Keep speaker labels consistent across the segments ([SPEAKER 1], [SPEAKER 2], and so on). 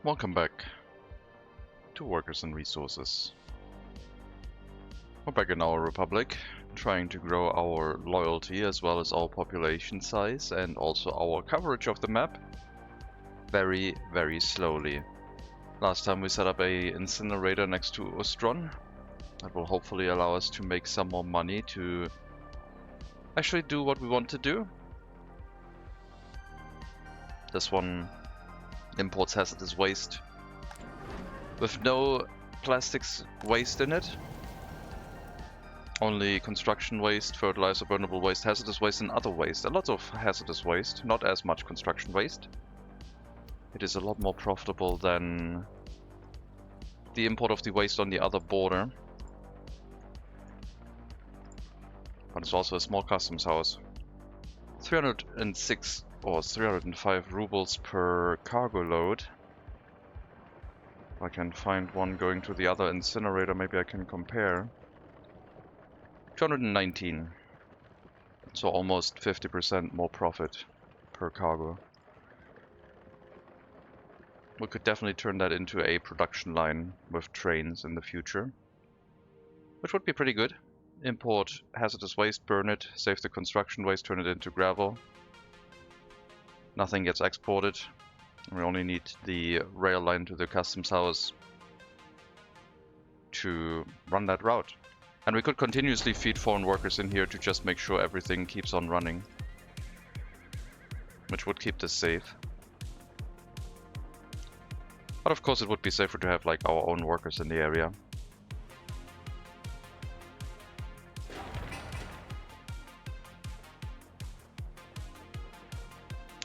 [SPEAKER 1] Welcome back to Workers and Resources. We're back in our republic, trying to grow our loyalty as well as our population size and also our coverage of the map very, very slowly. Last time we set up a incinerator next to Ustron. That will hopefully allow us to make some more money to actually do what we want to do. This one imports hazardous waste with no plastics waste in it. Only construction waste, fertilizer, burnable waste, hazardous waste and other waste. A lot of hazardous waste, not as much construction waste. It is a lot more profitable than the import of the waste on the other border. But it's also a small customs house. 306 or 305 rubles per cargo load. If I can find one going to the other incinerator, maybe I can compare. 219. So almost 50% more profit per cargo. We could definitely turn that into a production line with trains in the future, which would be pretty good. Import hazardous waste, burn it, save the construction waste, turn it into gravel. Nothing gets exported. We only need the rail line to the customs house to run that route. And we could continuously feed foreign workers in here to just make sure everything keeps on running, which would keep this safe. But of course it would be safer to have like our own workers in the area.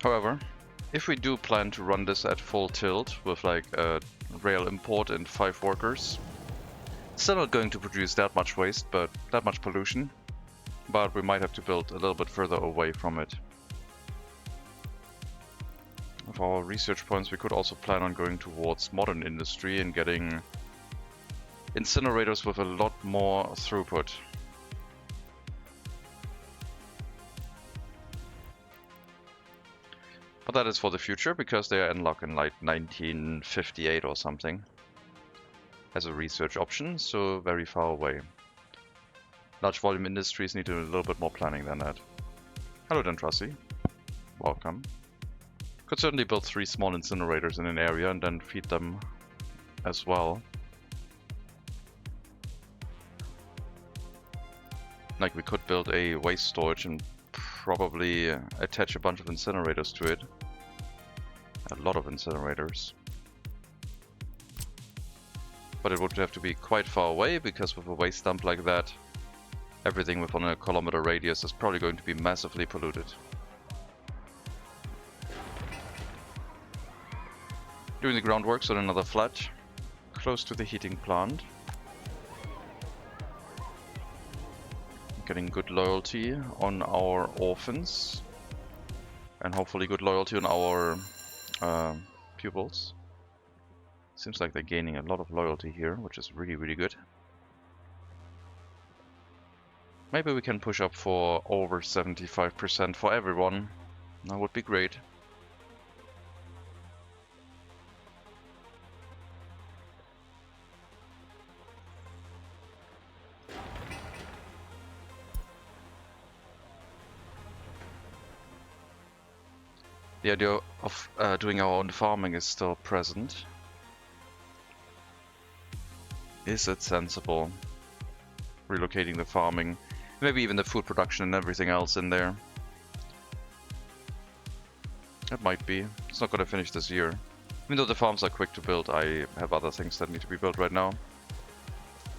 [SPEAKER 1] However, if we do plan to run this at full tilt with like a rail import and 5 workers, it's still not going to produce that much waste, but that much pollution. But we might have to build a little bit further away from it. With our research points, we could also plan on going towards modern industry and getting incinerators with a lot more throughput. But that is for the future, because they are unlocked in like 1958 or something as a research option, so very far away. Large volume industries need a little bit more planning than that. Hello Dentrasi, welcome. Could certainly build 3 small incinerators in an area and then feed them as well. Like we could build a waste storage and probably attach a bunch of incinerators to it. A lot of incinerators. But it would have to be quite far away, because with a waste dump like that, everything within a kilometer radius is probably going to be massively polluted. Doing the groundworks on another flat, close to the heating plant. Getting good loyalty on our orphans. And hopefully good loyalty on our pupils. Seems like they're gaining a lot of loyalty here, which is really, really good. Maybe we can push up for over 75% for everyone. That would be great. The idea of doing our own farming is still present. Is it sensible? Relocating the farming, maybe even the food production and everything else in there. It might be. It's not going to finish this year. Even though the farms are quick to build, I have other things that need to be built right now.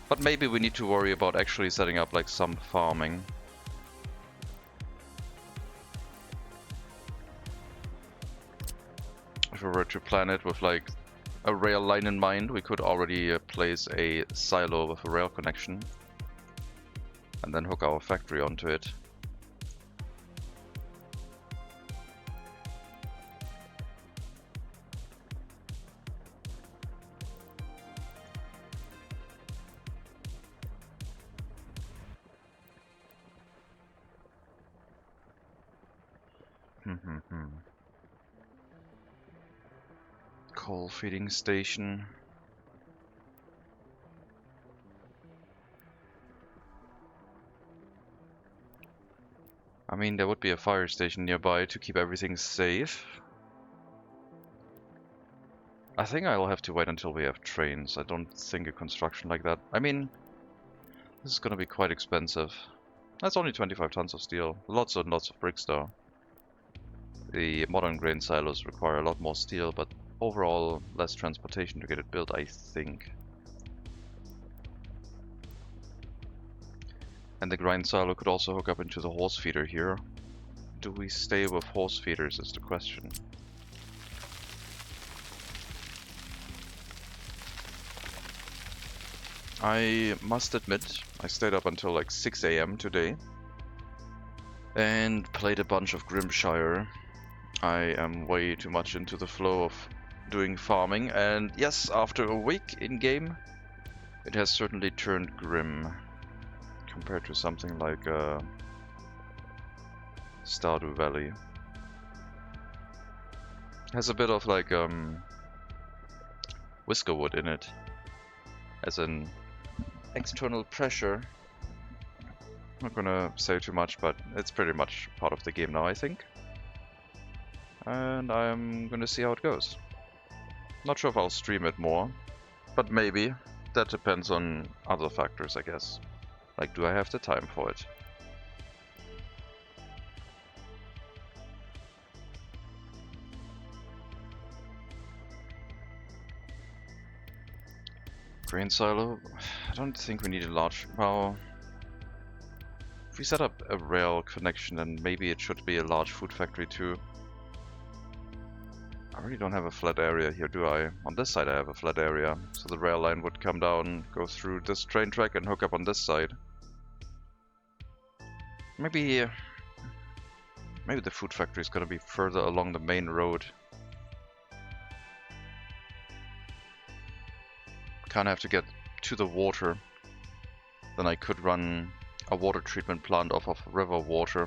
[SPEAKER 1] But maybe we need to worry about actually setting up like some farming. If we were to plan it with like a rail line in mind, we could already place a silo with a rail connection and then hook our factory onto it. coal feeding station. I mean, there would be a fire station nearby to keep everything safe. I think I'll have to wait until we have trains. I don't think a construction like that... I mean, this is gonna be quite expensive. That's only 25 tons of steel. Lots and lots of bricks though. The modern grain silos require a lot more steel, but overall less transportation to get it built, I think. And the grind silo could also hook up into the horse feeder here. Do we stay with horse feeders is the question. I must admit, I stayed up until like 6 AM today and played a bunch of Grimshire. I am way too much into the flow of doing farming, and yes, after a week in-game, it has certainly turned grim compared to something like Stardew Valley. It has a bit of like Whiskerwood in it, as an external pressure. Not gonna say too much, but it's pretty much part of the game now, I think. And I'm gonna see how it goes. Not sure if I'll stream it more, but maybe. That depends on other factors, I guess. Like, do I have the time for it? Grain silo? I don't think we need a large... Well, if we set up a rail connection, then maybe it should be a large food factory too. I really don't have a flat area here, do I? On this side I have a flat area, so the rail line would come down, go through this train track and hook up on this side. Maybe the food factory is gonna be further along the main road. Kinda have to get to the water. Then I could run a water treatment plant off of river water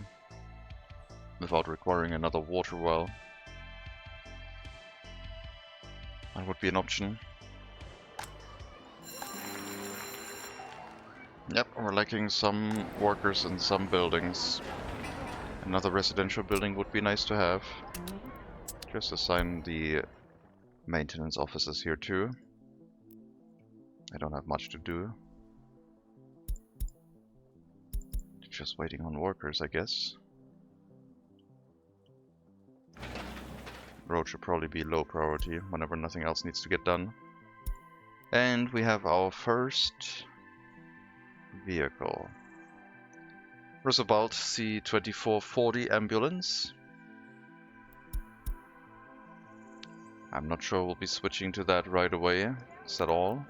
[SPEAKER 1] without requiring another water well. That would be an option. Yep, we're lacking some workers in some buildings. Another residential building would be nice to have. Just assign the maintenance offices here too. I don't have much to do. Just waiting on workers, I guess. Road should probably be low priority whenever nothing else needs to get done. And we have our first vehicle. Roosevelt C-2440 ambulance. I'm not sure we'll be switching to that right away. Is that all?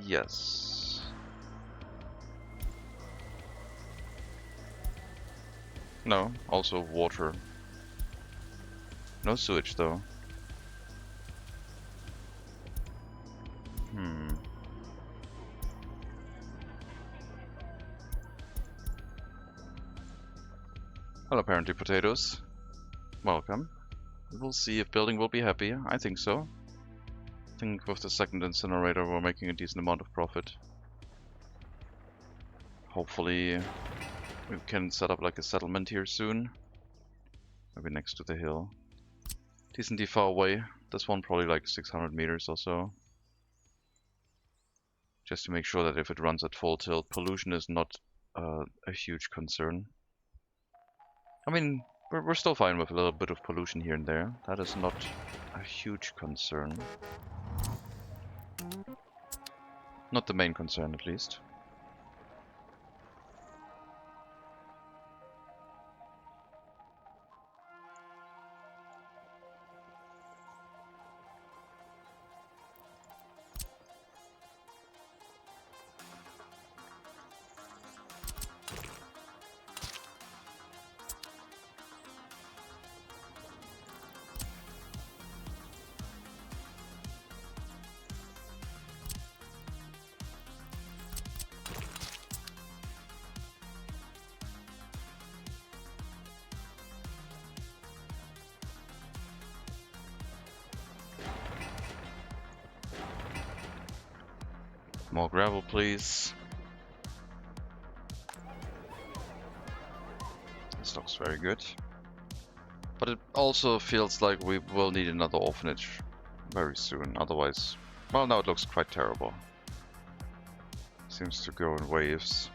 [SPEAKER 1] Yes. No, also water. No sewage though. Hello, apparently potatoes. Welcome. We'll see if building will be happy. I think so. I think with the second incinerator we're making a decent amount of profit. Hopefully we can set up like a settlement here soon. Maybe next to the hill. Decently far away. This one probably like 600 meters or so. Just to make sure that if it runs at full tilt, pollution is not a huge concern. I mean, we're still fine with a little bit of pollution here and there. That is not a huge concern. Not the main concern, at least. More gravel, please. This looks very good. But it also feels like we will need another orphanage very soon, otherwise... Well, now it looks quite terrible. Seems to go in waves.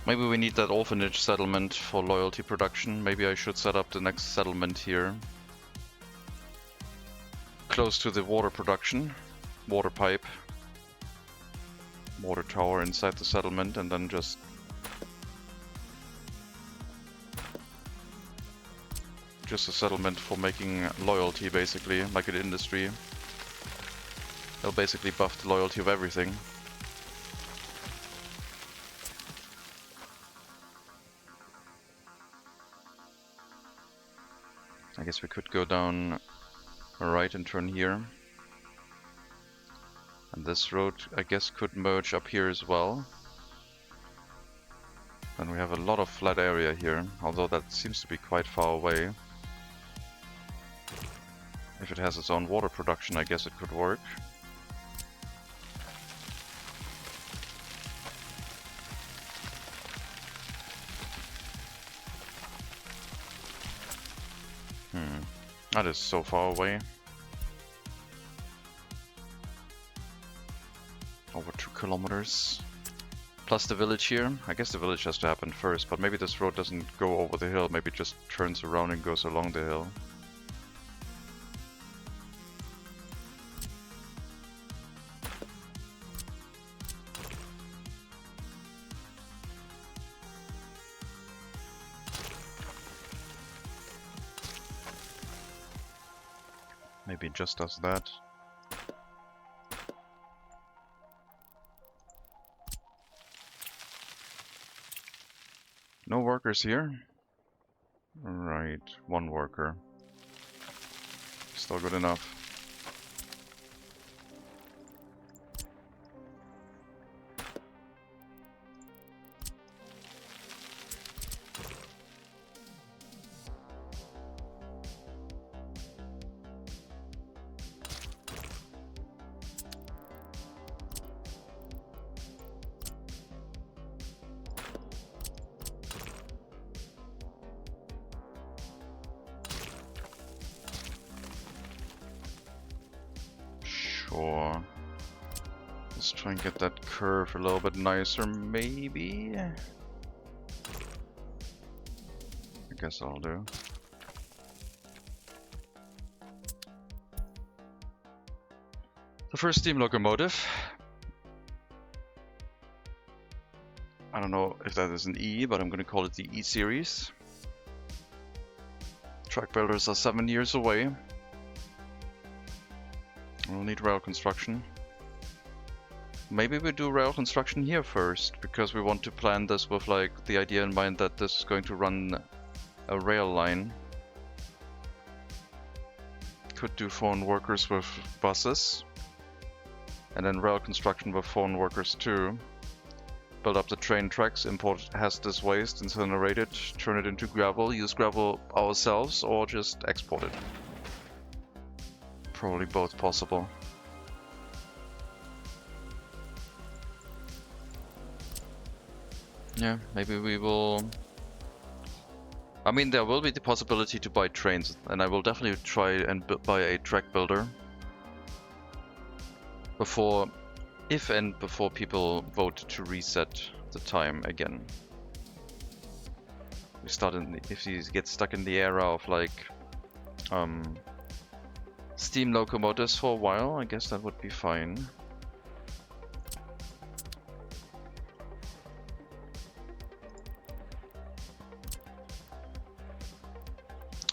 [SPEAKER 1] Maybe we need that orphanage settlement for loyalty production. Maybe I should set up the next settlement here. Close to the water production. Water pipe. Water tower inside the settlement, and then just... Just a settlement for making loyalty, basically, like an industry. They'll basically buff the loyalty of everything. I guess we could go down right and turn here. And this road, I guess, could merge up here as well. And we have a lot of flat area here, although that seems to be quite far away. If it has its own water production, I guess it could work. That is so far away. Over 2 kilometers. Plus the village here. I guess the village has to happen first, but maybe this road doesn't go over the hill. Maybe it just turns around and goes along the hill. Maybe it just does that. No workers here? Right, 1 worker. Still good enough. Sure. Let's try and get that curve a little bit nicer, maybe? I guess I'll do. The first steam locomotive. I don't know if that is an E, but I'm going to call it the E series. Track builders are 7 years away. We'll need rail construction. Maybe we do rail construction here first, because we want to plan this with like the idea in mind that this is going to run a rail line. Could do foreign workers with buses. And then rail construction with foreign workers too. Build up the train tracks, import hazardous waste, incinerate it, turn it into gravel, use gravel ourselves, or just export it. Probably both possible. Yeah, maybe we will... I mean, there will be the possibility to buy trains, and I will definitely try and buy a track builder. Before... If and before people vote to reset the time again. We start in... If you get stuck in the era of like... steam locomotives for a while, I guess that would be fine.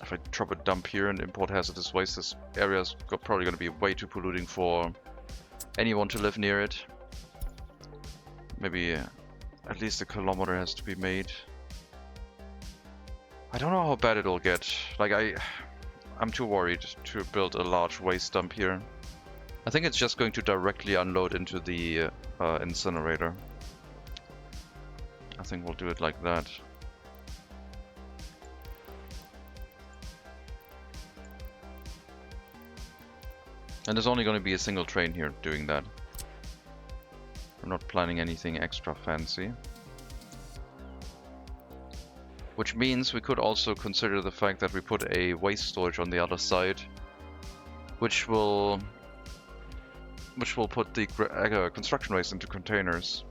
[SPEAKER 1] If I drop a dump here and import hazardous waste, this area is probably going to be way too polluting for anyone to live near it. Maybe at least a kilometer has to be made. I don't know how bad it'll get. Like I'm too worried to build a large waste dump here. I think it's just going to directly unload into the incinerator. I think we'll do it like that. And there's only going to be a single train here doing that. I'm not planning anything extra fancy. Which means we could also consider the fact that we put a waste storage on the other side, which will put the construction waste into containers.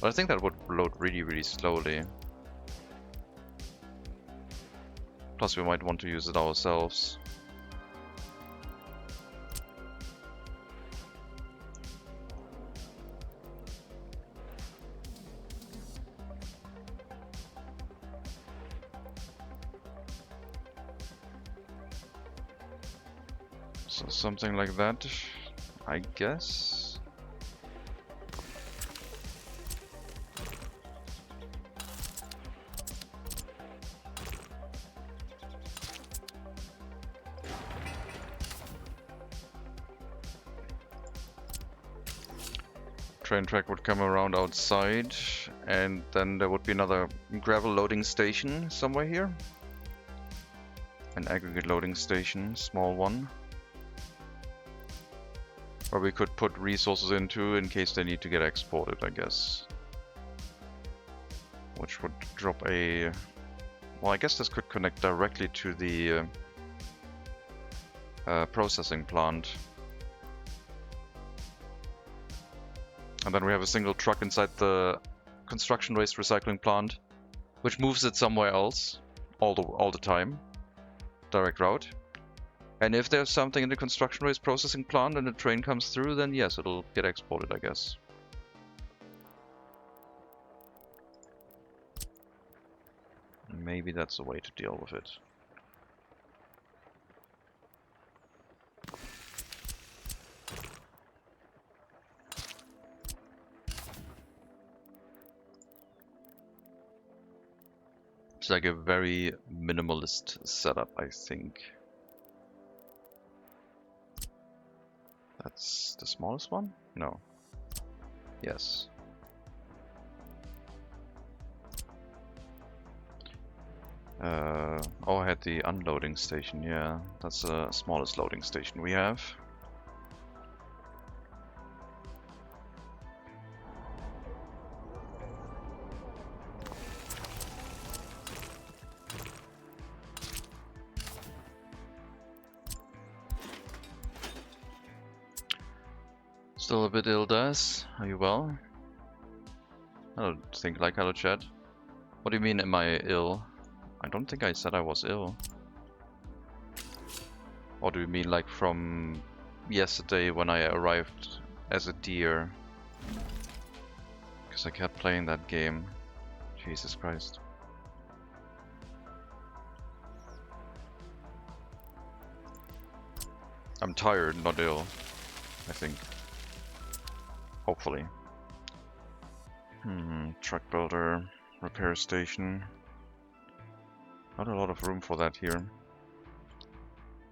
[SPEAKER 1] But I think that would load really, really slowly. Plus we might want to use it ourselves. So something like that, I guess. Train track would come around outside, and then there would be another gravel loading station somewhere here. An aggregate loading station, small one. Or we could put resources into in case they need to get exported, I guess. Which would drop a... Well, I guess this could connect directly to the processing plant. And then we have a single truck inside the construction waste recycling plant, which moves it somewhere else all the time. Direct route. And if there's something in the construction waste processing plant and the train comes through, then yes, it'll get exported, I guess. Maybe that's a way to deal with it. It's like a very minimalist setup, I think. That's the smallest one? No. Yes. Oh, I had the unloading station, yeah. That's the smallest loading station we have. Still a bit ill, Daz. Are you well? I don't think like hello chat. What do you mean, am I ill? I don't think I said I was ill. Or do you mean like from yesterday when I arrived as a deer? Because I kept playing that game. Jesus Christ. I'm tired, not ill, I think. Hopefully. Truck builder, repair station. Not a lot of room for that here.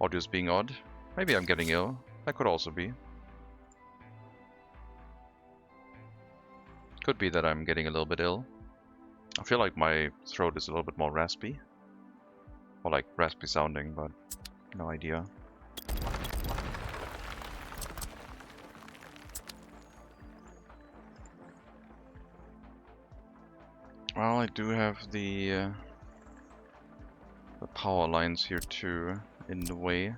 [SPEAKER 1] Audio's being odd. Maybe I'm getting ill. That could also be. Could be that I'm getting a little bit ill. I feel like my throat is a little bit more raspy. Or like raspy sounding, but no idea. Well, I do have the power lines here too, in the way.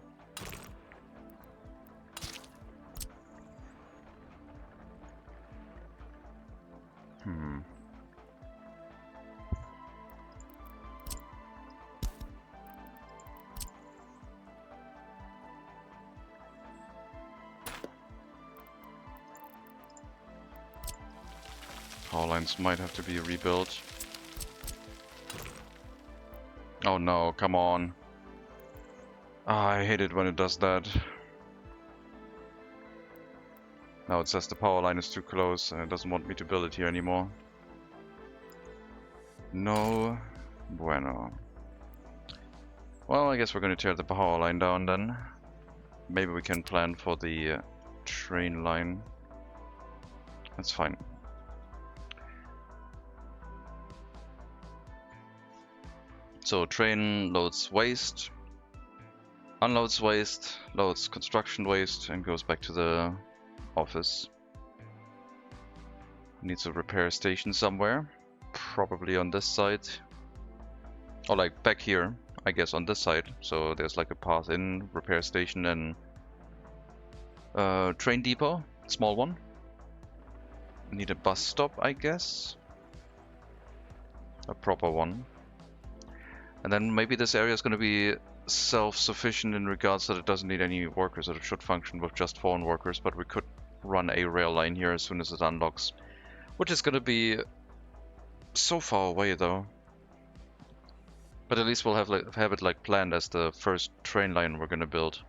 [SPEAKER 1] Power lines might have to be rebuilt. Oh no, come on. Ah, I hate it when it does that. Now it says the power line is too close and it doesn't want me to build it here anymore. No bueno. Well, I guess we're going to tear the power line down then. Maybe we can plan for the train line. That's fine. So train loads waste, unloads waste, loads construction waste, and goes back to the office. Needs a repair station somewhere, probably on this side. Or like back here, I guess on this side. So there's like a path in, repair station, and train depot, small one. Need a bus stop, I guess. A proper one. And then maybe this area is going to be self-sufficient in regards that it doesn't need any workers, that it should function with just foreign workers, but we could run a rail line here as soon as it unlocks. Which is going to be so far away though. But at least we'll have it like planned as the first train line we're going to build.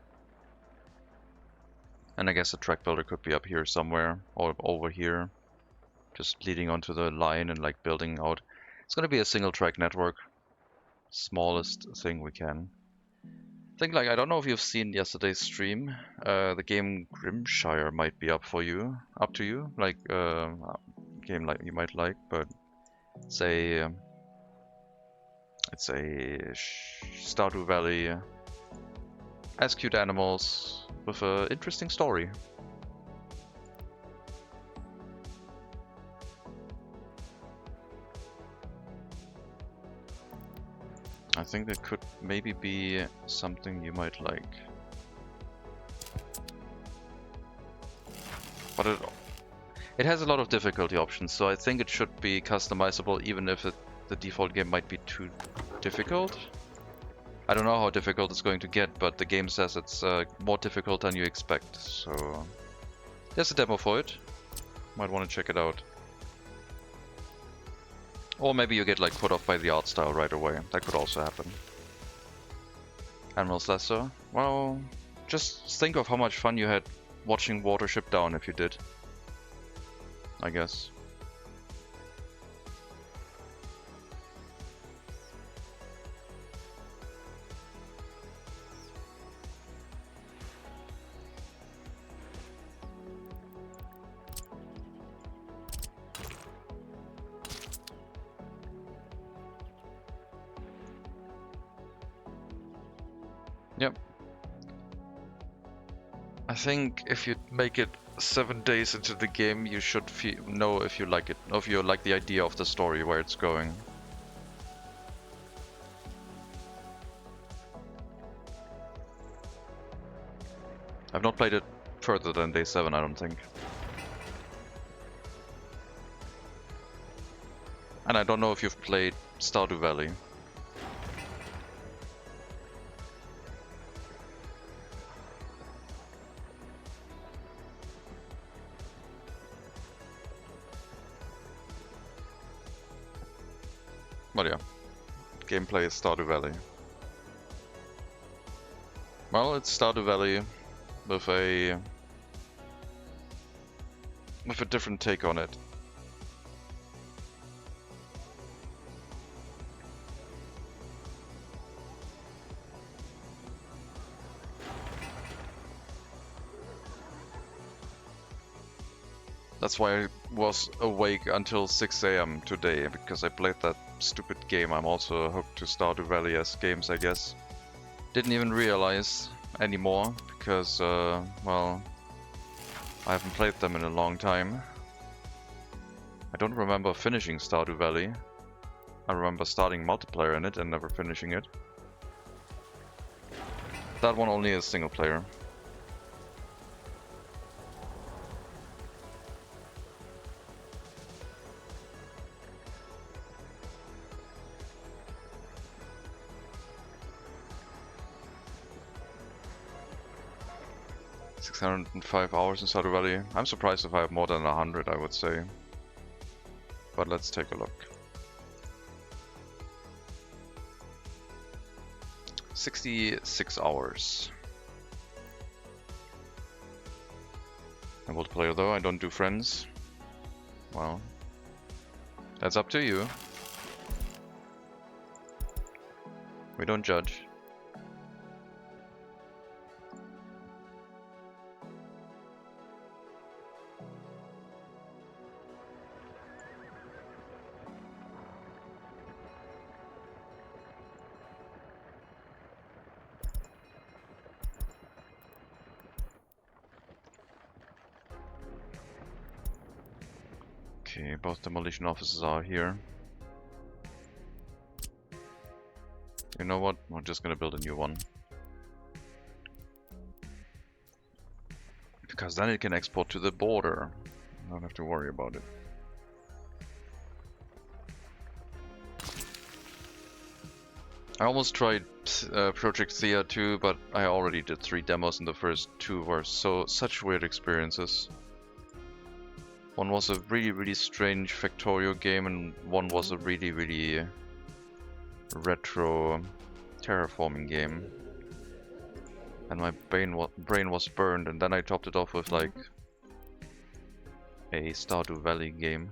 [SPEAKER 1] And I guess the track builder could be up here somewhere, or over here. Just leading onto the line and like building out. It's going to be a single track network. Smallest thing we can. I think like, I don't know if you've seen yesterday's stream. The game Grimshire might be up for you. Up to you. Like, game like you might like, but it's a Stardew Valley as cute animals with an interesting story. I think that could maybe be something you might like. But it has a lot of difficulty options, so I think it should be customizable even if the default game might be too difficult. I don't know how difficult it's going to get, but the game says it's more difficult than you expect, so there's a demo for it. Might want to check it out. Or maybe you get like put off by the art style right away. That could also happen. Admiral's Lesser. Well, just think of how much fun you had watching Watership Down if you did. I guess. Yep. I think if you make it 7 days into the game, you should know if you like it, or if you like the idea of the story, where it's going. I've not played it further than day 7, I don't think. And I don't know if you've played Stardew Valley. But yeah, gameplay is Stardew Valley. Well, it's Stardew Valley with a different take on it. That's why I was awake until 6 AM today, because I played that stupid game. I'm also hooked to Stardew Valley as games, I guess. Didn't even realize anymore, because, well, I haven't played them in a long time. I don't remember finishing Stardew Valley. I remember starting multiplayer in it and never finishing it. That one only is single player. $605 hours in Stardew Valley. I'm surprised if I have more than 100, I would say. But let's take a look. 66 hours. And multiplayer though, I don't do friends. Well, that's up to you. We don't judge. Okay, both demolition offices are here. You know what? We're just gonna build a new one. Because then it can export to the border. I don't have to worry about it. I almost tried Project Thea 2, but I already did 3 demos and the first 2 were such weird experiences. One was a really strange Factorio game and one was a really retro terraforming game. And my brain was burned, and then I topped it off with like a Stardew Valley game.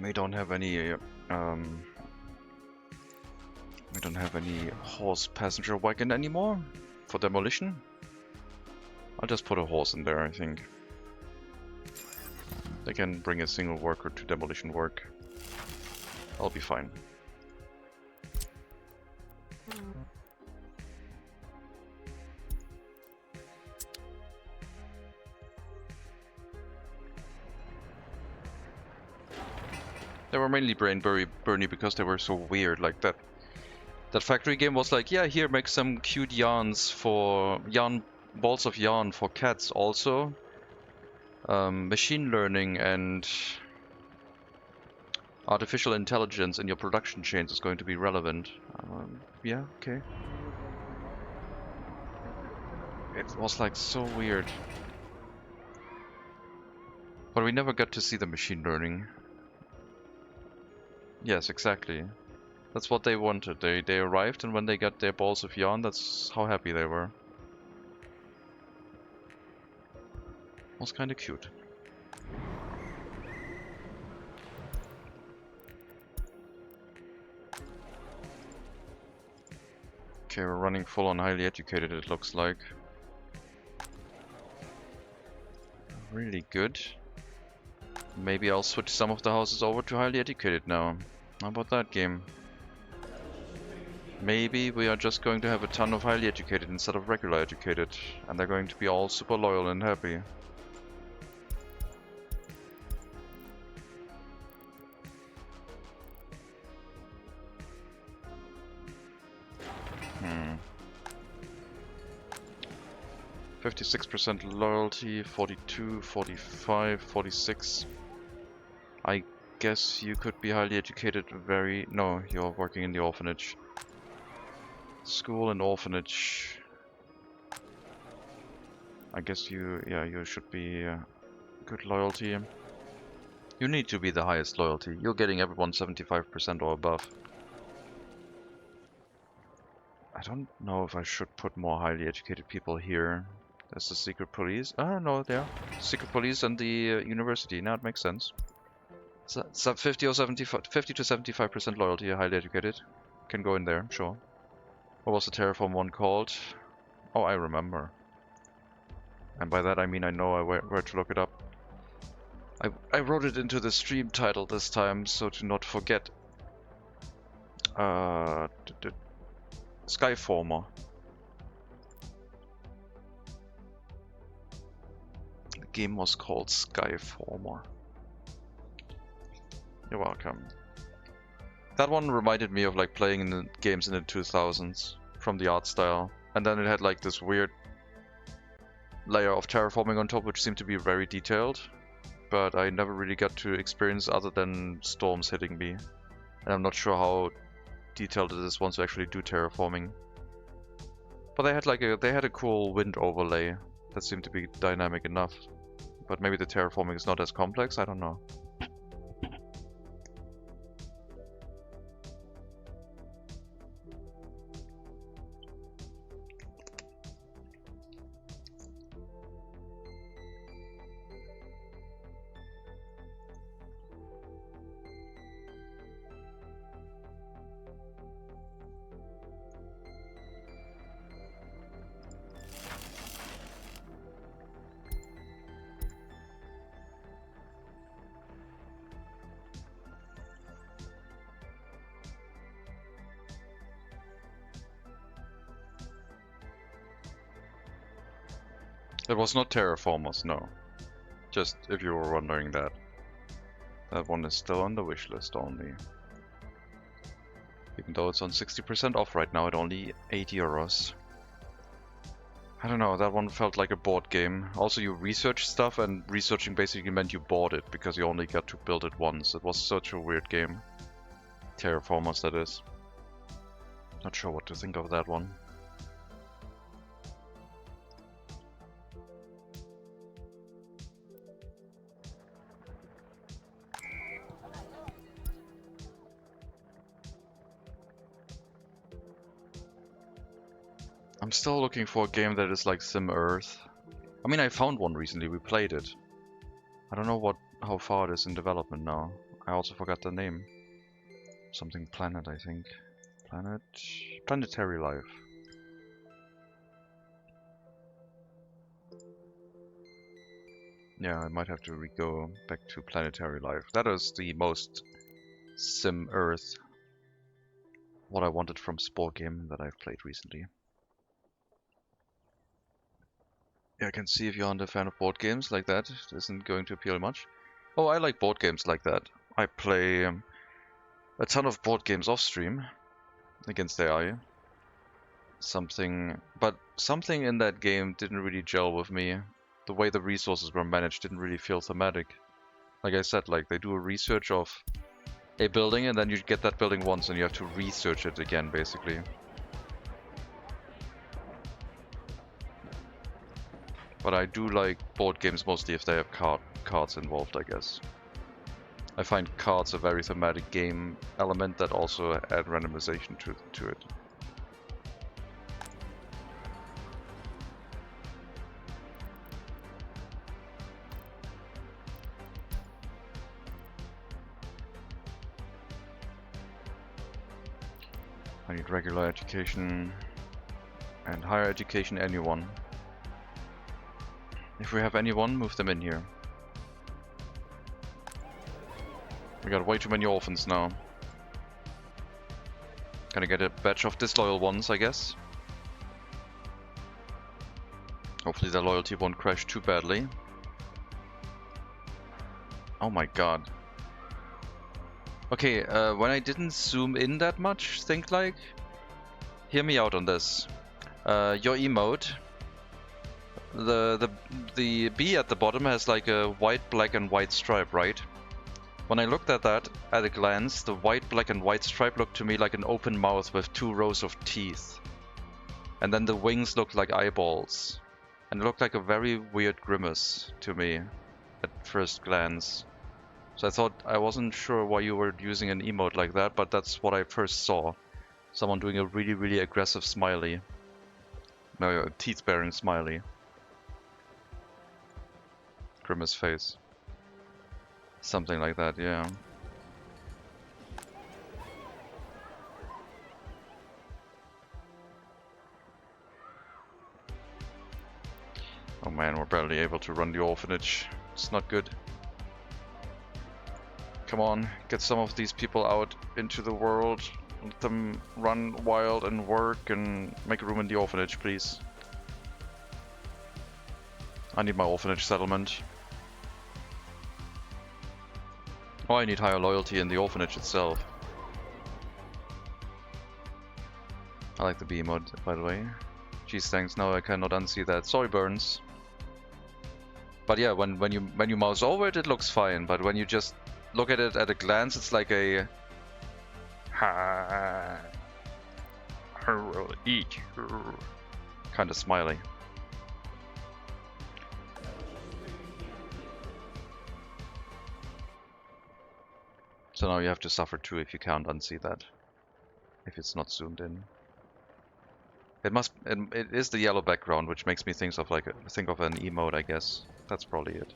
[SPEAKER 1] We don't have any horse passenger wagon anymore for demolition. I'll just put a horse in there, I think. They can bring a single worker to demolition work. I'll be fine. They were mainly brain burny because they were so weird. Like that factory game was like, yeah, here, make some cute balls of yarn for cats also. Machine learning and artificial intelligence in your production chains is going to be relevant. Yeah, okay. It was like so weird. But we never got to see the machine learning. Yes, exactly. That's what they wanted. They arrived, and when they got their balls of yarn, that's how happy they were. Was kind of cute. Okay, we're running full on highly educated, it looks like. Really good. Maybe I'll switch some of the houses over to highly educated now. How about that game? Maybe we are just going to have a ton of highly educated instead of regular educated, and they're going to be all super loyal and happy. Hmm. 56% loyalty, 42, 45, 46. I guess you could be highly educated No, you're working in the orphanage. School and orphanage. I guess you should be good loyalty. You need to be the highest loyalty. You're getting everyone 75% or above. I don't know if I should put more highly educated people here. There's the secret police. Oh no, there. Secret police and the university. Now it makes sense. So 50 or 75, 50 to 75% loyalty, highly educated. Can go in there, sure. What was the Terraform one called? Oh, I remember. And by that I mean I know where to look it up. I wrote it into the stream title this time, so to not forget. Skyformer. The game was called Skyformer. You're welcome. That one reminded me of like playing in the games in the 2000s from the art style. And then it had like this weird layer of terraforming on top, which seemed to be very detailed. But I never really got to experience other than storms hitting me. And I'm not sure how detailed it is once you actually do terraforming. But they had a cool wind overlay that seemed to be dynamic enough. But maybe the terraforming is not as complex, I don't know. It was not Terraformers, no. Just if you were wondering that. That one is still on the wish list only. Even though it's on 60% off right now at only 80 euros. I don't know, that one felt like a board game. Also, you research stuff, and researching basically meant you bought it, because you only got to build it once. It was such a weird game. Terraformers, that is. Not sure what to think of that one. I'm still looking for a game that is like Sim Earth. I mean, I found one recently, we played it. I don't know how far it is in development now. I also forgot the name. Something Planet, I think. Planetary Life. Yeah, I might have to go back to Planetary Life. That is the most Sim Earth what I wanted from sport game that I've played recently. Yeah, I can see if you're not a fan of board games like that. It isn't going to appeal much. Oh, I like board games like that. I play a ton of board games off stream against AI. But something in that game didn't really gel with me. The way the resources were managed didn't really feel thematic. Like I said, like they do a research of a building and then you get that building once and you have to research it again, basically. But I do like board games mostly if they have cards involved, I guess. I find cards a very thematic game element that also add randomization to it. I need regular education and higher education, anyone. If we have anyone, move them in here. We got way too many orphans now. Gonna get a batch of disloyal ones, I guess. Hopefully their loyalty won't crash too badly. Oh my god. Okay, when I didn't zoom in that much, think like, hear me out on this. Your emote, the B at the bottom has like a white, black and white stripe, right? When I looked at that at a glance, the white, black and white stripe looked to me like an open mouth with 2 rows of teeth. And then the wings looked like eyeballs. And it looked like a very weird grimace to me at first glance. So I wasn't sure why you were using an emote like that, but that's what I first saw. Someone doing a really, really aggressive smiley. No, a teeth-bearing smiley. Grimace face. Something like that, yeah. Oh man, we're barely able to run the orphanage. It's not good. Come on, get some of these people out into the world. Let them run wild and work and make room in the orphanage, please. I need my orphanage settlement. Oh, I need higher loyalty in the orphanage itself. I like the B mode, by the way. Geez, thanks. Now I cannot unsee that. Sorry, Burns. But yeah, when you mouse over it, it looks fine. But when you just look at it at a glance, it's like a I will eat you kind of smiley. So now you have to suffer too if you can't unsee that. If it's not zoomed in. It is the yellow background, which makes me think of an emote, I guess. That's probably it.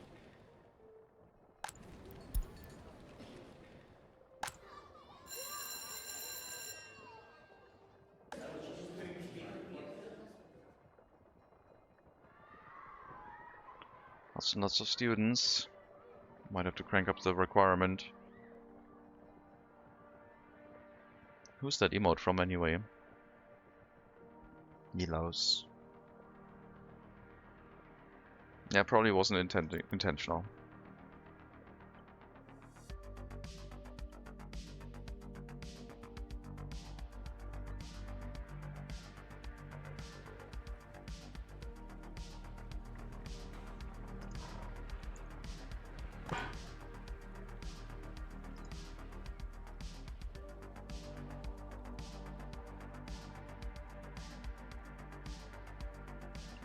[SPEAKER 1] Lots of students. Might have to crank up the requirement. Who's that emote from anyway? Nilaus. Yeah, probably wasn't intentional.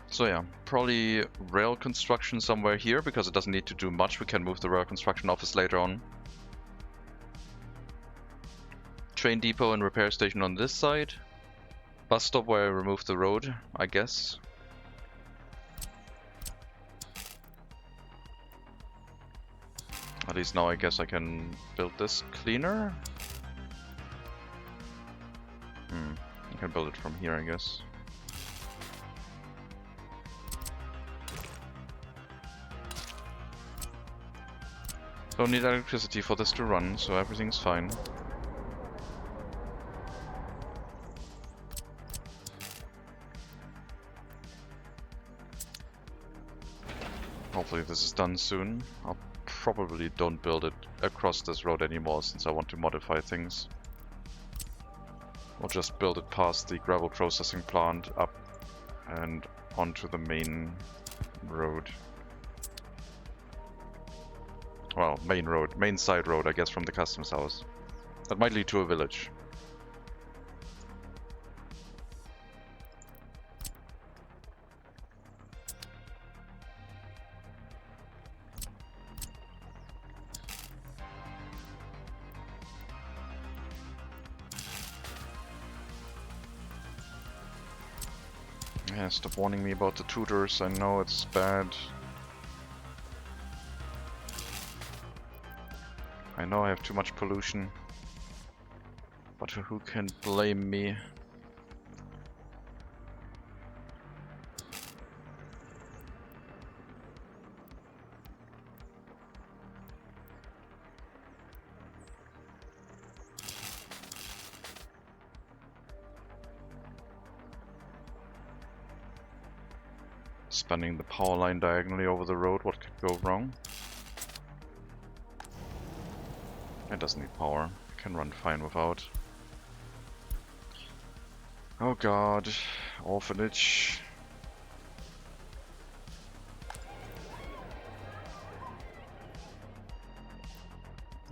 [SPEAKER 1] So yeah, probably rail construction somewhere here, because it doesn't need to do much. We can move the rail construction office later on. Train depot and repair station on this side. Bus stop where I removed the road, I guess. At least now I guess I can build this cleaner. I can build it from here, I guess. Don't need electricity for this to run, so everything's fine. Hopefully this is done soon. I'll probably don't build it across this road anymore since I want to modify things. We'll just build it past the gravel processing plant up and onto the main road. Well, main side road, I guess, from the customs house. That might lead to a village. Yeah, stop warning me about the tutors. I know it's bad. I know I have too much pollution. But who can blame me? Spanning the power line diagonally over the road, what could go wrong? It doesn't need power, it can run fine without. Oh god, orphanage.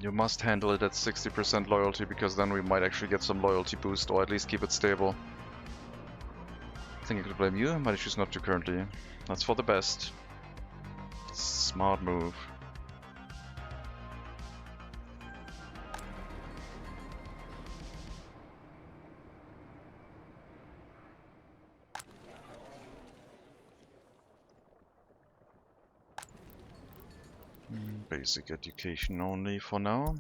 [SPEAKER 1] You must handle it at 60% loyalty, because then we might actually get some loyalty boost, or at least keep it stable. I think I could blame you, but I choose not to currently. That's for the best. Smart move. Basic education only for now.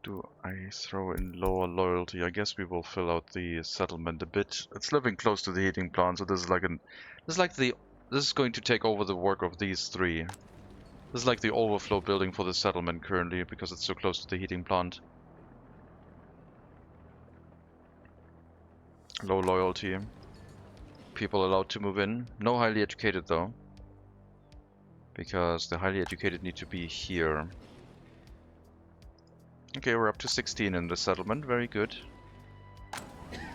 [SPEAKER 1] Do I throw in lower loyalty? I guess we will fill out the settlement a bit. It's living close to the heating plant, so this is going to take over the work of these three. This is like the overflow building for the settlement currently, because it's so close to the heating plant. Low loyalty. People allowed to move in. No highly educated though, because the highly educated need to be here. Okay, we're up to 16 in the settlement, very good.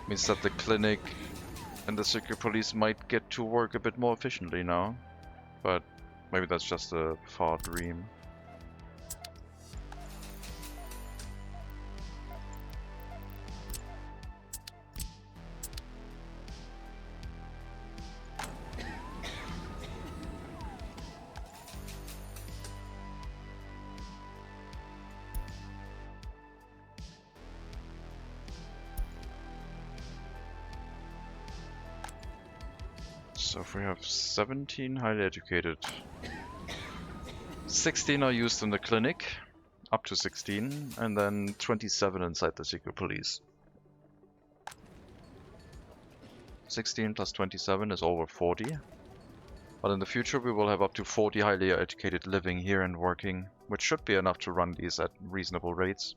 [SPEAKER 1] Means that the clinic and the secret police might get to work a bit more efficiently now. But maybe that's just a far dream. So if we have 17 highly educated, 16 are used in the clinic, up to 16, and then 27 inside the secret police. 16 plus 27 is over 40. But in the future we will have up to 40 highly educated living here and working, which should be enough to run these at reasonable rates.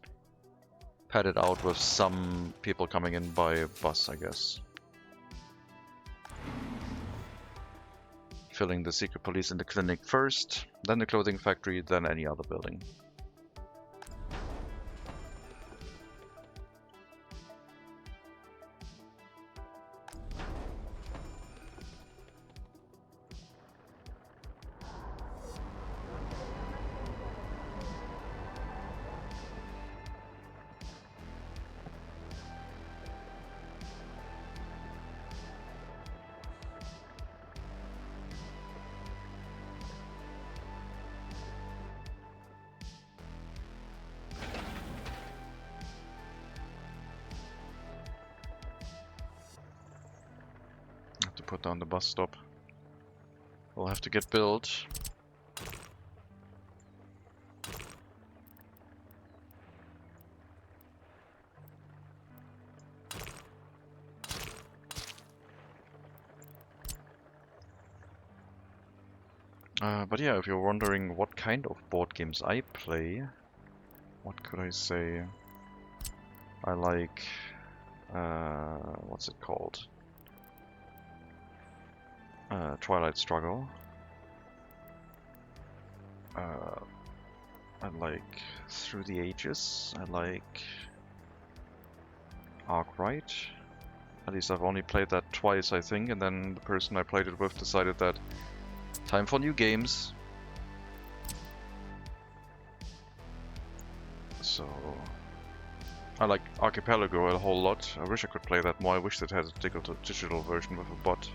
[SPEAKER 1] Padded out with some people coming in by bus, I guess. filling the secret police in the clinic first, then the clothing factory, then any other building. To put down the bus stop. We'll have to get built. But yeah, if you're wondering what kind of board games I play, what could I say? I like... what's it called? Twilight Struggle. I like Through the Ages. I like Arkwright. At least I've only played that twice, I think, and then the person I played it with decided that time for new games. So I like Archipelago a whole lot. I wish I could play that more. I wish it had a digital version with a bot.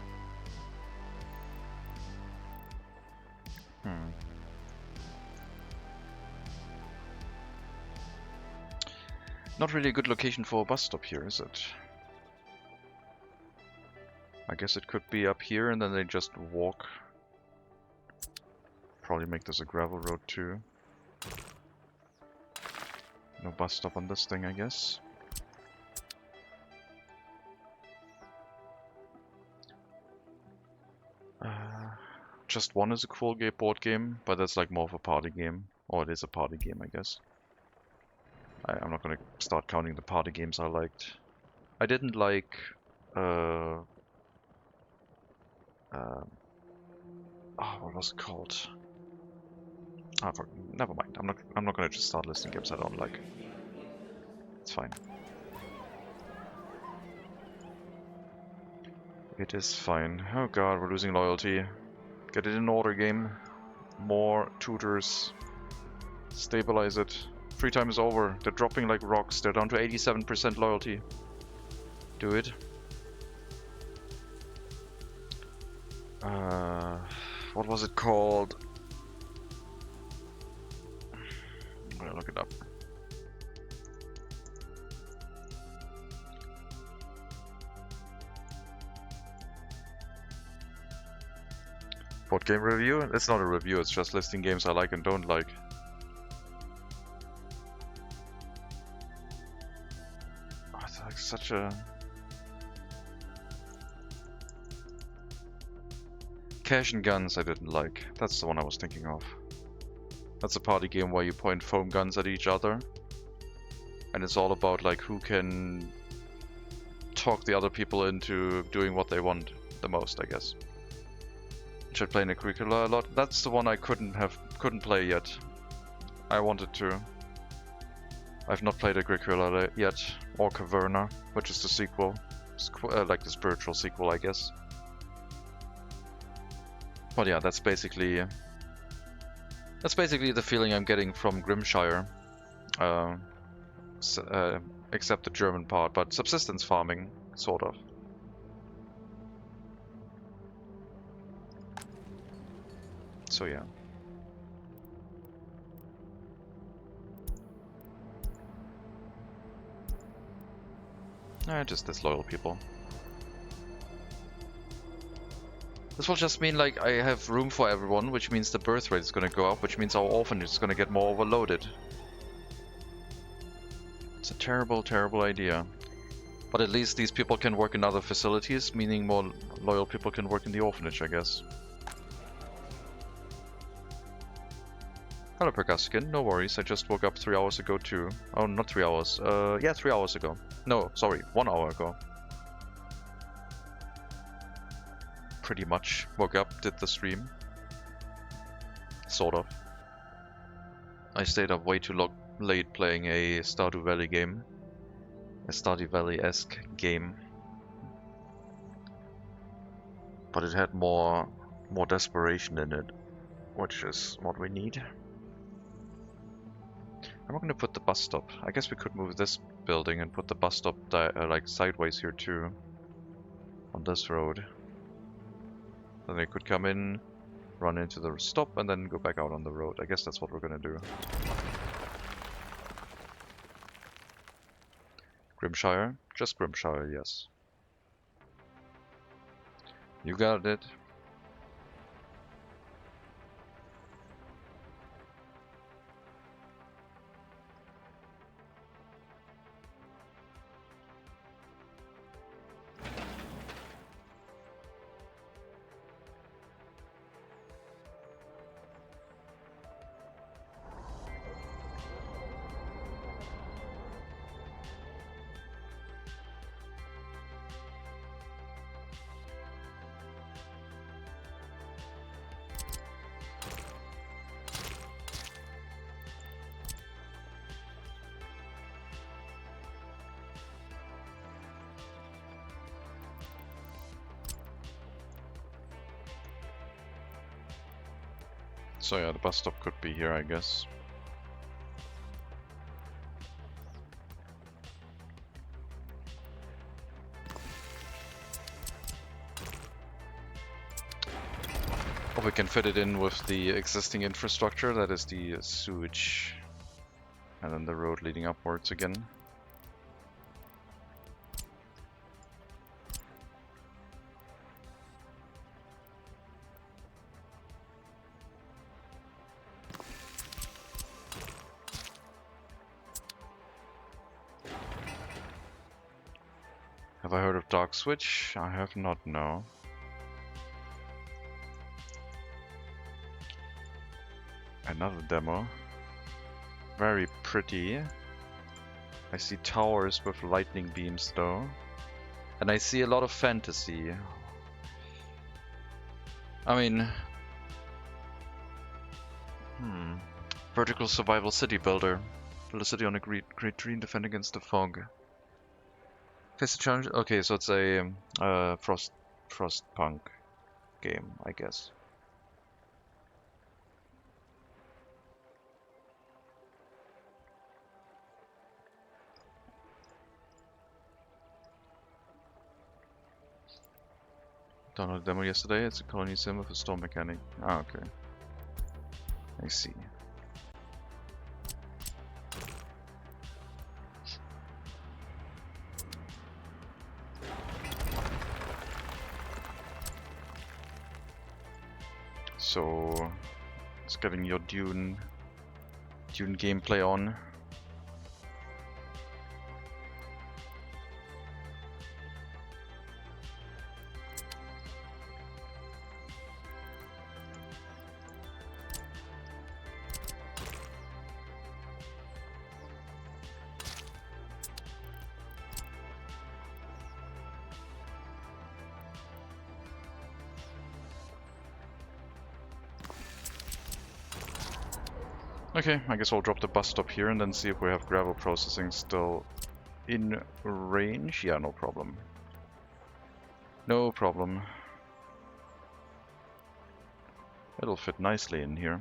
[SPEAKER 1] Not really a good location for a bus stop here, is it? I guess it could be up here and then they just walk. Probably make this a gravel road too. No bus stop on this thing, I guess. Just One is a cool board game, but that's like more of a party game. Or it is a party game, I guess. I'm not gonna start counting the party games I liked. I didn't like oh, what was it called? Never mind. I'm not gonna just start listing games I don't like. It's fine. It is fine. Oh god, we're losing loyalty. Get it in order, game. More tutors. Stabilize it. Free time is over. They're dropping like rocks. They're down to 87% loyalty. Do it. What was it called? I'm gonna look it up. Board game review? It's not a review, it's just listing games I like and don't like. Oh, it's like such a... Cash and Guns I didn't like. That's the one I was thinking of. That's a party game where you point foam guns at each other. And it's all about like who can talk the other people into doing what they want the most, I guess. Should play in a curricula a lot. That's the one I couldn't play yet. I wanted to. I've not played Agricola yet, or Caverna, which is the sequel. It's like the spiritual sequel, I guess. But yeah, that's basically the feeling I'm getting from Grimshire, except the German part, but subsistence farming, sort of. So yeah. Just disloyal people. This will just mean like I have room for everyone, which means the birth rate is gonna go up, which means our orphanage is gonna get more overloaded. It's a terrible, terrible idea. But at least these people can work in other facilities, meaning more loyal people can work in the orphanage, I guess. Hello, Pergaskin. No worries. I just woke up 3 hours ago too. Oh, not 3 hours. Yeah, 3 hours ago. No, sorry, 1 hour ago. pretty much. Woke up, did the stream. Sort of. I stayed up way too late playing a Stardew Valley game. A Stardew Valley-esque game. But it had more desperation in it, which is what we need. I'm not going to put the bus stop. I guess we could move this building and put the bus stop like sideways here too. On this road. Then they could come in, run into the stop, and then go back out on the road. I guess that's what we're going to do. Grimshire? Just Grimshire, yes. You got it. So yeah, the bus stop could be here, I guess. Or we can fit it in with the existing infrastructure, that is the sewage, and then the road leading upwards again. Have I heard of Dark Switch? I have not, no. Another demo. Very pretty. I see towers with lightning beams though. And I see a lot of fantasy. I mean... Vertical survival city builder. Build a city on a great tree and defend against the fog. Face the challenge. Okay, so it's a Frostpunk game, I guess. Downloaded a demo yesterday. It's a colony sim with a storm mechanic. Ah, okay. I see. So, it's getting your Dune gameplay on. Okay, I guess I'll drop the bus stop here and then see if we have gravel processing still in range. Yeah, no problem. No problem. It'll fit nicely in here.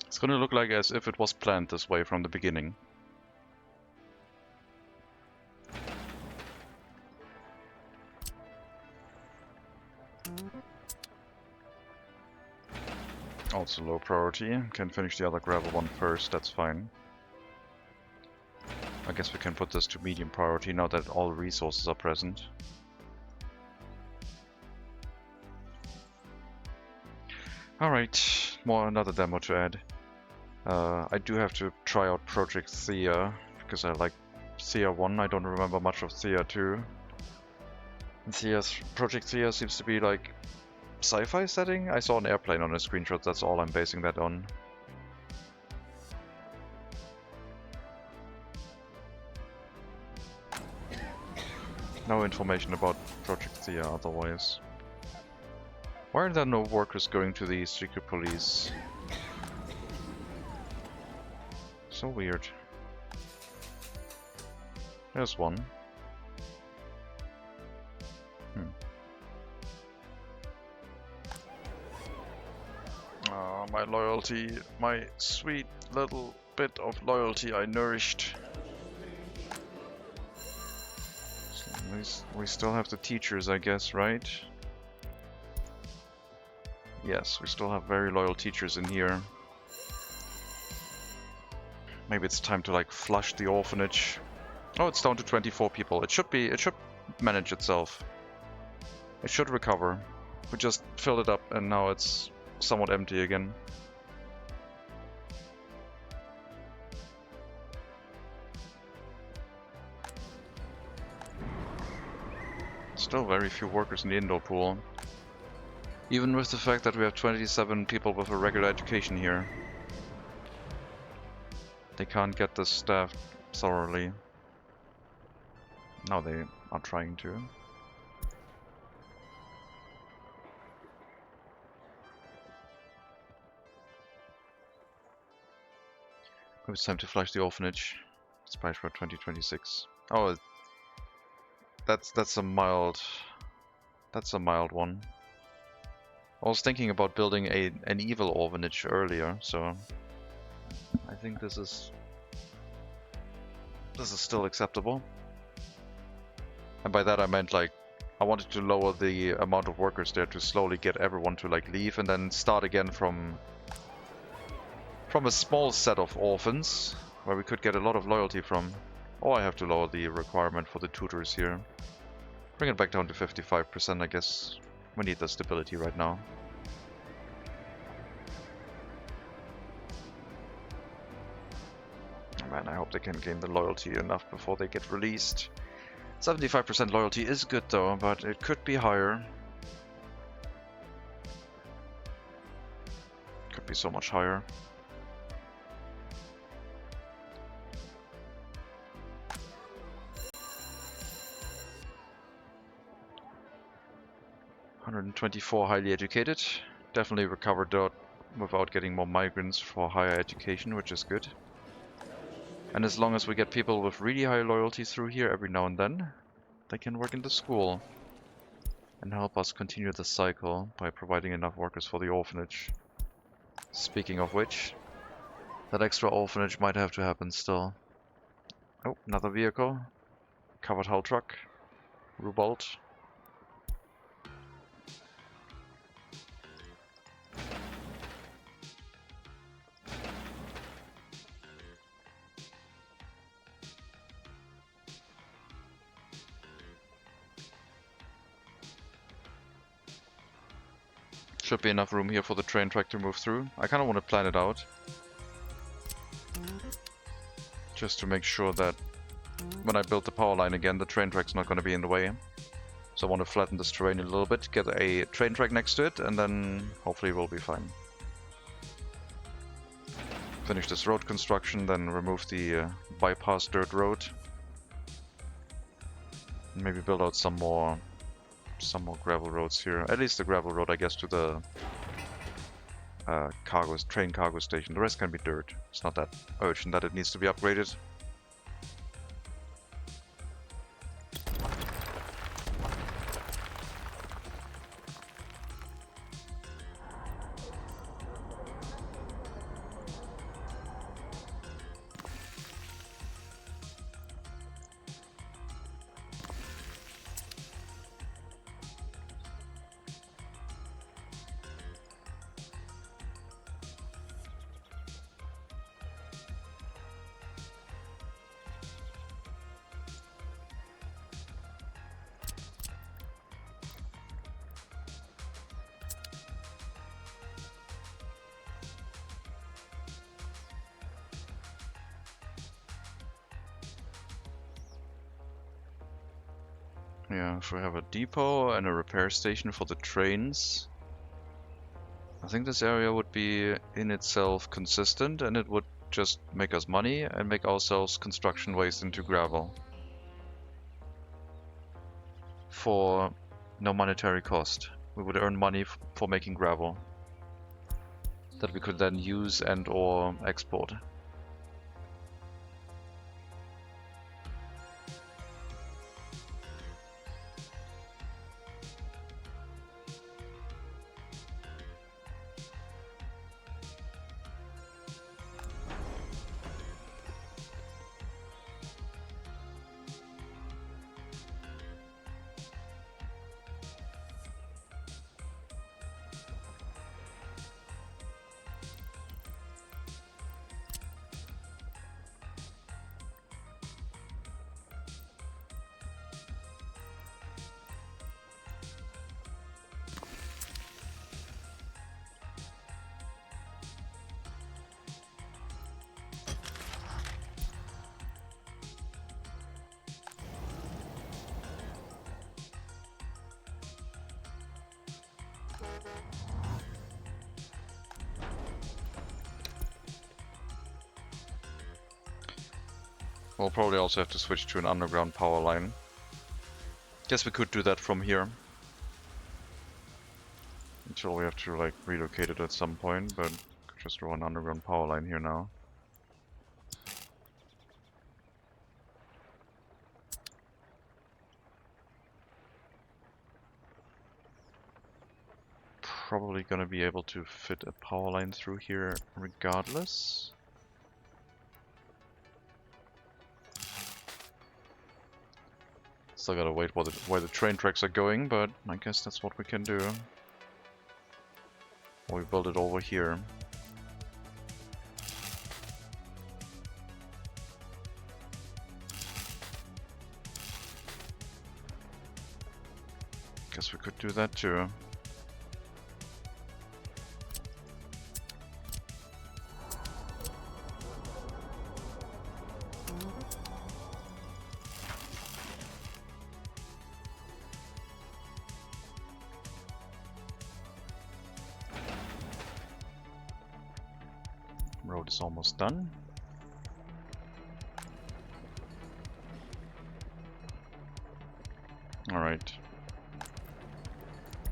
[SPEAKER 1] It's gonna look like as if it was planned this way from the beginning. Also low priority. Can finish the other gravel one first, that's fine. I guess we can put this to medium priority now that all resources are present. Alright, another demo to add. I do have to try out Project Thea, because I like Thea 1, I don't remember much of Thea 2. And Project Thea seems to be like sci-fi setting? I saw an airplane on a screenshot, that's all I'm basing that on. No information about Project Thea otherwise. Why are there no workers going to the secret police? So weird. There's one. Ah, my loyalty, my sweet little bit of loyalty I nourished. So at least we still have the teachers, I guess, right? Yes, we still have very loyal teachers in here. Maybe it's time to like flush the orphanage. Oh, it's down to 24 people. It should manage itself. It should recover. We just filled it up and now it's somewhat empty again. Still very few workers in the indoor pool. Even with the fact that we have 27 people with a regular education here. They can't get this staffed thoroughly. Now they are trying to. Maybe it's time to flush the orphanage. It's priced for 2026. Oh, that's a mild one. I was thinking about building an evil orphanage earlier, so I think this is still acceptable. And by that I meant like I wanted to lower the amount of workers there to slowly get everyone to like leave and then start again from a small set of orphans where we could get a lot of loyalty from. Oh, I have to lower the requirement for the tutors here. Bring it back down to 55%, I guess. We need the stability right now. Oh man, I hope they can gain the loyalty enough before they get released. 75% loyalty is good though, but it could be higher. Could be so much higher. $124 highly educated. Definitely recovered that without getting more migrants for higher education, which is good. And as long as we get people with really high loyalty through here every now and then, they can work in the school and help us continue the cycle by providing enough workers for the orphanage. Speaking of which, that extra orphanage might have to happen still. Oh, another vehicle. Covered hull truck. Rubold. Should be enough room here for the train track to move through. I kind of want to plan it out. Just to make sure that when I build the power line again, the train track's not going to be in the way. So I want to flatten this terrain a little bit, get a train track next to it, and then hopefully we'll be fine. Finish this road construction, then remove the bypass dirt road. And maybe build out some more gravel roads here. At least the gravel road, I guess, to the train cargo station. The rest can be dirt. It's not that urgent that it needs to be upgraded. Yeah, if we have a depot and a repair station for the trains, I think this area would be in itself consistent, and it would just make us money and make ourselves construction waste into gravel for no monetary cost. We would earn money for making gravel that we could then use and or export. We'll probably also have to switch to an underground power line. Guess we could do that from here. Until we have to like relocate it at some point, but could just draw an underground power line here now. Probably gonna be able to fit a power line through here regardless. Still gotta wait where the train tracks are going, but I guess that's what we can do. Or we build it over here. Guess we could do that too. Road is almost done. Alright.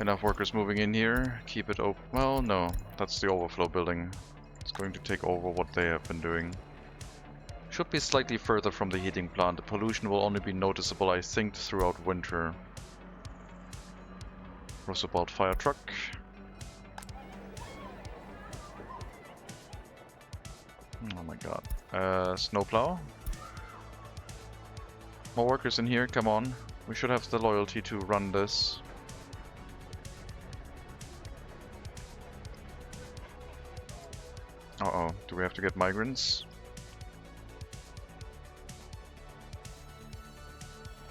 [SPEAKER 1] Enough workers moving in here. Keep it open. Well, no. That's the overflow building. It's going to take over what they have been doing. Should be slightly further from the heating plant. The pollution will only be noticeable, I think, throughout winter. Roosevelt fire truck. Oh my god. Snowplow. More workers in here, come on. We should have the loyalty to run this. Uh-oh, do we have to get migrants?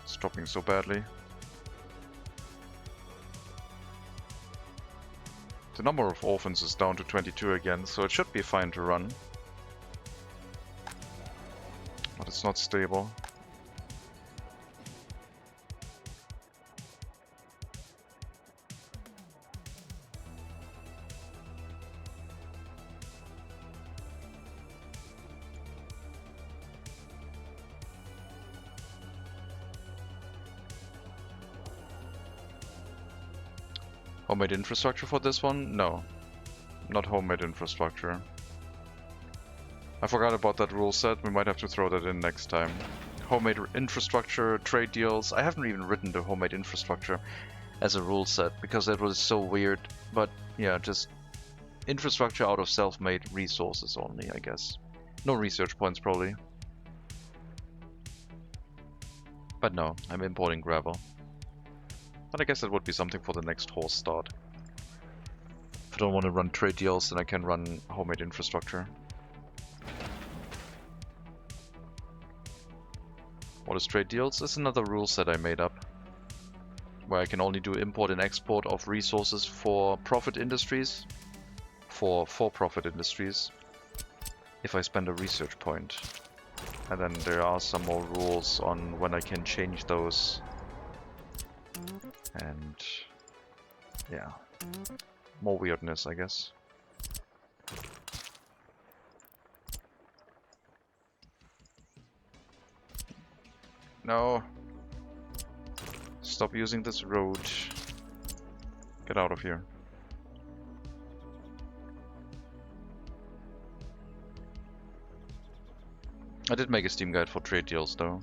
[SPEAKER 1] It's dropping so badly. The number of orphans is down to 22 again, so it should be fine to run. But it's not stable. Homemade infrastructure for this one? No. Not homemade infrastructure. I forgot about that rule set, we might have to throw that in next time. Homemade infrastructure, trade deals. I haven't even written the homemade infrastructure as a rule set because that was so weird. But yeah, just infrastructure out of self-made resources only, I guess. No research points probably. But no, I'm importing gravel. But I guess that would be something for the next horse start. If I don't want to run trade deals, then I can run homemade infrastructure. What is trade deals? It's another rule set I made up. Where I can only do import and export of resources for profit industries. For-profit industries. If I spend a research point. And then there are some more rules on when I can change those And yeah, more weirdness, I guess. No. Stop using this road. Get out of here. I did make a Steam guide for trade deals though.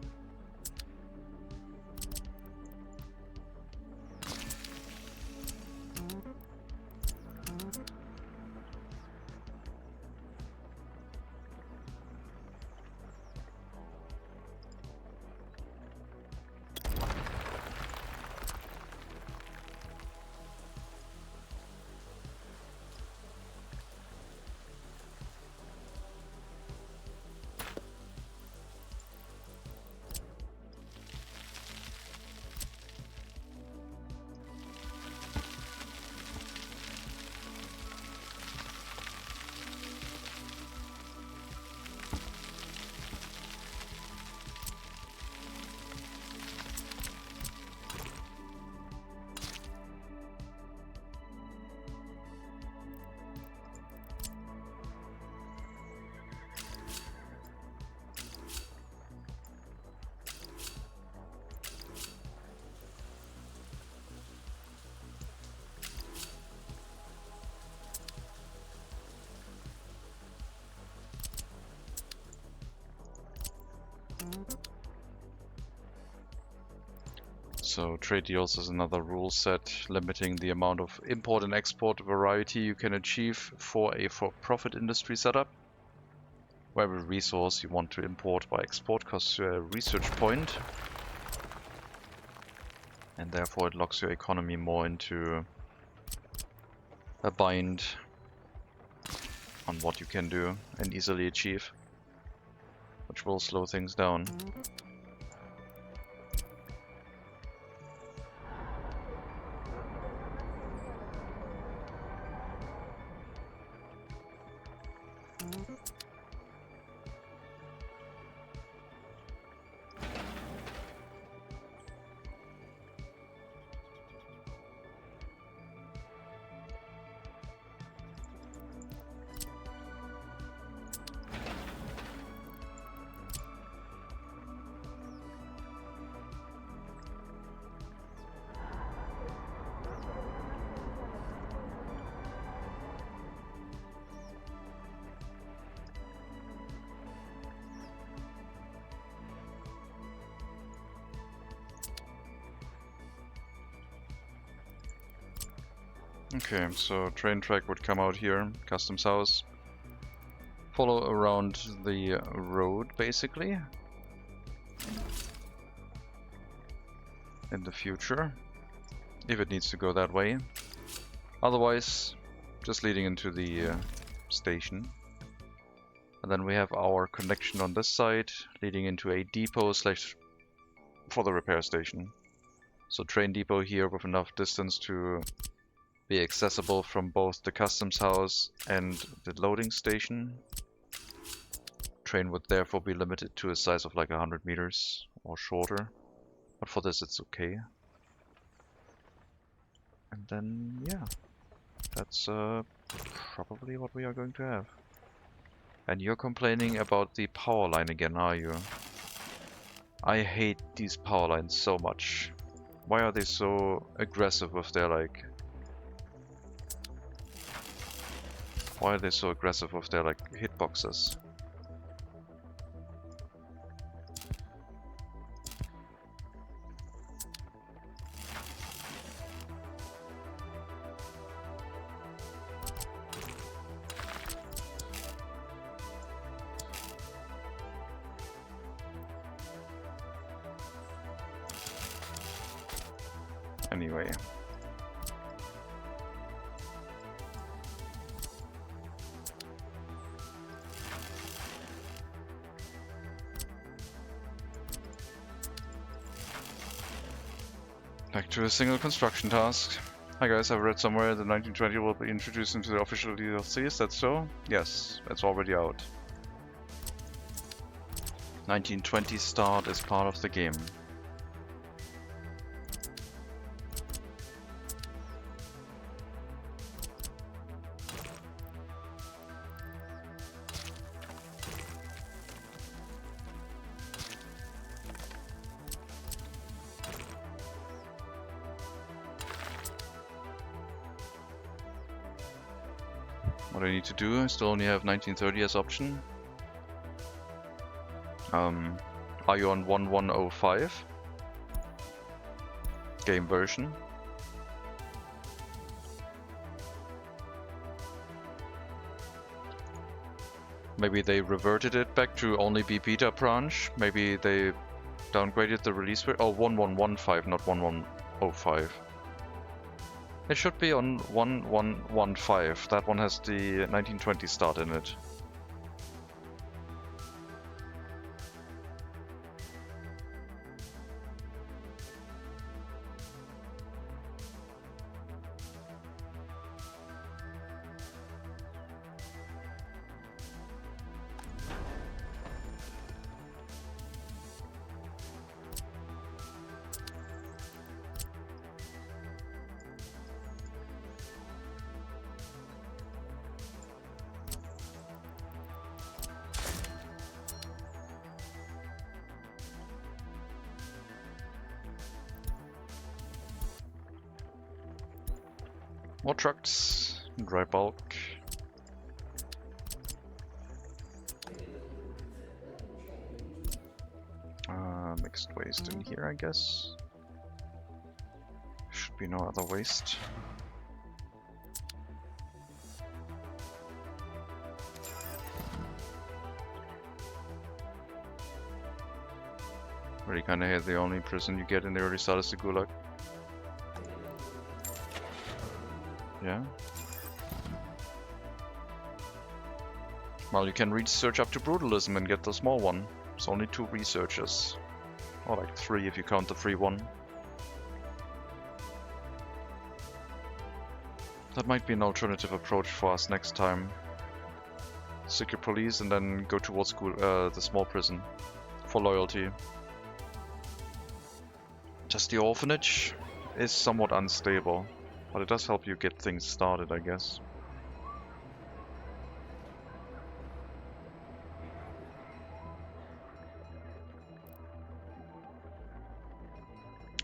[SPEAKER 1] So trade deals is another rule set limiting the amount of import and export variety you can achieve for a for-profit industry setup. Where every resource you want to import by export costs you a research point. And therefore it locks your economy more into a bind on what you can do and easily achieve, which will slow things down. Okay, so train track would come out here, customs house, follow around the road basically in the future, if it needs to go that way. Otherwise, just leading into the station. And then we have our connection on this side, leading into a depot slash for the repair station. So train depot here with enough distance to be accessible from both the customs house and the loading station. Train would therefore be limited to a size of like 100 meters or shorter, but for this it's okay. And then yeah, that's probably what we are going to have. And you're complaining about the power line again, are you? I hate these power lines so much. Why are they so aggressive with their like... Why are they so aggressive with their like hitboxes? Anyway. Back to a single construction task. Hi guys, I've read somewhere that 1920 will be introduced into the official DLC, is that so? Yes, it's already out. 1920 start is part of the game. what I need to do. I still only have 1930 as option. Are you on 1105? Game version. Maybe they reverted it back to only be beta branch. Maybe they downgraded the release rate. Oh, 1115, not 1105. It should be on 1115. That one has the 1920 start in it. More trucks, dry bulk. Mixed waste in here, I guess. Should be no other waste. Already kinda hit the only prison you get in the early start is the Gulag. Yeah. Well, you can research up to brutalism and get the small one. It's only 2 researchers. Or like 3 if you count the free one. That might be an alternative approach for us next time. Secure police and then go towards the small prison for loyalty. Just the orphanage is somewhat unstable. But it does help you get things started, I guess.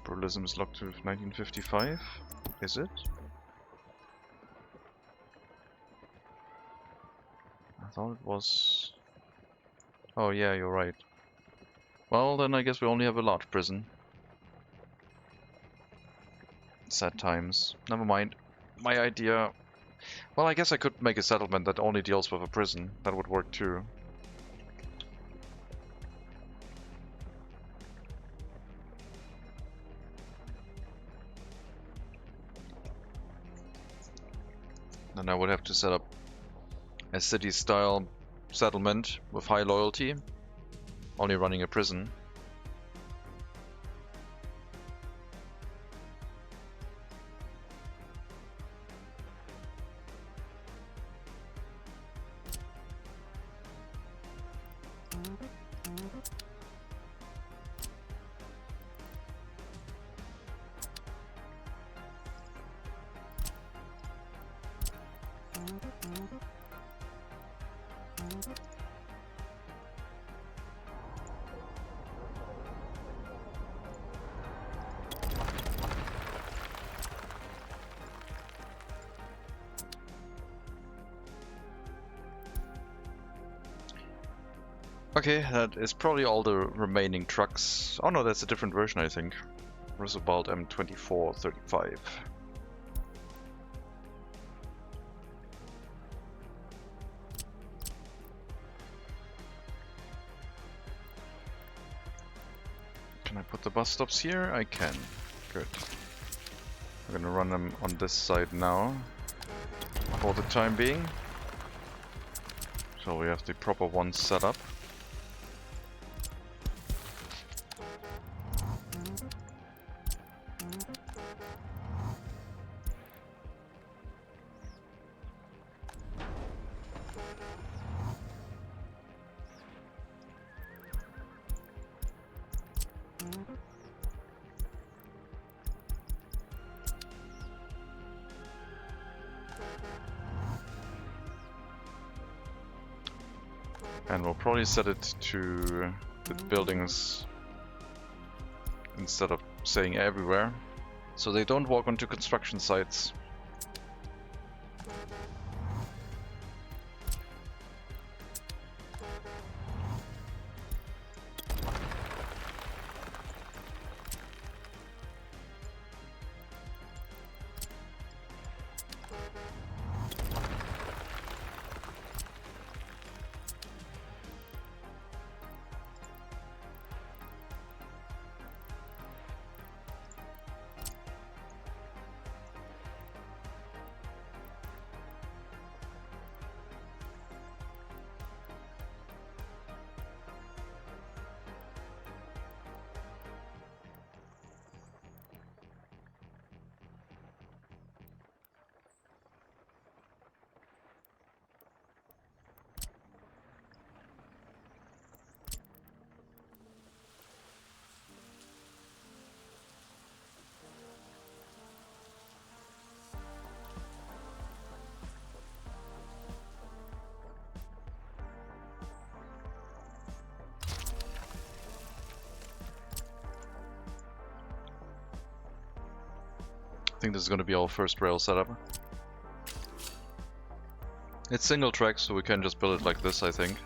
[SPEAKER 1] Brutalism is locked to 1955. Is it? I thought it was... Oh yeah, you're right. Well, then I guess we only have a large prison. Sad times. Never mind. My idea... Well, I guess I could make a settlement that only deals with a prison. That would work too. Then I would have to set up a city-style settlement with high loyalty, only running a prison. Okay, that is probably all the remaining trucks. Oh no, that's a different version, I think. Roosevelt M2435. Can I put the bus stops here? I can. Good. I'm gonna run them on this side now, for the time being. So we have the proper ones set up. And we'll probably set it to the buildings instead of saying everywhere, so they don't walk onto construction sites. think this is going to be our first rail setup. It's single track, so we can just build it like this, I think.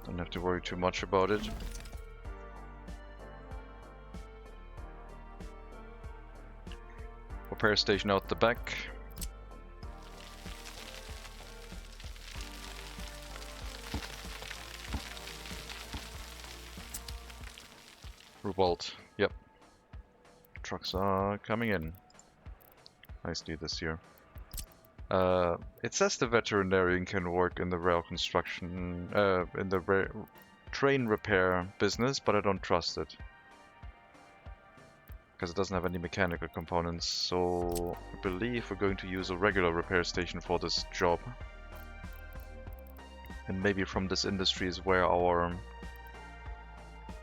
[SPEAKER 1] Don't have to worry too much about it. Repair station out the back. Revolt, yep. Trucks are coming in. Nicely this year. It says the veterinarian can work in the rail construction, in the train repair business, but I don't trust it. Because it doesn't have any mechanical components, so I believe we're going to use a regular repair station for this job. And maybe from this industry is where our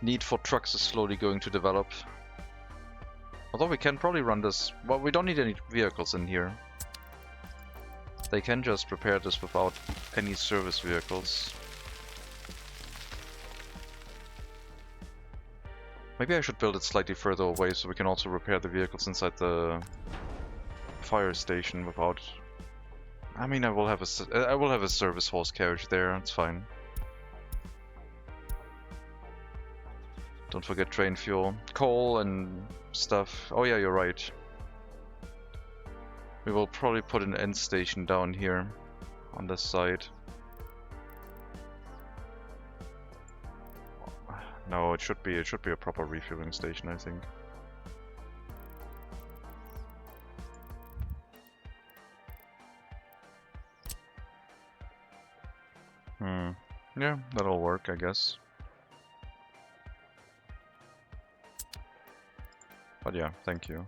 [SPEAKER 1] need for trucks is slowly going to develop. Although we can probably run this, well, we don't need any vehicles in here. They can just repair this without any service vehicles. Maybe I should build it slightly further away so we can also repair the vehicles inside the fire station without... I mean, I will have a service horse carriage there, it's fine. Don't forget train fuel, coal and stuff. Oh yeah, you're right. We will probably put an end station down here on this side. No, it should be a proper refueling station, I think. Yeah, that'll work, I guess. But yeah, thank you.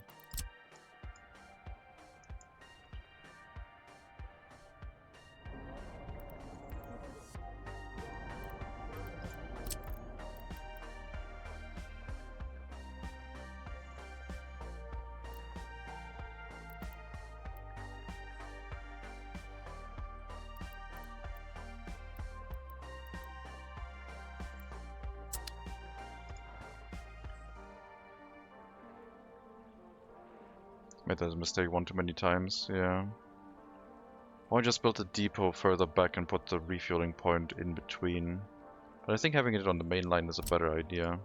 [SPEAKER 1] Made that mistake one too many times, yeah. Or I just built a depot further back and put the refueling point in between. But I think having it on the main line is a better idea.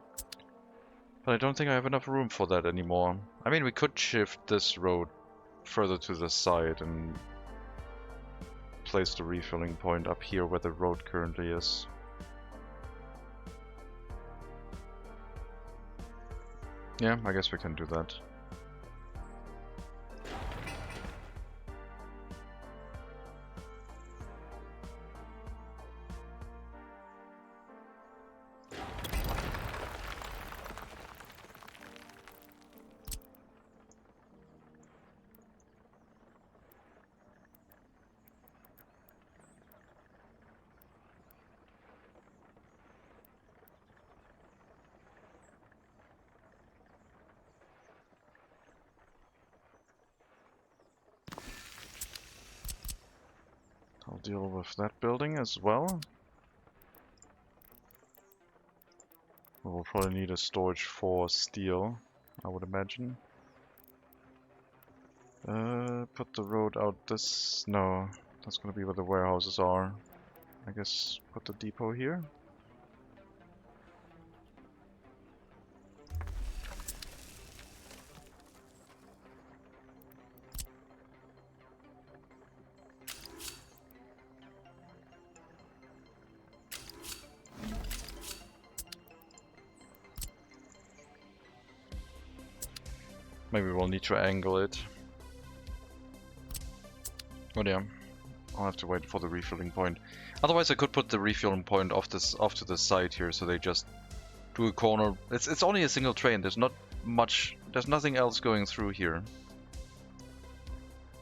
[SPEAKER 1] But I don't think I have enough room for that anymore. I mean, we could shift this road further to the side and place the refueling point up here where the road currently is. Yeah, I guess we can do that. I'll deal with that building as well. We will probably need a storage for steel, I would imagine. Put the road out this... no, that's gonna be where the warehouses are. I guess put the depot here. Maybe we'll need to angle it. But yeah, I'll have to wait for the refueling point. Otherwise I could put the refueling point off to the side here, so they just do a corner. It's only a single train, there's nothing else going through here.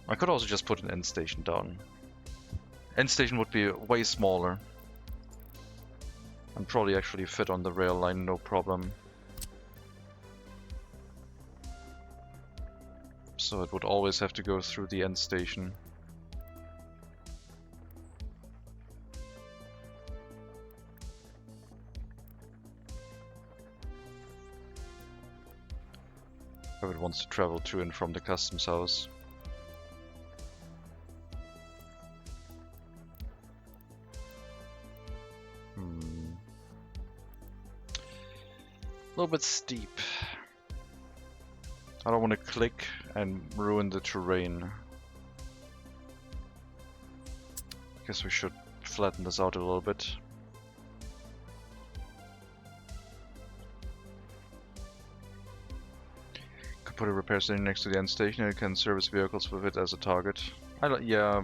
[SPEAKER 1] I could also just put an end station down. End station would be way smaller. And probably actually fit on the rail line, no problem. So it would always have to go through the end station. If it wants to travel to and from the customs house. A little bit steep. I don't want to click and ruin the terrain. Guess we should flatten this out a little bit. Could put a repair station next to the end station and you can service vehicles with it as a target. Yeah,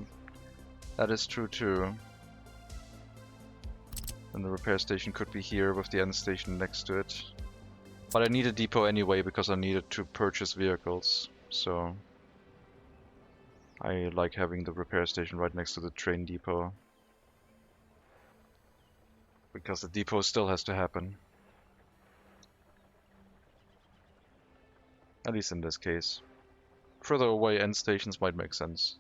[SPEAKER 1] that is true too. And the repair station could be here with the end station next to it. But I need a depot anyway because I needed to purchase vehicles, so I like having the repair station right next to the train depot. Because the depot still has to happen. At least in this case. Further away end stations might make sense.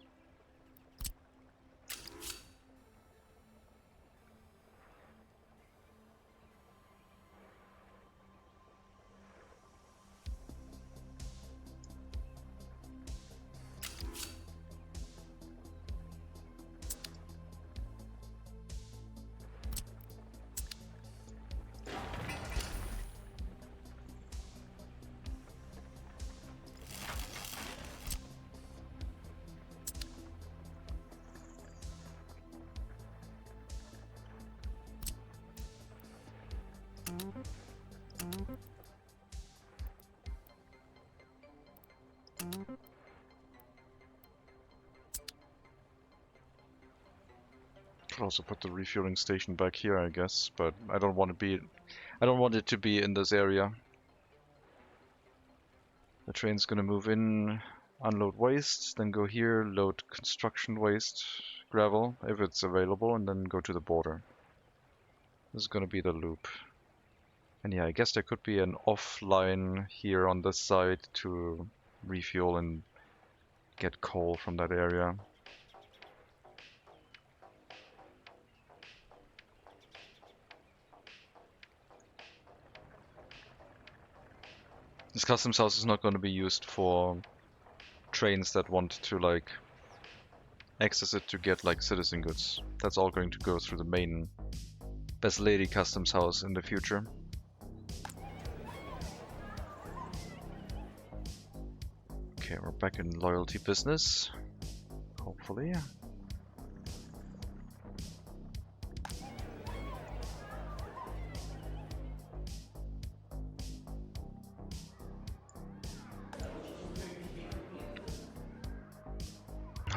[SPEAKER 1] Could also put the refueling station back here, I guess, but I don't want it to be in this area. The train's gonna move in, unload waste, then go here, load construction waste, gravel, if it's available, and then go to the border. This is gonna be the loop. And yeah, I guess there could be an offline here on this side to refuel and get coal from that area. This customs house is not going to be used for trains that want to like access it to get like citizen goods. That's all going to go through the main Best Lady customs house in the future. Okay, we're back in loyalty business, hopefully.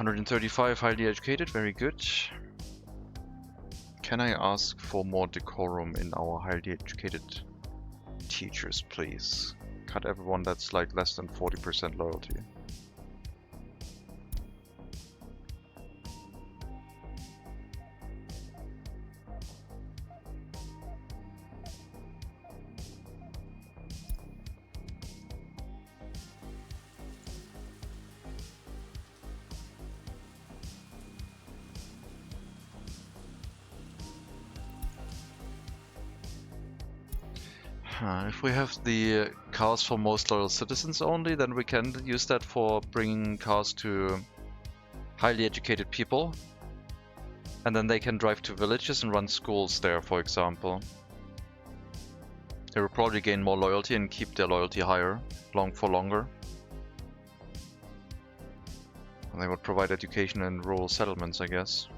[SPEAKER 1] 135 highly educated, very good. Can I ask for more decorum in our highly educated teachers, please? Cut everyone that's like less than 40% loyalty. If we have the cars for most loyal citizens only, then we can use that for bringing cars to highly educated people. And then they can drive to villages and run schools there, for example. They will probably gain more loyalty and keep their loyalty higher, for longer. And they would provide education in rural settlements, I guess,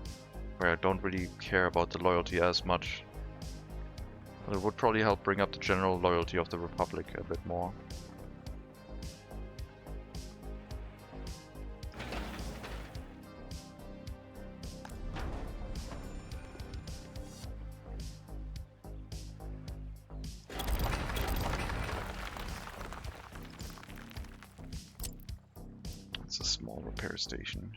[SPEAKER 1] where I don't really care about the loyalty as much. But it would probably help bring up the general loyalty of the Republic a bit more. It's a small repair station.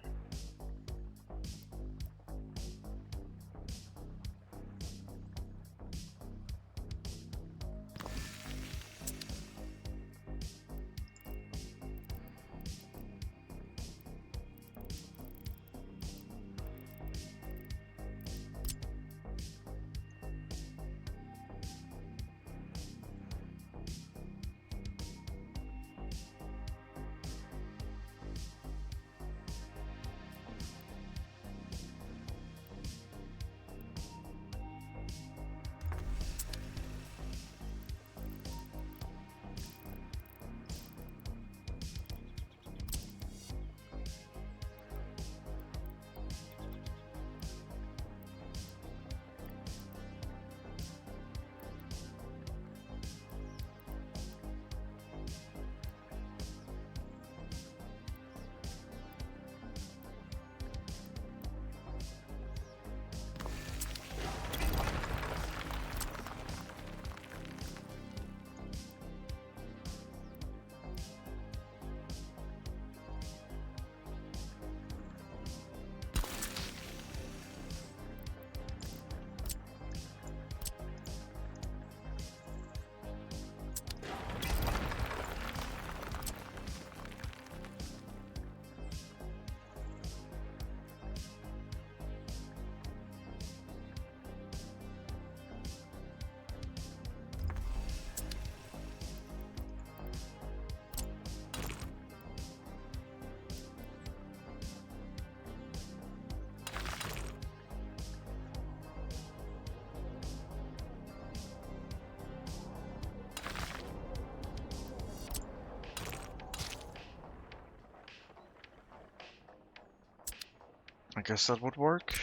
[SPEAKER 1] guess that would work.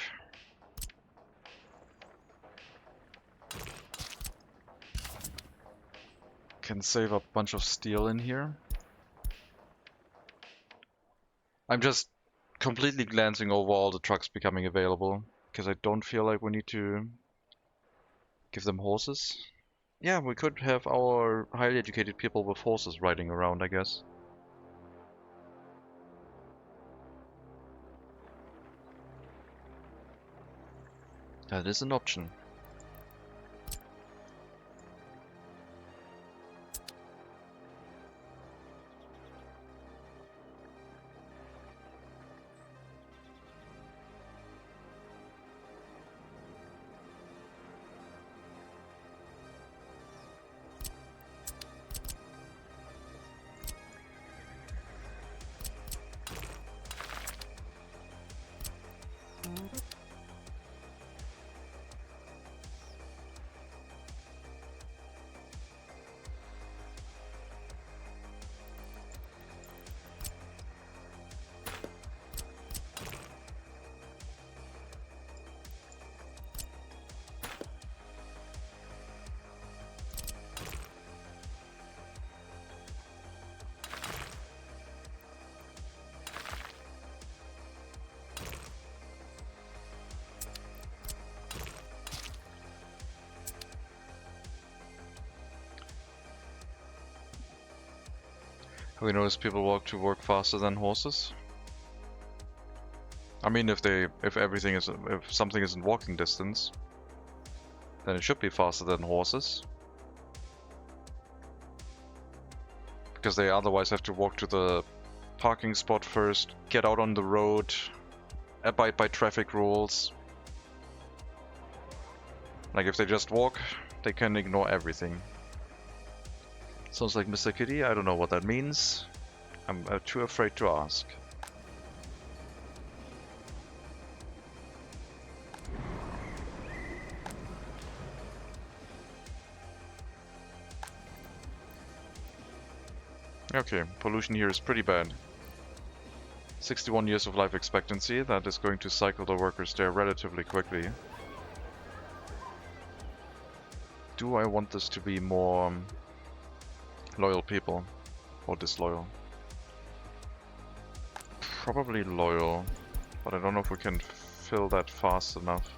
[SPEAKER 1] Can save a bunch of steel in here. I'm just completely glancing over all the trucks becoming available, because I don't feel like we need to give them horses. Yeah, we could have our highly educated people with horses riding around, I guess. That is an option. Have we noticed people walk to work faster than horses? I mean, if something is in walking distance, then it should be faster than horses. Because they otherwise have to walk to the parking spot first, get out on the road, abide by traffic rules. Like if they just walk, they can ignore everything. Sounds like Mr. Kitty, I don't know what that means. I'm too afraid to ask. Okay, pollution here is pretty bad. 61 years of life expectancy, that is going to cycle the workers there relatively quickly. Do I want this to be more loyal people or disloyal? Probably loyal, but I don't know if we can fill that fast enough.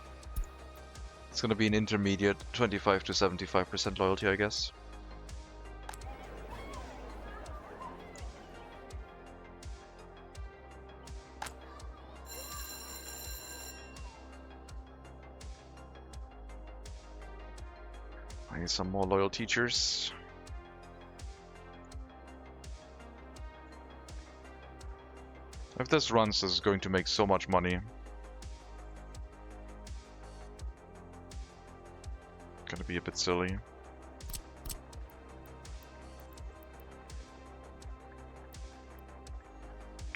[SPEAKER 1] It's gonna be an intermediate 25 to 75% loyalty, I guess. I need some more loyal teachers. If this runs, this is going to make so much money. Gonna be a bit silly.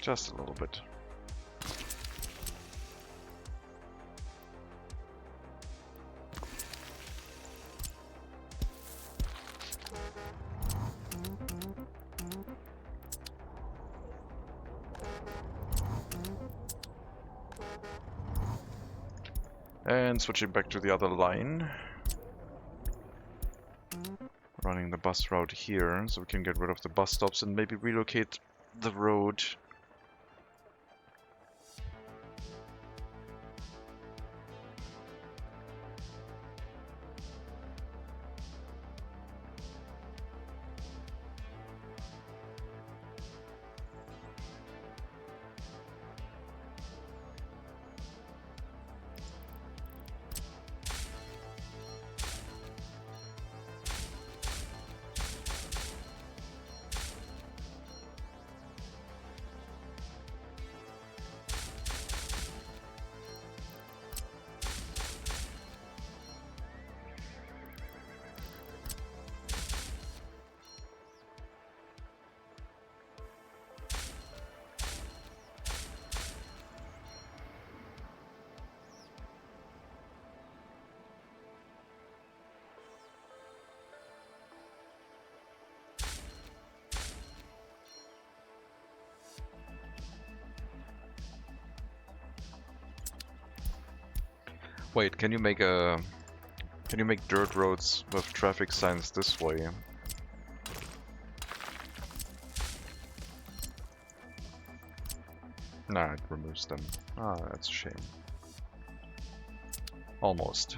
[SPEAKER 1] Just a little bit. And switching back to the other line. Running the bus route here, so we can get rid of the bus stops and maybe relocate the road. Wait, can you make dirt roads with traffic signs this way? Nah, it removes them. Ah, that's a shame. Almost.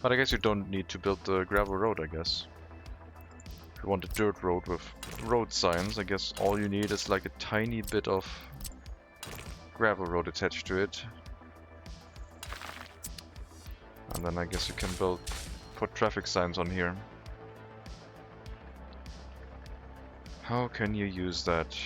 [SPEAKER 1] But I guess you don't need to build the gravel road, I guess. If you want a dirt road with road signs, I guess all you need is like a tiny bit of gravel road attached to it. And then I guess you can put traffic signs on here. How can you use that?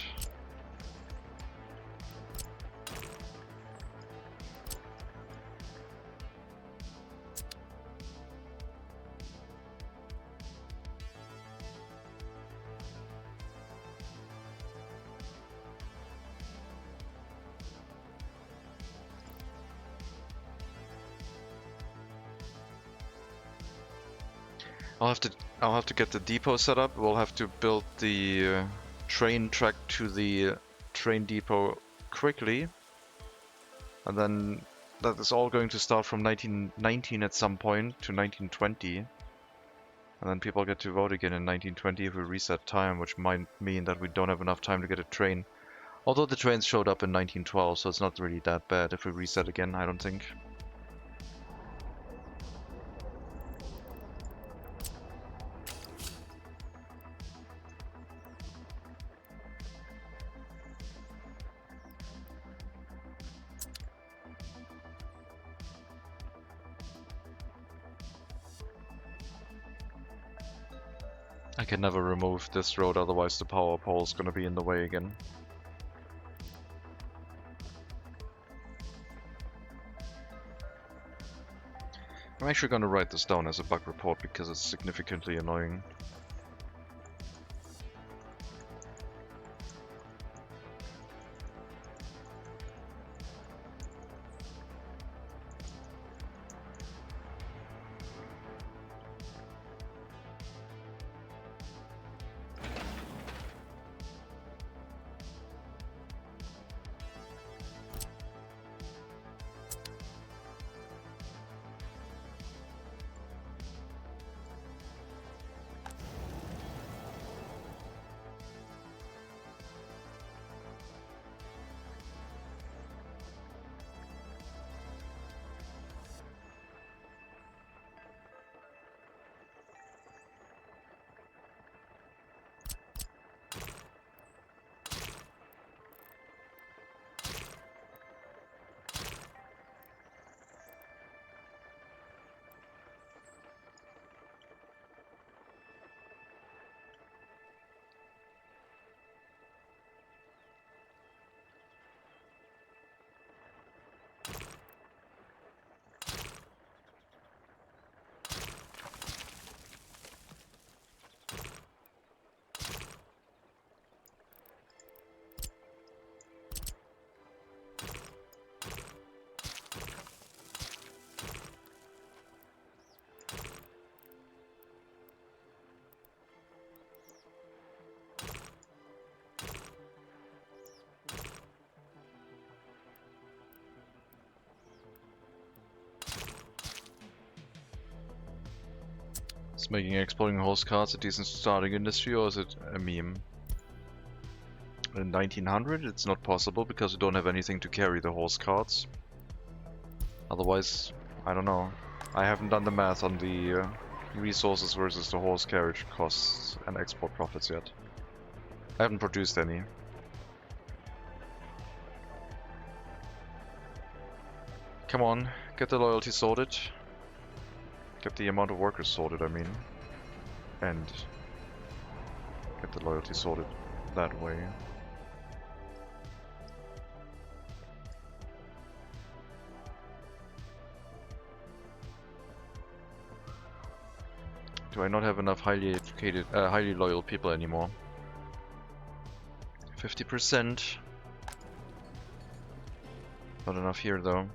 [SPEAKER 1] I'll have to get the depot set up. We'll have to build the train track to the train depot quickly. And then that is all going to start from 1919 at some point to 1920. And then people get to vote again in 1920 if we reset time, which might mean that we don't have enough time to get a train. Although the trains showed up in 1912, so it's not really that bad if we reset again, I don't think. I can never remove this road, otherwise the power pole is gonna be in the way again. I'm actually gonna write this down as a bug report because it's significantly annoying. Is making exploding horse carts a decent starting industry, or is it a meme? In 1900 it's not possible because we don't have anything to carry the horse carts. Otherwise, I don't know. I haven't done the math on the resources versus the horse carriage costs and export profits yet. I haven't produced any. Come on, get the loyalty sorted. Get the amount of workers sorted, I mean. And get the loyalty sorted that way. Do I not have enough highly educated, highly loyal people anymore? 50%. Not enough here though.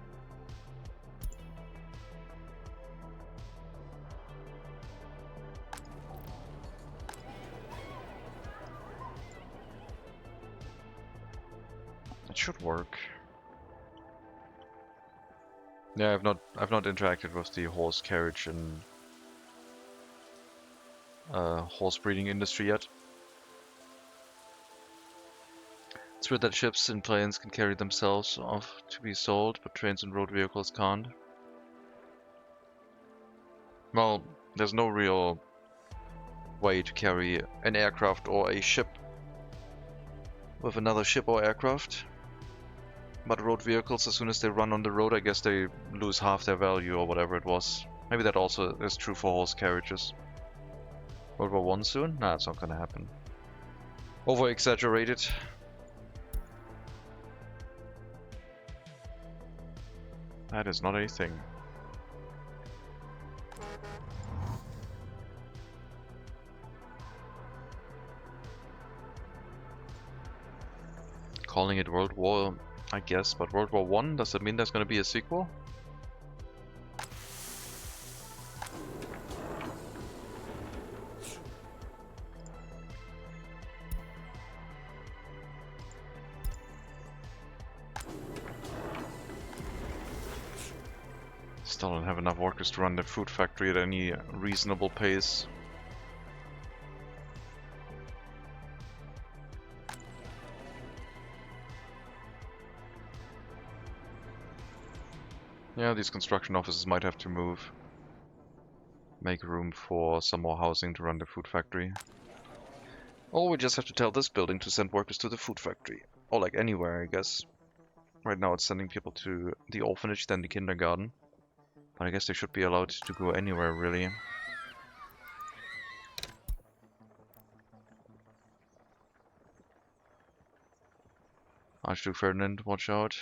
[SPEAKER 1] Should work. Yeah, I've not interacted with the horse carriage and horse breeding industry yet. It's weird that ships and planes can carry themselves off to be sold, but trains and road vehicles can't. Well, there's no real way to carry an aircraft or a ship with another ship or aircraft. But road vehicles, as soon as they run on the road, I guess they lose half their value or whatever it was. Maybe that also is true for horse carriages. World War One soon? Nah, it's not gonna happen. Over-exaggerated. That is not a thing. Calling it World War, I guess, but World War One, does that mean there's gonna be a sequel? Still don't have enough workers to run the food factory at any reasonable pace. Yeah, these construction offices might have to move. Make room for some more housing to run the food factory. Or we just have to tell this building to send workers to the food factory. Or like anywhere, I guess. Right now it's sending people to the orphanage, then the kindergarten. But I guess they should be allowed to go anywhere, really. Archduke Ferdinand, watch out.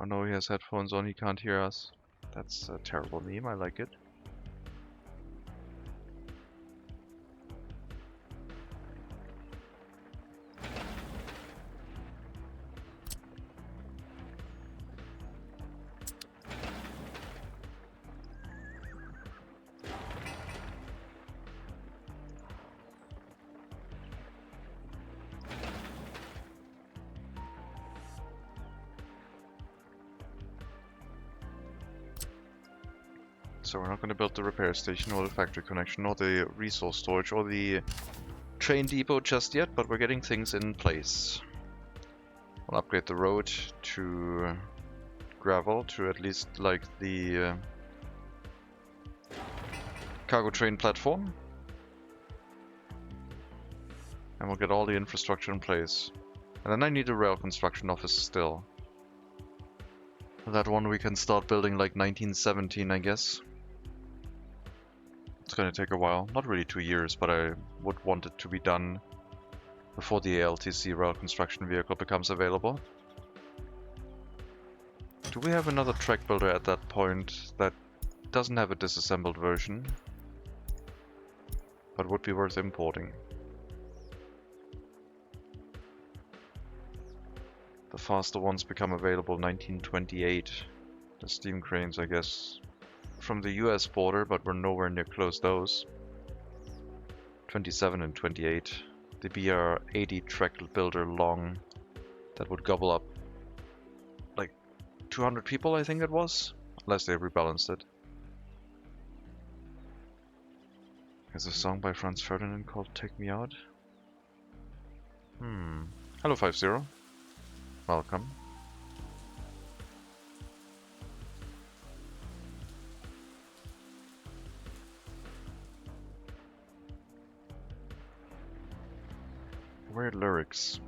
[SPEAKER 1] I know he has headphones on, he can't hear us. That's a terrible meme, I like it. So we're not going to build the repair station or the factory connection or the resource storage or the train depot just yet, but we're getting things in place. We'll upgrade the road to gravel to at least like the cargo train platform. And we'll get all the infrastructure in place. And then I need a rail construction office still. That one we can start building like 1917, I guess. It's gonna take a while, not really 2 years, but I would want it to be done before the ALTC rail construction vehicle becomes available. Do we have another track builder at that point that doesn't have a disassembled version, but would be worth importing? The faster ones become available 1928. The steam cranes, I guess, from the US border, but we're nowhere near close those. 27 and 28. The BR-80 track builder long that would gobble up like 200 people, I think it was, unless they rebalanced it. There's a song by Franz Ferdinand called Take Me Out. Hello 50. Welcome. Weird lyrics.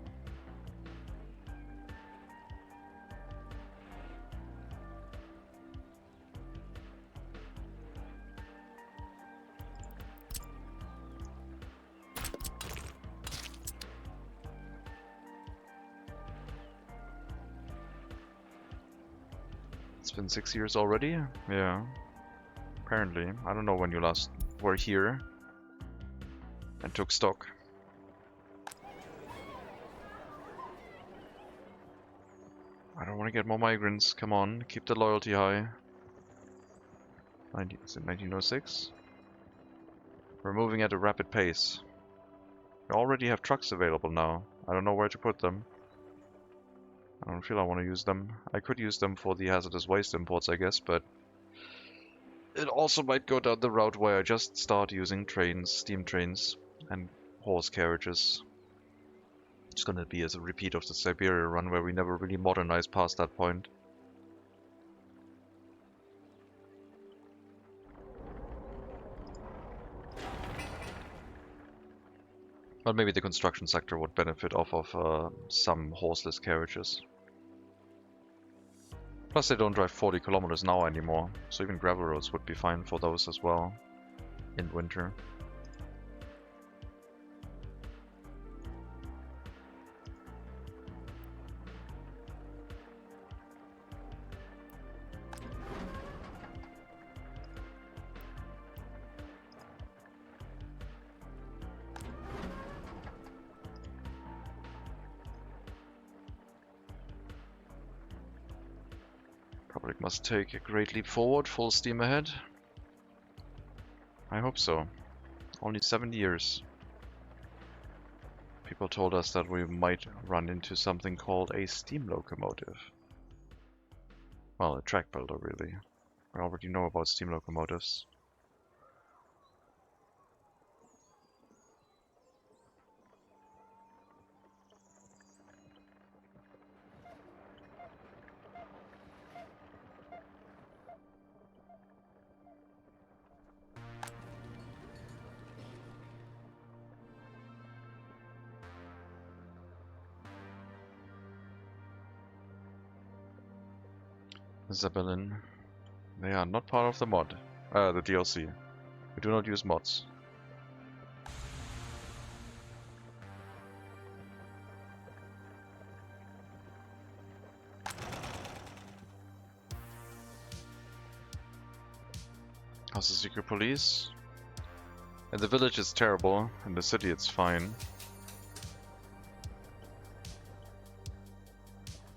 [SPEAKER 1] It's been 6 years already? Yeah. Apparently. I don't know when you last were here and took stock. I don't want to get more migrants. Come on, keep the loyalty high. Is it 1906? We're moving at a rapid pace. We already have trucks available now. I don't know where to put them. I don't feel I want to use them. I could use them for the hazardous waste imports, I guess, but It also might go down the route where I just start using trains, steam trains, and horse carriages. It's gonna be as a repeat of the Siberia run where we never really modernized past that point. But maybe the construction sector would benefit off of some horseless carriages. Plus they don't drive 40 kilometers an hour anymore, so even gravel roads would be fine for those as well in winter. Republic must take a great leap forward, full steam ahead. I hope so. Only 7 years. People told us that we might run into something called a steam locomotive. Well, a track builder, really. I already know about steam locomotives. Zeppelin. They are not part of the mod. The DLC. We do not use mods. How's the secret police? In the village it's terrible, in the city it's fine.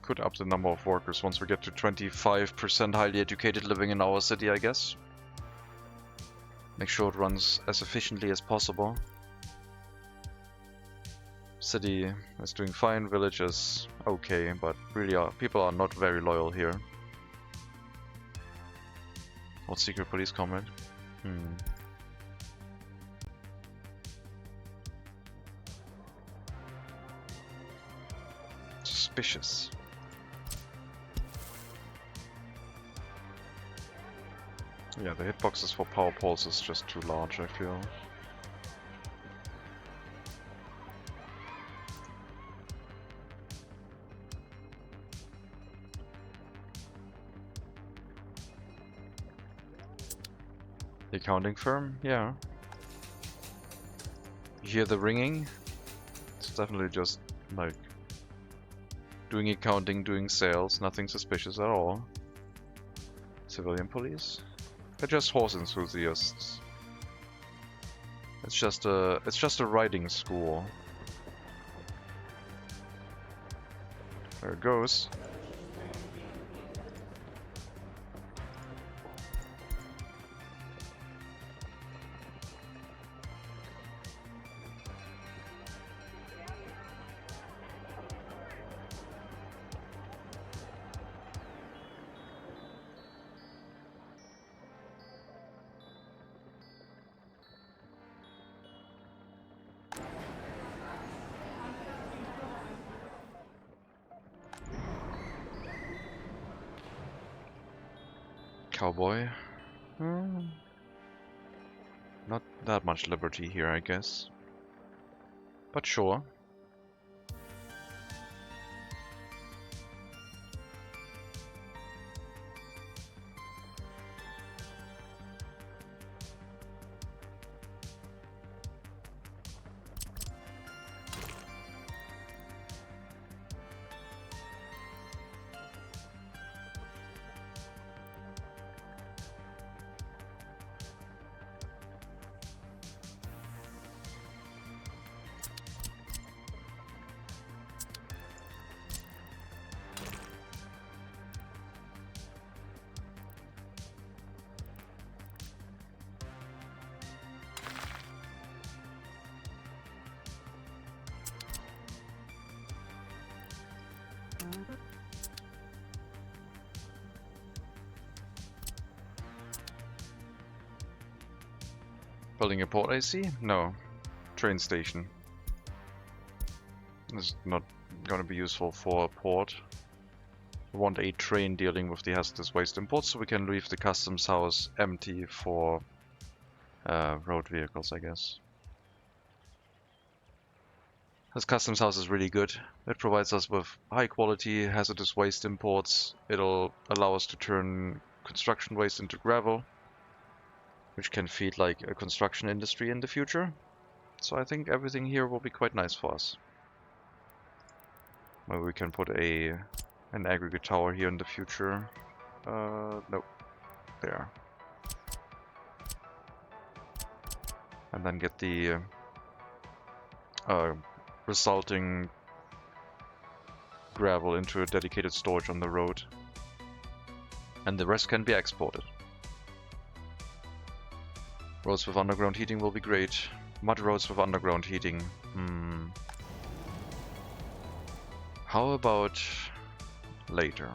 [SPEAKER 1] Could up the number of workers once we get to 25% highly educated living in our city, I guess. Make sure it runs as efficiently as possible. City is doing fine, village is okay, but really people are not very loyal here. What secret police comment? Suspicious. Yeah, the hitboxes for power poles is just too large, I feel. The accounting firm? Yeah. You hear the ringing? It's definitely just, like, doing accounting, doing sales, nothing suspicious at all. Civilian police? They're just horse enthusiasts. It's just a riding school. There it goes. Cowboy. Not that much liberty here, I guess. But sure. Building a port AC? No. Train station. This is not going to be useful for a port. We want a train dealing with the hazardous waste imports, so we can leave the customs house empty for road vehicles, I guess. This customs house is really good. It provides us with high quality hazardous waste imports. It'll allow us to turn construction waste into gravel, which can feed like a construction industry in the future. So I think everything here will be quite nice for us. Maybe we can put an aggregate tower here in the future. Nope. There. And then get the resulting gravel into a dedicated storage on the road. And the rest can be exported. Roads with underground heating will be great. Mud roads with underground heating. How about later?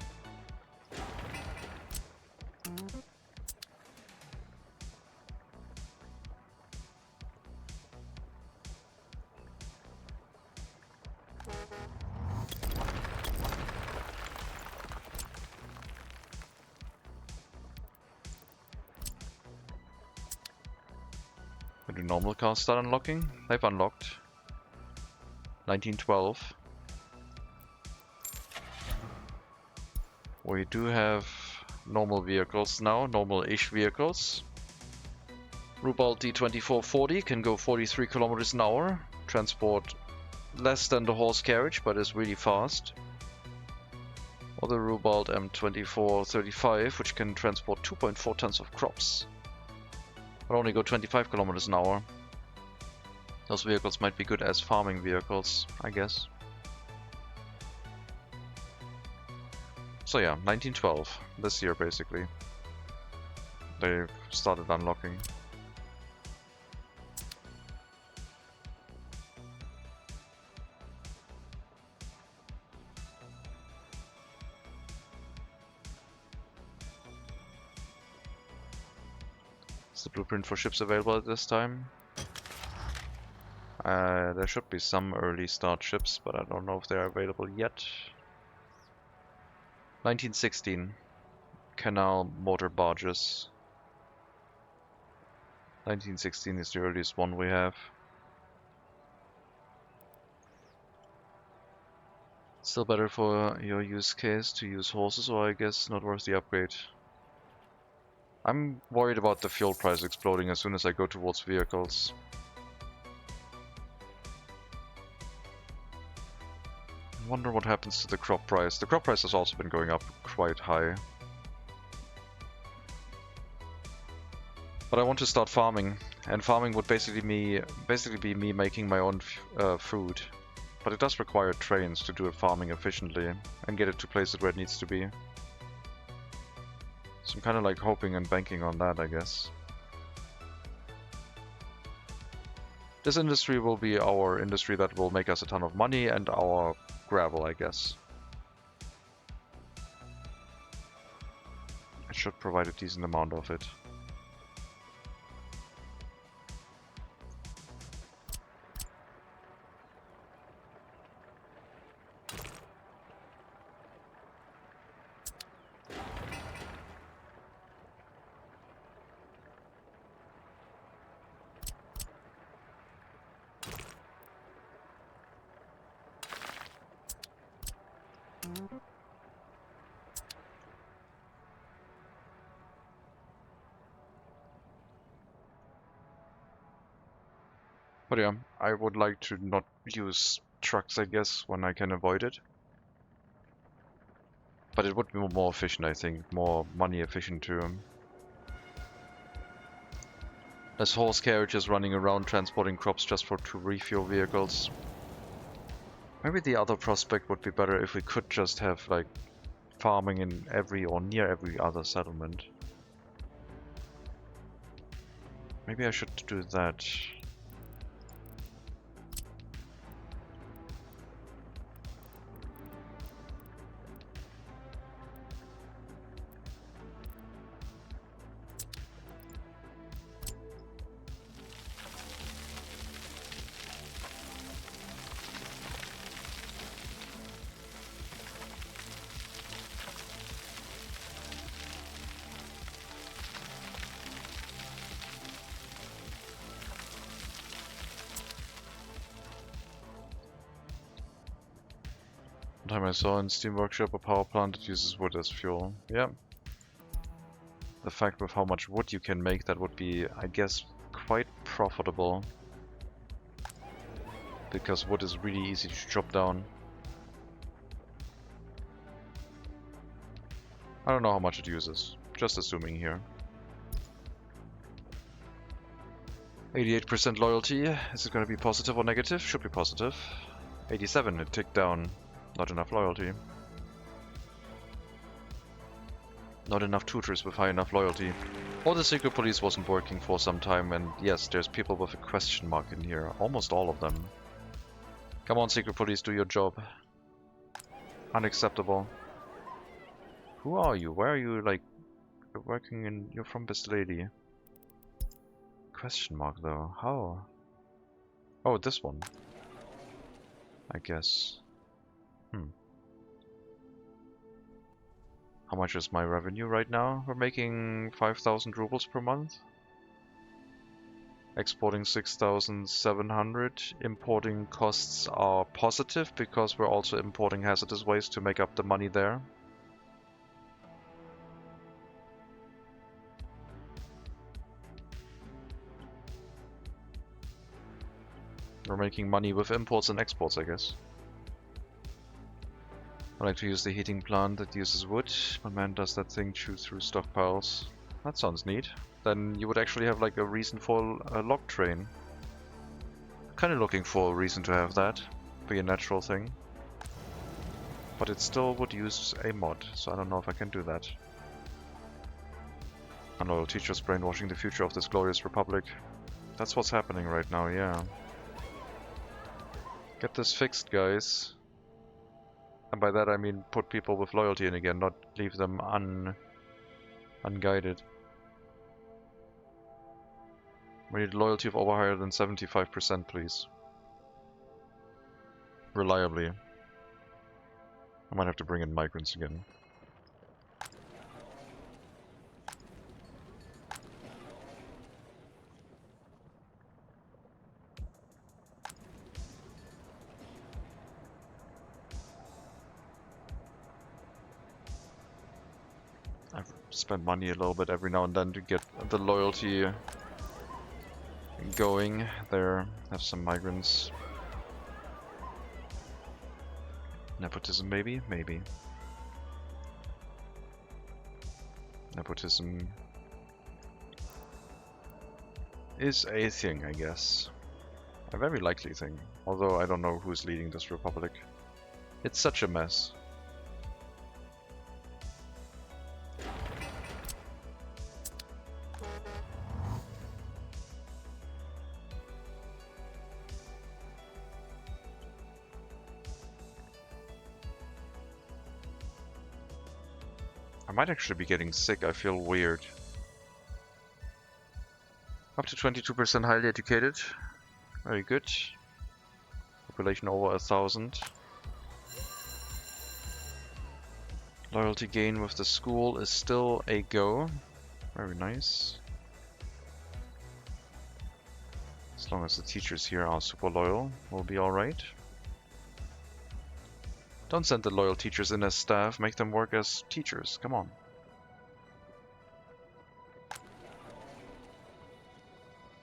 [SPEAKER 1] When do normal cars start unlocking? They've unlocked. 1912. We do have normal vehicles now, normal-ish vehicles. Rubal D2440 can go 43 kilometers an hour, transport less than the horse carriage, but is really fast. Or the Rubal M2435, which can transport 2.4 tons of crops, but only go 25 kilometers an hour. Those vehicles might be good as farming vehicles, I guess. So yeah, 1912, this year basically. They've started unlocking. Is the blueprint for ships available at this time? There should be some early start ships, but I don't know if they're available yet. 1916. Canal motor barges. 1916 is the earliest one we have. Still better for your use case to use horses, or I guess not worth the upgrade. I'm worried about the fuel price exploding as soon as I go towards vehicles. I wonder what happens to the crop price. The crop price has also been going up quite high. But I want to start farming, and farming would basically be me making my own food. But it does require trains to do farming efficiently and get it to places where it needs to be. So I'm kind of like hoping and banking on that, I guess. This industry will be our industry that will make us a ton of money, and our gravel, I guess. It should provide a decent amount of it. But yeah, I would like to not use trucks, I guess, when I can avoid it. But it would be more efficient, I think, more money efficient too. Less horse carriages running around transporting crops just to refuel vehicles. Maybe the other prospect would be better if we could just have like farming in every or near every other settlement. Maybe I should do that. Time I saw in Steam Workshop a power plant that uses wood as fuel. Yeah. The fact with how much wood you can make, that would be, I guess, quite profitable. Because wood is really easy to chop down. I don't know how much it uses. Just assuming here. 88% loyalty. Is it going to be positive or negative? Should be positive. 87, it ticked down. Not enough loyalty. Not enough tutors with high enough loyalty. Or the secret police wasn't working for some time, and yes, there's people with a question mark in here. Almost all of them. Come on, secret police, do your job. Unacceptable. Who are you? Where are you, like, working in... You're from this lady. Question mark, though. How? Oh, this one. I guess. How much is my revenue right now? We're making 5,000 rubles per month. Exporting 6,700. Importing costs are positive because we're also importing hazardous waste to make up the money there. We're making money with imports and exports, I guess. I like to use the heating plant that uses wood. My man does that thing, chew through stockpiles. That sounds neat. Then you would actually have like a reason for a log train. Kind of looking for a reason to have that. Be a natural thing. But it still would use a mod, so I don't know if I can do that. Unloyal teachers brainwashing the future of this glorious republic. That's what's happening right now, yeah. Get this fixed, guys. And by that I mean put people with loyalty in again, not leave them unguided. We need loyalty of over higher than 75%, please. Reliably. I might have to bring in migrants again. I've spent money a little bit every now and then to get the loyalty going. There, have some migrants. Nepotism, maybe? Maybe. Nepotism is a thing, I guess. A very likely thing. Although I don't know who's leading this republic. It's such a mess. I might actually be getting sick, I feel weird. Up to 22% highly educated. Very good. Population over 1,000. Loyalty gain with the school is still a go. Very nice. As long as the teachers here are super loyal, we'll be alright. Don't send the loyal teachers in as staff, make them work as teachers, come on.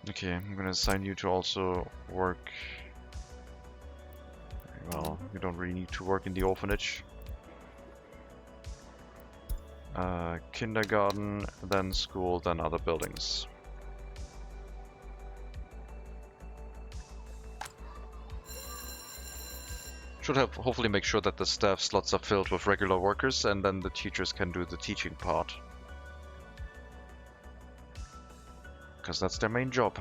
[SPEAKER 1] Okay, I'm gonna assign you to also work... Well, you don't really need to work in the orphanage. Kindergarten, then school, then other buildings. Should have hopefully make sure that the staff slots are filled with regular workers and then the teachers can do the teaching part. Because that's their main job.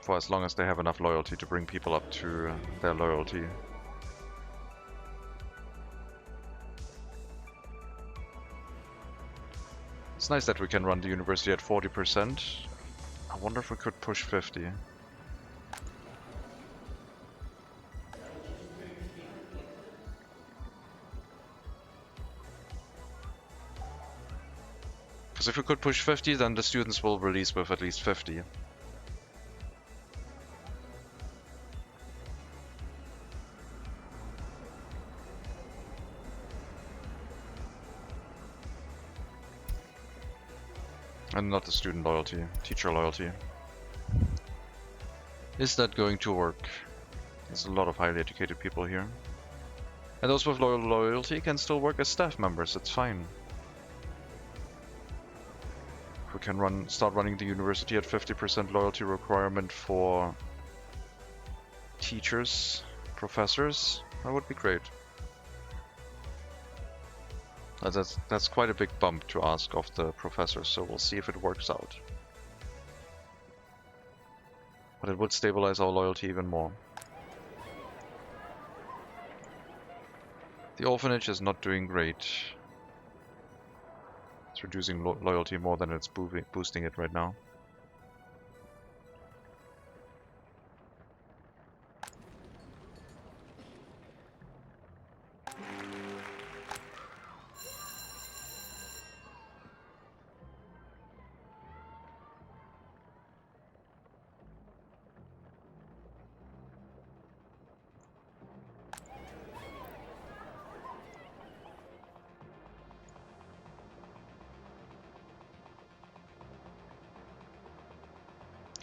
[SPEAKER 1] For as long as they have enough loyalty to bring people up to their loyalty. It's nice that we can run the university at 40%. I wonder if we could push 50. Because if we could push 50, then the students will release with at least 50. And not the student loyalty, teacher loyalty. Is that going to work? There's a lot of highly educated people here. And those with loyalty can still work as staff members, it's fine. If we can start running the university at 50% loyalty requirement for teachers, professors, that would be great. That's quite a big bump to ask of the professors, so we'll see if it works out. But it would stabilize our loyalty even more. The orphanage is not doing great. It's reducing loyalty more than it's boosting it right now.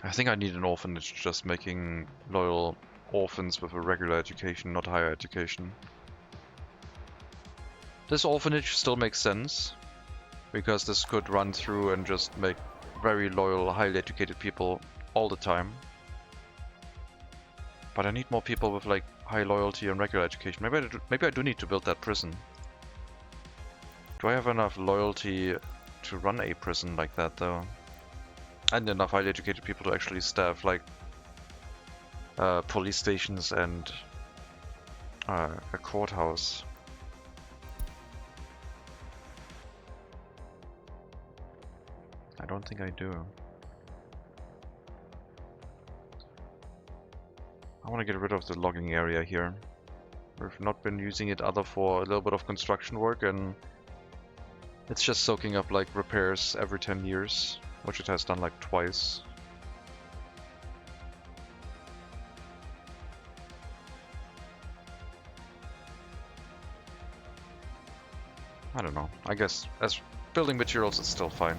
[SPEAKER 1] I think I need an orphanage just making loyal orphans with a regular education, not higher education. This orphanage still makes sense, because this could run through and just make very loyal, highly educated people all the time. But I need more people with like high loyalty and regular education. Maybe I do need to build that prison. Do I have enough loyalty to run a prison like that though? And enough highly educated people to actually staff like police stations and a courthouse. I don't think I do. I want to get rid of the logging area here. We've not been using it other for a little bit of construction work, and it's just soaking up like repairs every 10 years, which it has done like twice. I don't know. I guess as building materials it's still fine.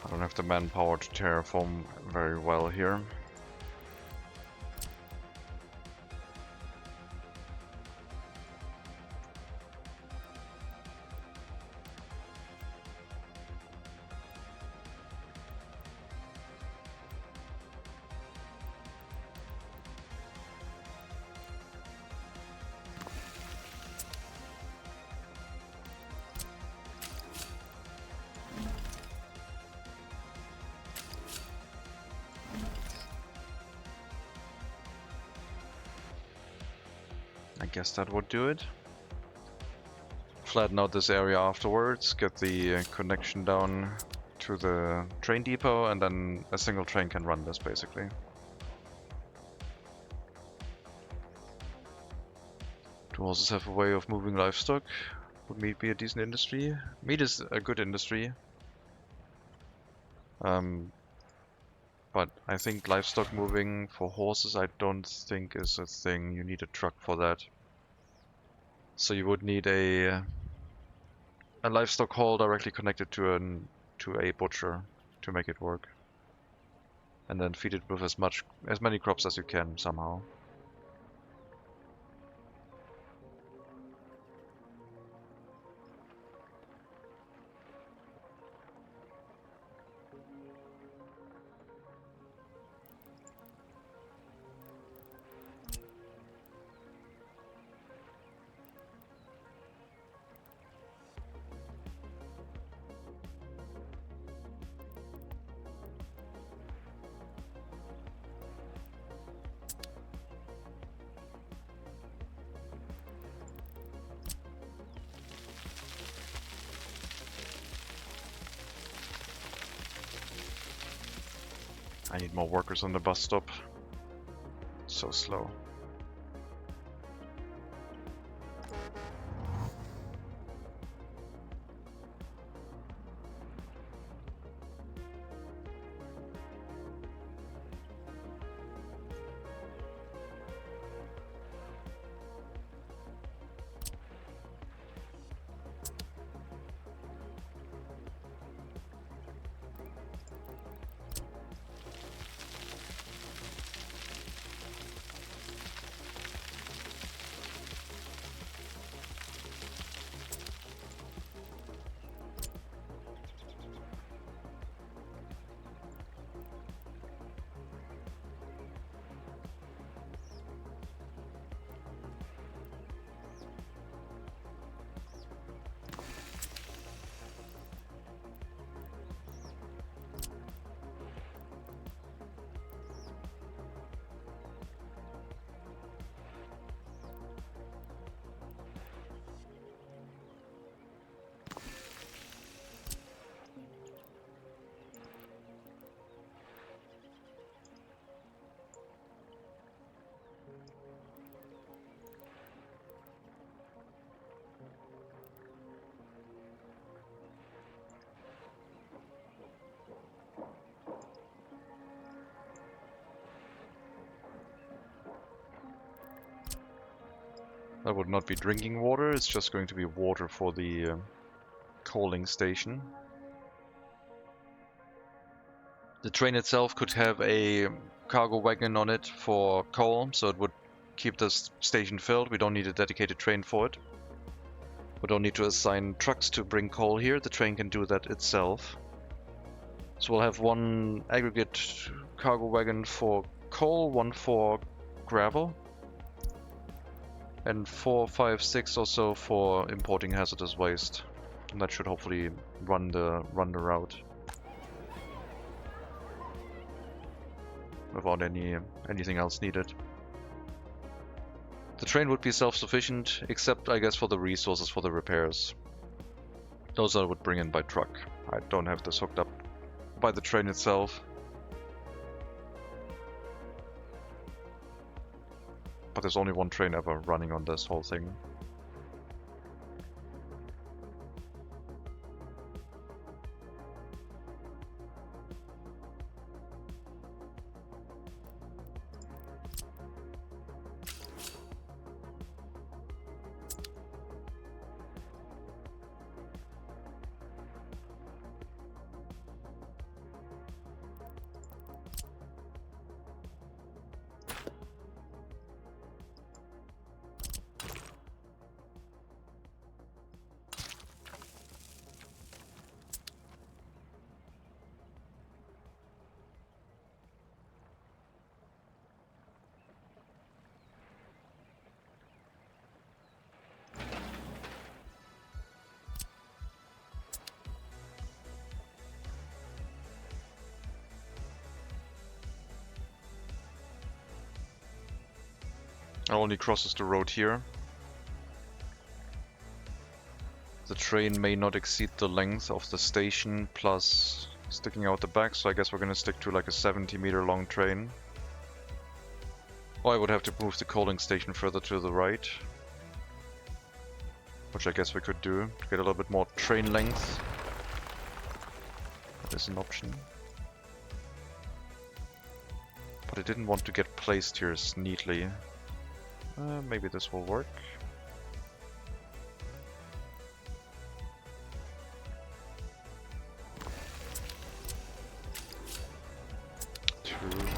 [SPEAKER 1] I don't have the manpower to terraform very well here. I guess that would do it. Flatten out this area afterwards, get the connection down to the train depot, and then a single train can run this basically. Do horses have a way of moving livestock? Would meat be a decent industry? Meat is a good industry. But I think livestock moving for horses I don't think is a thing. You need a truck for that. So you would need a livestock hall directly connected to a butcher to make it work. And then feed it with as many crops as you can somehow. I need more workers on the bus stop. So slow. That would not be drinking water, it's just going to be water for the coaling station. The train itself could have a cargo wagon on it for coal, so it would keep the station filled. We don't need a dedicated train for it. We don't need to assign trucks to bring coal here, the train can do that itself. So we'll have one aggregate cargo wagon for coal, one for gravel, and 4, 5, 6 or so for importing hazardous waste. And that should hopefully run the route without anything else needed. The train would be self-sufficient, except I guess for the resources for the repairs. Those I would bring in by truck. I don't have this hooked up by the train itself. But there's only one train ever running on this whole thing. It only crosses the road here. The train may not exceed the length of the station plus sticking out the back, so I guess we're gonna stick to like a 70-meter long train. Or I would have to move the coaling station further to the right, which I guess we could do to get a little bit more train length. That is an option. But I didn't want to get placed here neatly. Maybe this will work. Too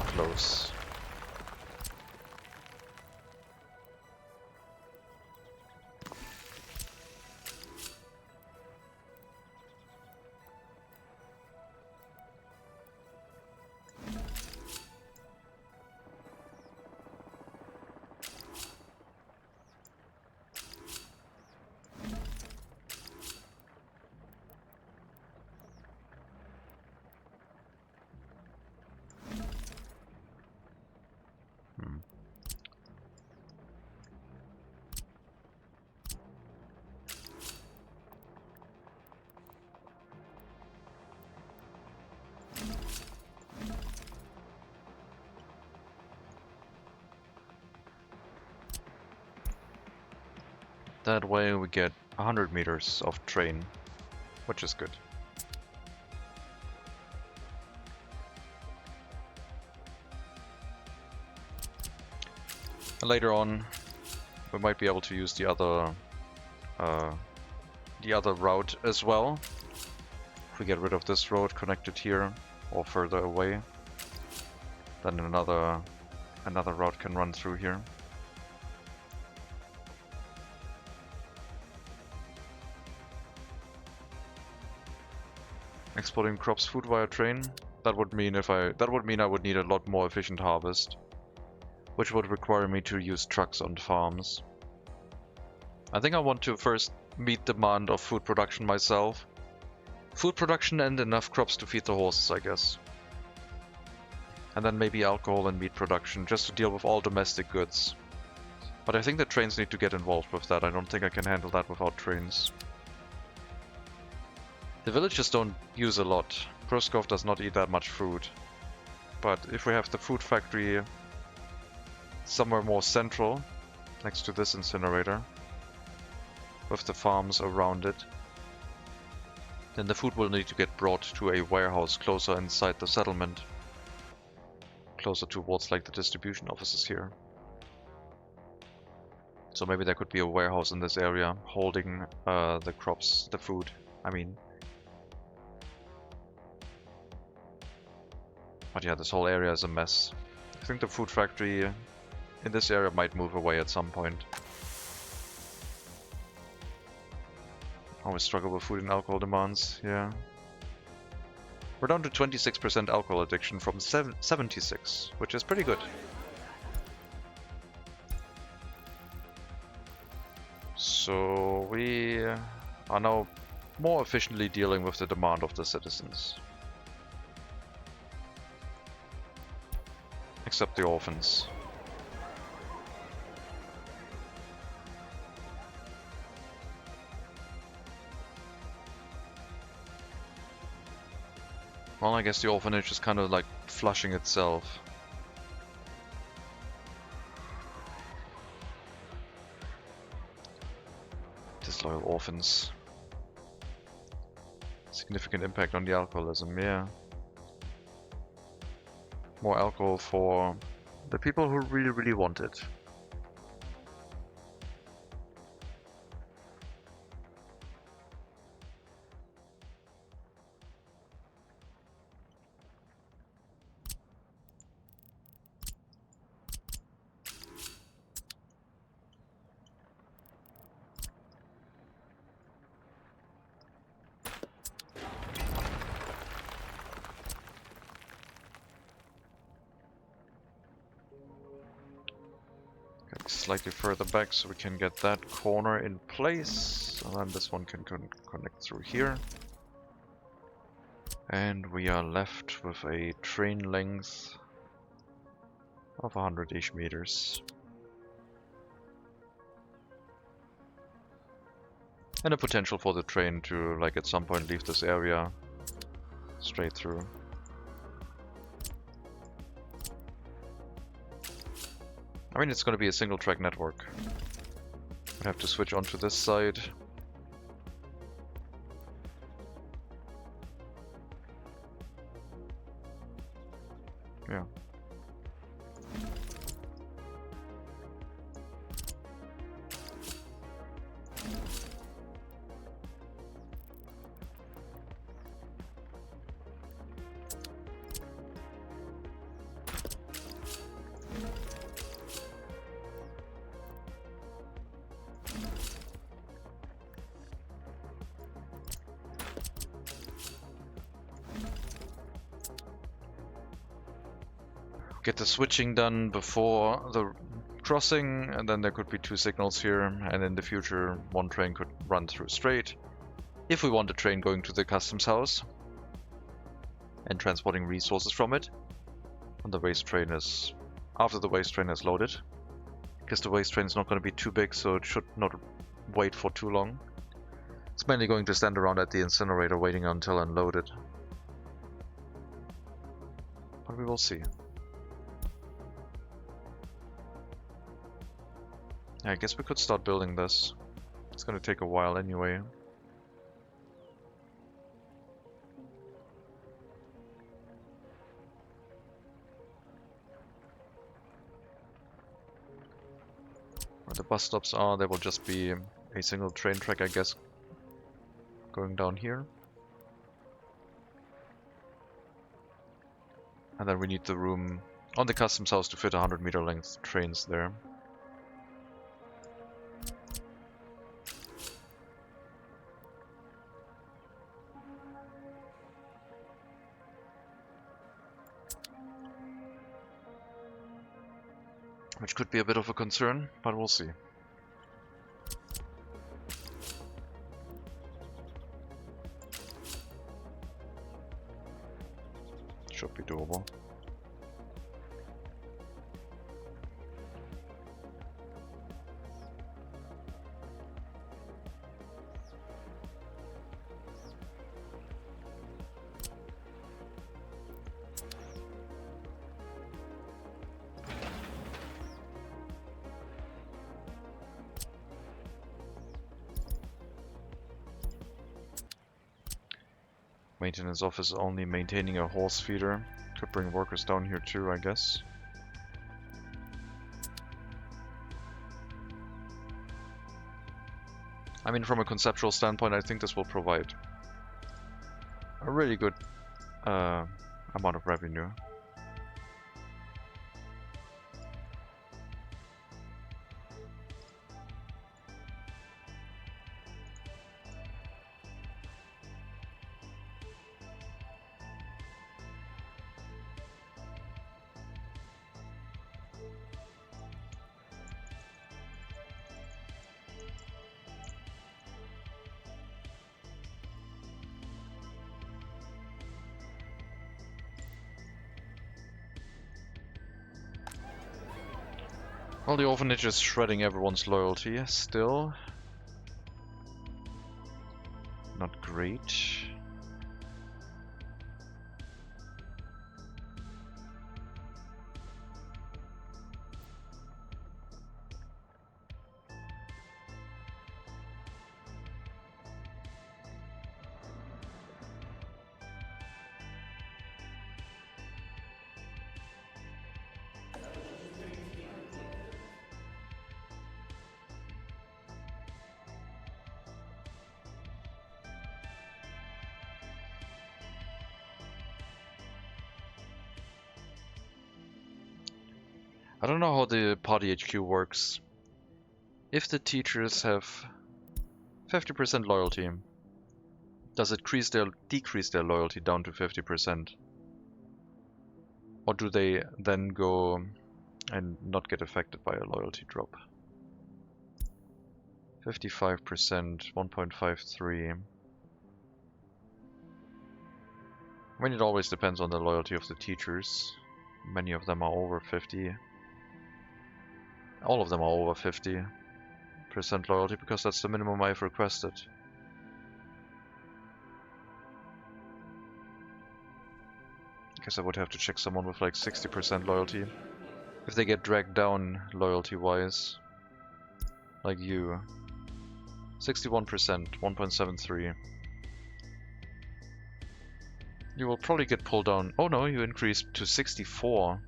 [SPEAKER 1] close. That way we get 100 meters of train, which is good. And later on, we might be able to use the other route as well. If we get rid of this road connected here or further away, then another route can run through here. Exporting crops food via train. That would mean I would need a lot more efficient harvest, which would require me to use trucks on farms. I think I want to first meet demand of food production myself. Food production and enough crops to feed the horses, I guess. And then maybe alcohol and meat production, just to deal with all domestic goods. But I think the trains need to get involved with that. I don't think I can handle that without trains. The villages don't use a lot. Pruskov does not eat that much food. But if we have the food factory somewhere more central, next to this incinerator, with the farms around it, then the food will need to get brought to a warehouse closer inside the settlement. Closer towards like the distribution offices here. So maybe there could be a warehouse in this area holding the crops, the food, I mean. But yeah, this whole area is a mess. I think the food factory in this area might move away at some point. Always struggle with food and alcohol demands, yeah. We're down to 26% alcohol addiction from 76, which is pretty good. So we are now more efficiently dealing with the demand of the citizens. Except the orphans. Well, I guess the orphanage is kind of like flushing itself. Disloyal orphans. Significant impact on the alcoholism, yeah. More alcohol for the people who really, really want it. Slightly further back so we can get that corner in place, and then this one can connect through here. And we are left with a train length of 100-ish meters. And a potential for the train to, like, at some point leave this area straight through. I mean, it's going to be a single track network. We have to switch onto this side. Yeah. Get the switching done before the crossing, and then there could be two signals here, and in the future one train could run through straight. If we want a train going to the customs house and transporting resources from it, and the waste train is after the waste train is loaded, because the waste train is not going to be too big, so it should not wait for too long. It's mainly going to stand around at the incinerator waiting until unloaded. But we will see. Yeah, I guess we could start building this. It's gonna take a while anyway. Where the bus stops are, there will just be a single train track, I guess, going down here. And then we need the room on the customs house to fit 100-meter length trains there. Which could be a bit of a concern, but we'll see. Should be doable. Maintenance office only maintaining a horse feeder. Could bring workers down here too, I guess. I mean, from a conceptual standpoint, I think this will provide a really good amount of revenue. Well, the orphanage is shredding everyone's loyalty still. Not great. I don't know how the party HQ works. If the teachers have 50% loyalty, does it decrease their loyalty down to 50%? Or do they then go and not get affected by a loyalty drop? 55%, 1.53. I mean, it always depends on the loyalty of the teachers. Many of them are over 50. All of them are over 50% loyalty because that's the minimum I've requested. Guess I would have to check someone with like 60% loyalty. If they get dragged down loyalty-wise. Like you. 61%, 1.73. You will probably get pulled down. Oh no, you increased to 64.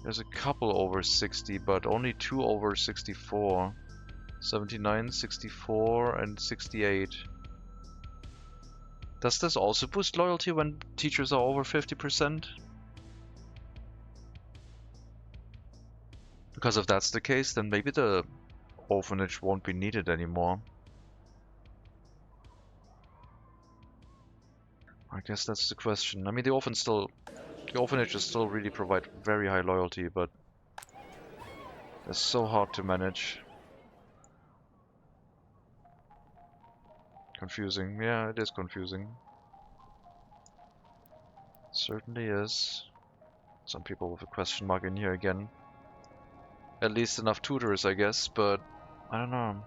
[SPEAKER 1] There's a couple over 60, but only 2 over 64. 79, 64, and 68. Does this also boost loyalty when teachers are over 50%? Because if that's the case, then maybe the orphanage won't be needed anymore. I guess that's the question. I mean, the orphanages still really provide very high loyalty, but they're so hard to manage. Confusing. Yeah, it is confusing. Certainly is. Some people with a question mark in here again. At least enough tutors, I guess, but I don't know.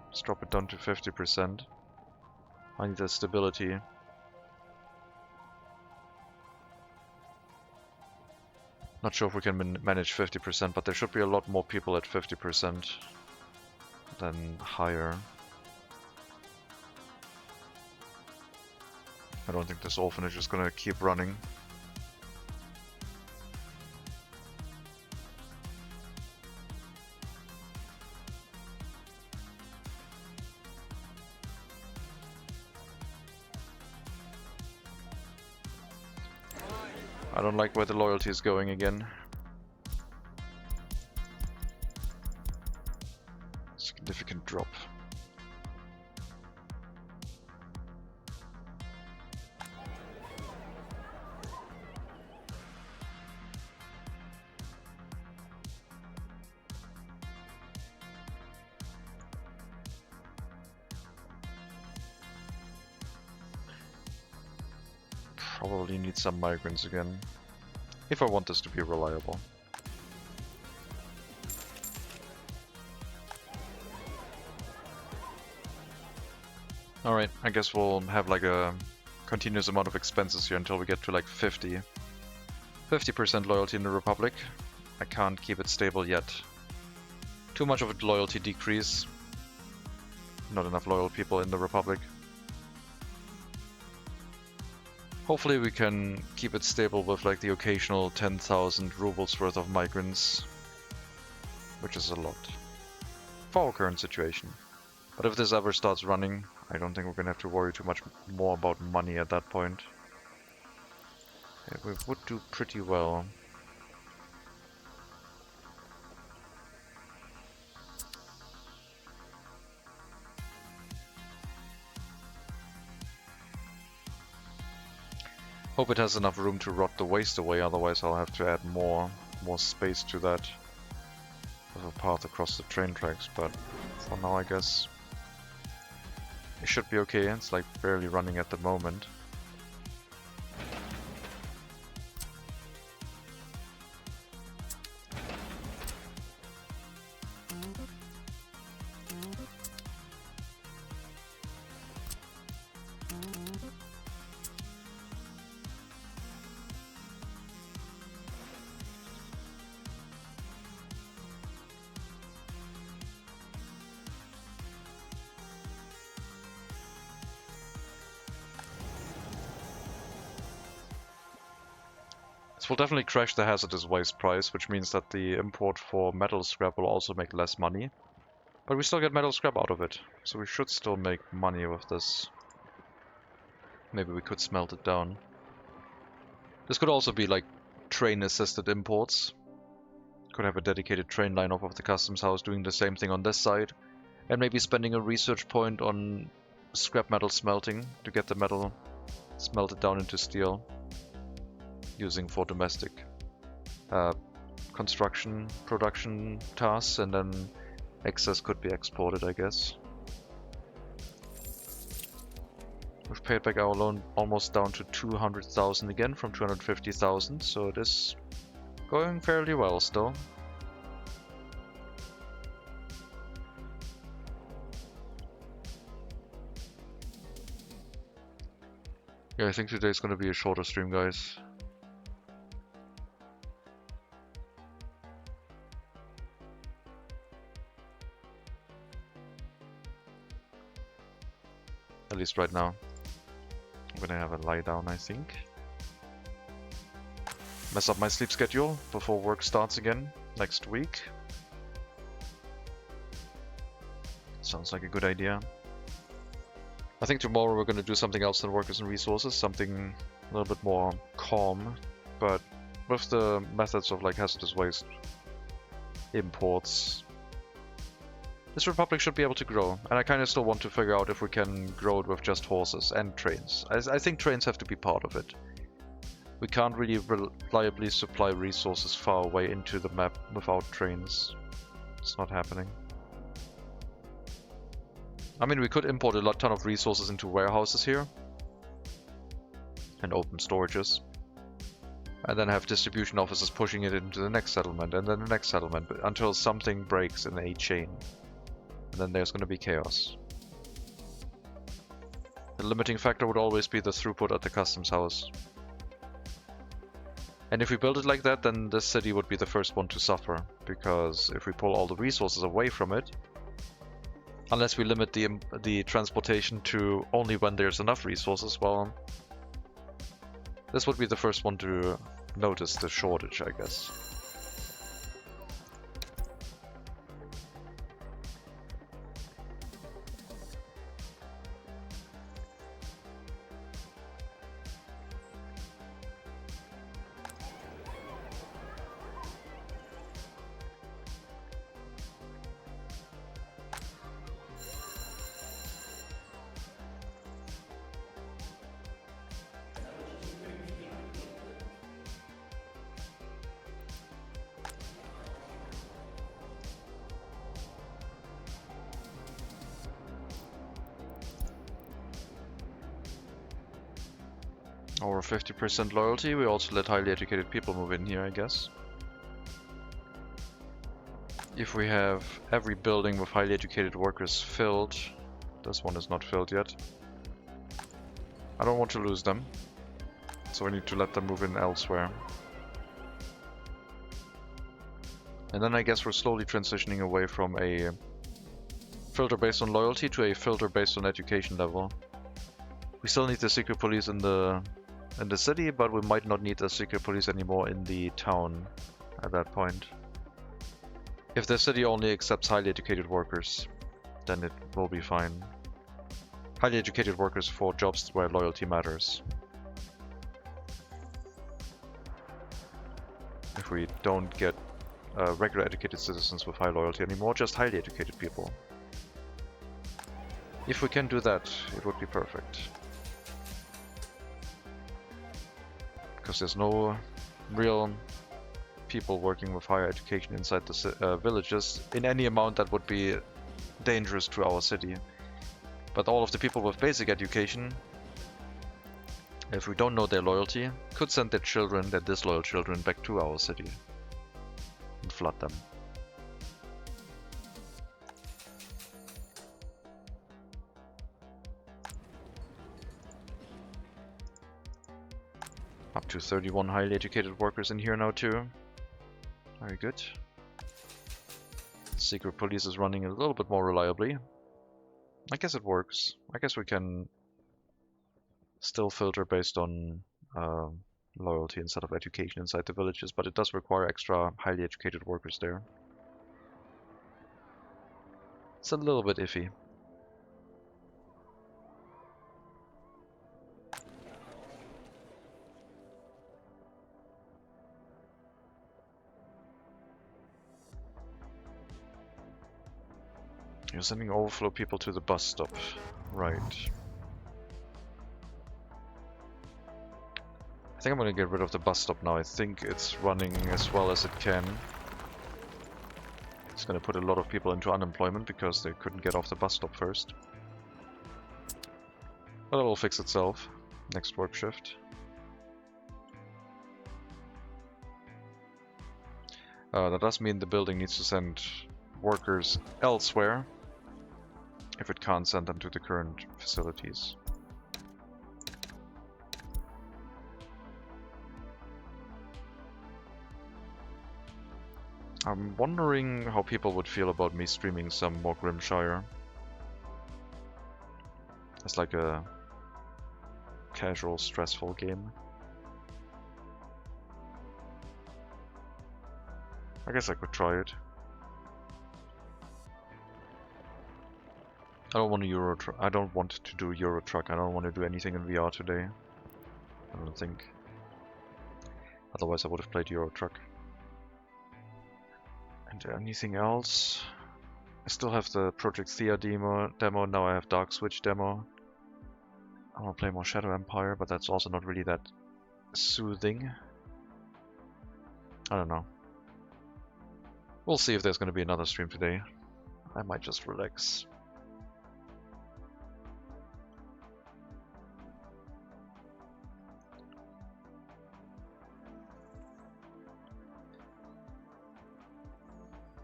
[SPEAKER 1] Let's drop it down to 50%. I need that stability. Not sure if we can manage 50%, but there should be a lot more people at 50% than higher. I don't think this orphanage is gonna keep running. I don't like where the loyalty is going again. Significant drop. Probably need some migrants again, if I want this to be reliable. Alright, I guess we'll have like a continuous amount of expenses here until we get to like 50% loyalty in the Republic. I can't keep it stable yet. Too much of a loyalty decrease. Not enough loyal people in the Republic. Hopefully we can keep it stable with like the occasional 10,000 rubles worth of migrants, which is a lot for our current situation. But if this ever starts running, I don't think we're gonna have to worry too much more about money at that point. Yeah, we would do pretty well. Hope it has enough room to rot the waste away, otherwise I'll have to add more space to that with a path across the train tracks, but for now I guess it should be okay. It's like barely running at the moment. Will definitely crash the hazardous waste price, which means that the import for metal scrap will also make less money. But we still get metal scrap out of it, so we should still make money with this. Maybe we could smelt it down. This could also be like train-assisted imports. Could have a dedicated train line off of the customs house doing the same thing on this side. And maybe spending a research point on scrap metal smelting to get the metal smelted down into steel. Using for domestic construction, production tasks, and then excess could be exported, I guess. We've paid back our loan almost down to 200,000 again from 250,000, so it is going fairly well still. Yeah, I think today's gonna be a shorter stream, guys. At least right now. I'm gonna have a lie down, I think. Mess up my sleep schedule before work starts again next week. Sounds like a good idea. I think tomorrow we're gonna do something else than workers and resources, something a little bit more calm, but with the methods of like hazardous waste imports, this Republic should be able to grow, and I kind of still want to figure out if we can grow it with just horses and trains. I think trains have to be part of it. We can't really reliably supply resources far away into the map without trains. It's not happening. I mean, we could import a ton of resources into warehouses here and open storages, and then have distribution offices pushing it into the next settlement and then the next settlement until something breaks in a chain. And then there's going to be chaos. The limiting factor would always be the throughput at the customs house. And if we build it like that, then this city would be the first one to suffer, because if we pull all the resources away from it, unless we limit the transportation to only when there's enough resources, well, this would be the first one to notice the shortage, I guess. Or 50% loyalty, we also let highly educated people move in here, I guess. If we have every building with highly educated workers filled, this one is not filled yet. I don't want to lose them, so we need to let them move in elsewhere. And then I guess we're slowly transitioning away from a filter based on loyalty to a filter based on education level. We still need the secret police in the city, but we might not need the secret police anymore in the town at that point. If the city only accepts highly educated workers, then it will be fine. Highly educated workers for jobs where loyalty matters. If we don't get regular educated citizens with high loyalty anymore, just highly educated people. If we can do that, it would be perfect. Because there's no real people working with higher education inside the villages in any amount that would be dangerous to our city. But all of the people with basic education, if we don't know their loyalty, could send their children, their disloyal children, back to our city and flood them. Up to 31 highly educated workers in here now too. Very good. Secret police is running a little bit more reliably. I guess it works. I guess we can still filter based on loyalty instead of education inside the villages, but it does require extra highly educated workers there. It's a little bit iffy. You're sending overflow people to the bus stop. Right. I think I'm gonna get rid of the bus stop now. I think it's running as well as it can. It's gonna put a lot of people into unemployment because they couldn't get off the bus stop first. But it will fix itself. Next work shift. That does mean the building needs to send workers elsewhere if it can't send them to the current facilities. I'm wondering how people would feel about me streaming some more Grimshire. It's like a casual, stressful game. I guess I could try it. I don't want to do Euro Truck. I don't want to do anything in VR today. I don't think. Otherwise I would have played Euro Truck. And anything else? I still have the Project Thea demo. Now I have Dark Switch demo. I want to play more Shadow Empire, but that's also not really that soothing. I don't know. We'll see if there's going to be another stream today. I might just relax.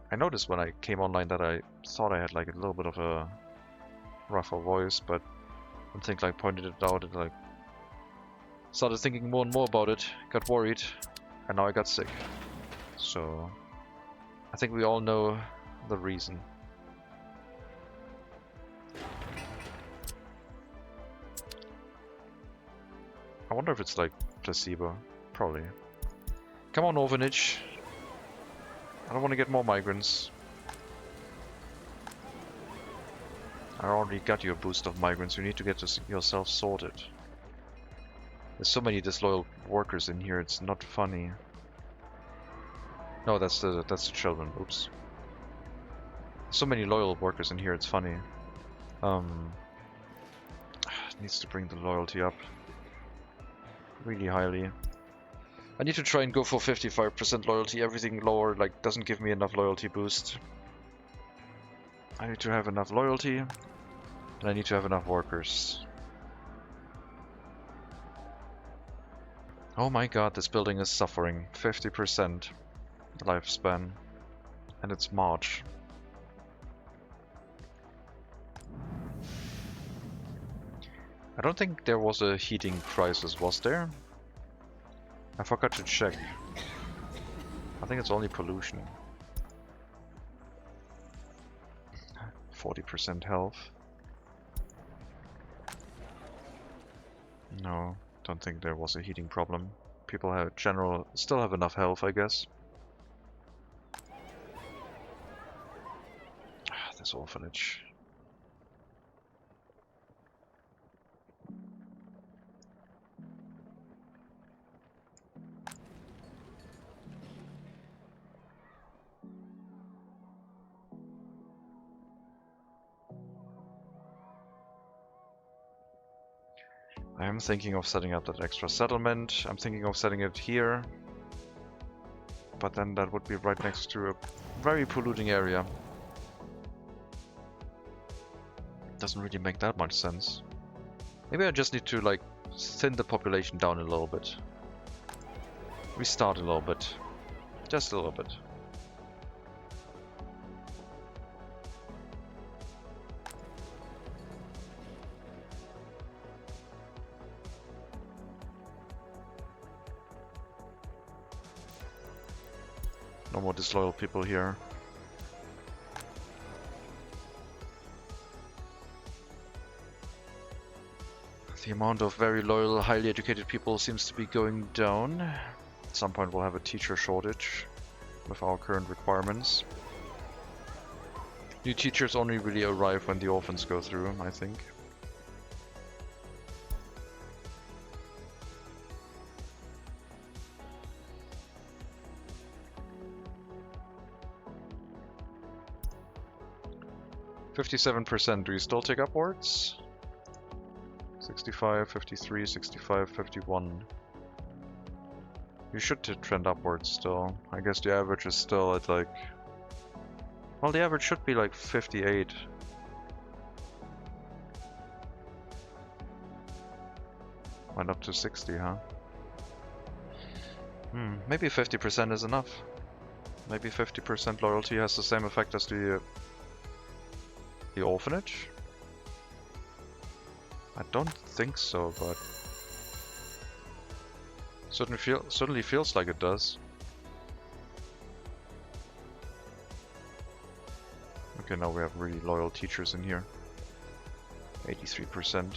[SPEAKER 1] I noticed when I came online that I thought I had like a little bit of a rougher voice, but I think like pointed it out and like started thinking more and more about it, got worried. And now I got sick. So I think we all know the reason. I wonder if it's like placebo. Probably. Come on, orphanage. I don't want to get more migrants. I already got you a boost of migrants. You need to get yourself sorted. There's so many disloyal workers in here. It's not funny. No, that's the children. Oops. So many loyal workers in here. It's funny. Needs to bring the loyalty up really highly. I need to try and go for 55% loyalty. Everything lower like doesn't give me enough loyalty boost. I need to have enough loyalty, and I need to have enough workers. Oh my god, this building is suffering. 50% lifespan. And it's March. I don't think there was a heating crisis, was there? I forgot to check. I think it's only pollution. 40% health. No, don't think there was a heating problem. People have still have enough health, I guess. This orphanage. I am thinking of setting up that extra settlement. I'm thinking of setting it here. But then that would be right next to a very polluting area. Doesn't really make that much sense. Maybe I just need to like thin the population down a little bit. Restart a little bit. Just a little bit. No more disloyal people here. The amount of very loyal, highly educated people seems to be going down. At some point we'll have a teacher shortage with our current requirements. New teachers only really arrive when the orphans go through, I think. %. Do you still take upwards? 65, 53, 65, 51. You should trend upwards still. I guess the average is still at like... Well, the average should be like 58. Went up to 60, huh? Maybe 50% is enough. Maybe 50% loyalty has the same effect as the orphanage? I don't think so, but certainly feels like it does. Okay, now we have really loyal teachers in here. 83%.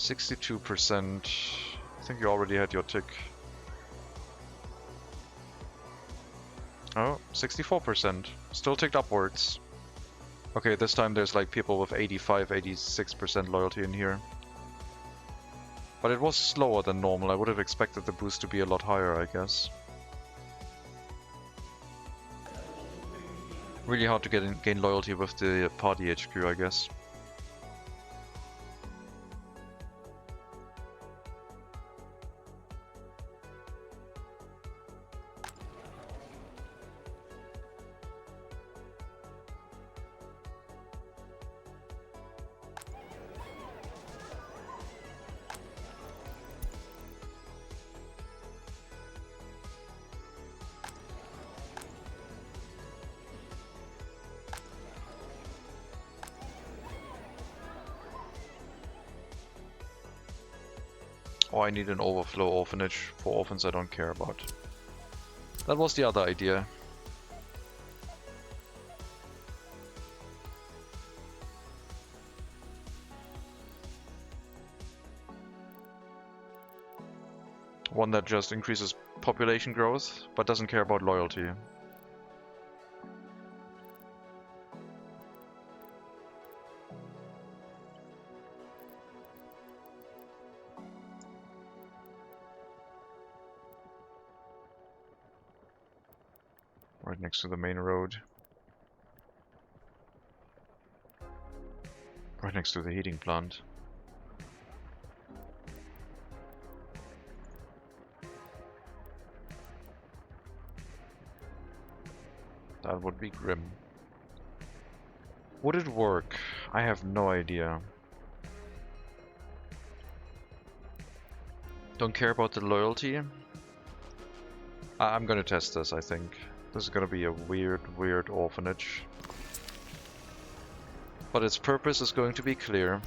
[SPEAKER 1] %. I think you already had your tick. Oh, 64%. Still ticked upwards. Okay, this time there's like people with 85, 86% loyalty in here. But it was slower than normal. I would have expected the boost to be a lot higher, I guess. Really hard to gain loyalty with the party HQ, I guess. Or I need an overflow orphanage for orphans I don't care about. That was the other idea. One that just increases population growth, but doesn't care about loyalty. Right next to the main road. Right next to the heating plant. That would be grim. Would it work? I have no idea. Don't care about the loyalty. I'm gonna test this, I think. This is gonna be a weird orphanage. But its purpose is going to be clear.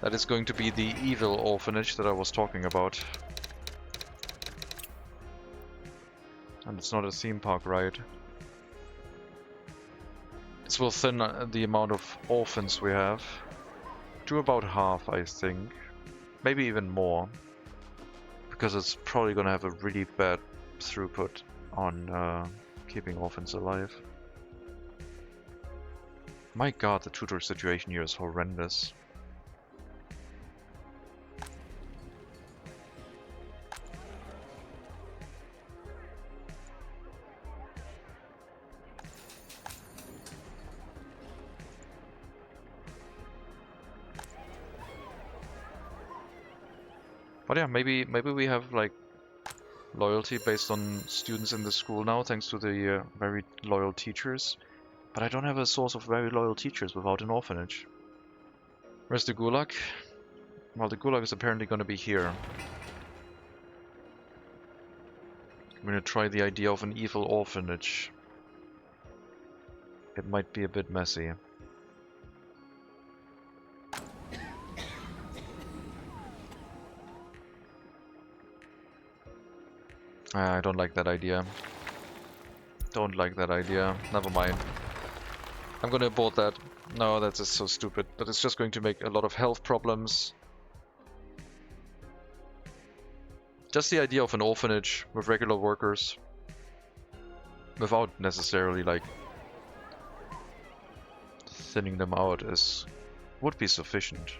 [SPEAKER 1] That is going to be the evil orphanage that I was talking about. And it's not a theme park ride. This will thin the amount of orphans we have to about half, I think. Maybe even more. Because it's probably gonna have a really bad throughput on keeping orphans alive. My god, the tutor situation here is horrendous. But yeah, maybe we have like loyalty based on students in the school now, thanks to the very loyal teachers. But I don't have a source of very loyal teachers without an orphanage. Where's the Gulag? Well, the Gulag is apparently going to be here. I'm going to try the idea of an evil orphanage. It might be a bit messy. I don't like that idea. Don't like that idea. Never mind. I'm gonna abort that. No, that's just so stupid. But it's just going to make a lot of health problems. Just the idea of an orphanage with regular workers. Without necessarily, like, thinning them out would be sufficient.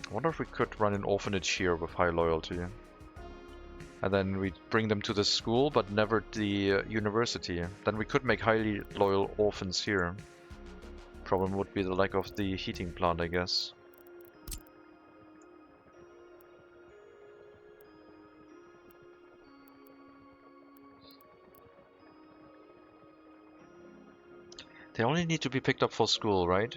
[SPEAKER 1] I wonder if we could run an orphanage here with high loyalty. And then we bring them to the school, but never the university. Then we could make highly loyal orphans here. Problem would be the lack of the heating plant, I guess. They only need to be picked up for school, right?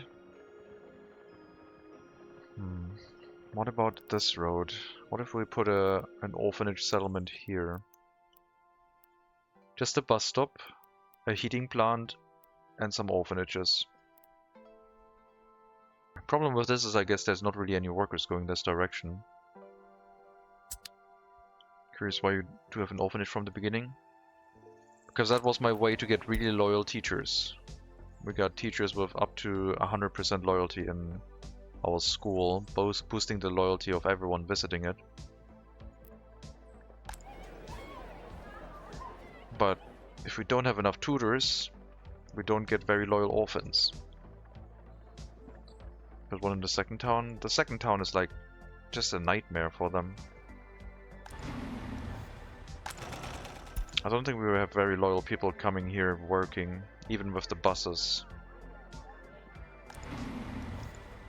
[SPEAKER 1] What about this road? What if we put an orphanage settlement here? Just a bus stop, a heating plant, and some orphanages. Problem with this is I guess there's not really any workers going this direction. Curious why you do have an orphanage from the beginning? Because that was my way to get really loyal teachers. We got teachers with up to 100% loyalty in our school, both boosting the loyalty of everyone visiting it. But if we don't have enough tutors, we don't get very loyal orphans. There's one in the second town. The second town is like just a nightmare for them. I don't think we will have very loyal people coming here working, even with the buses.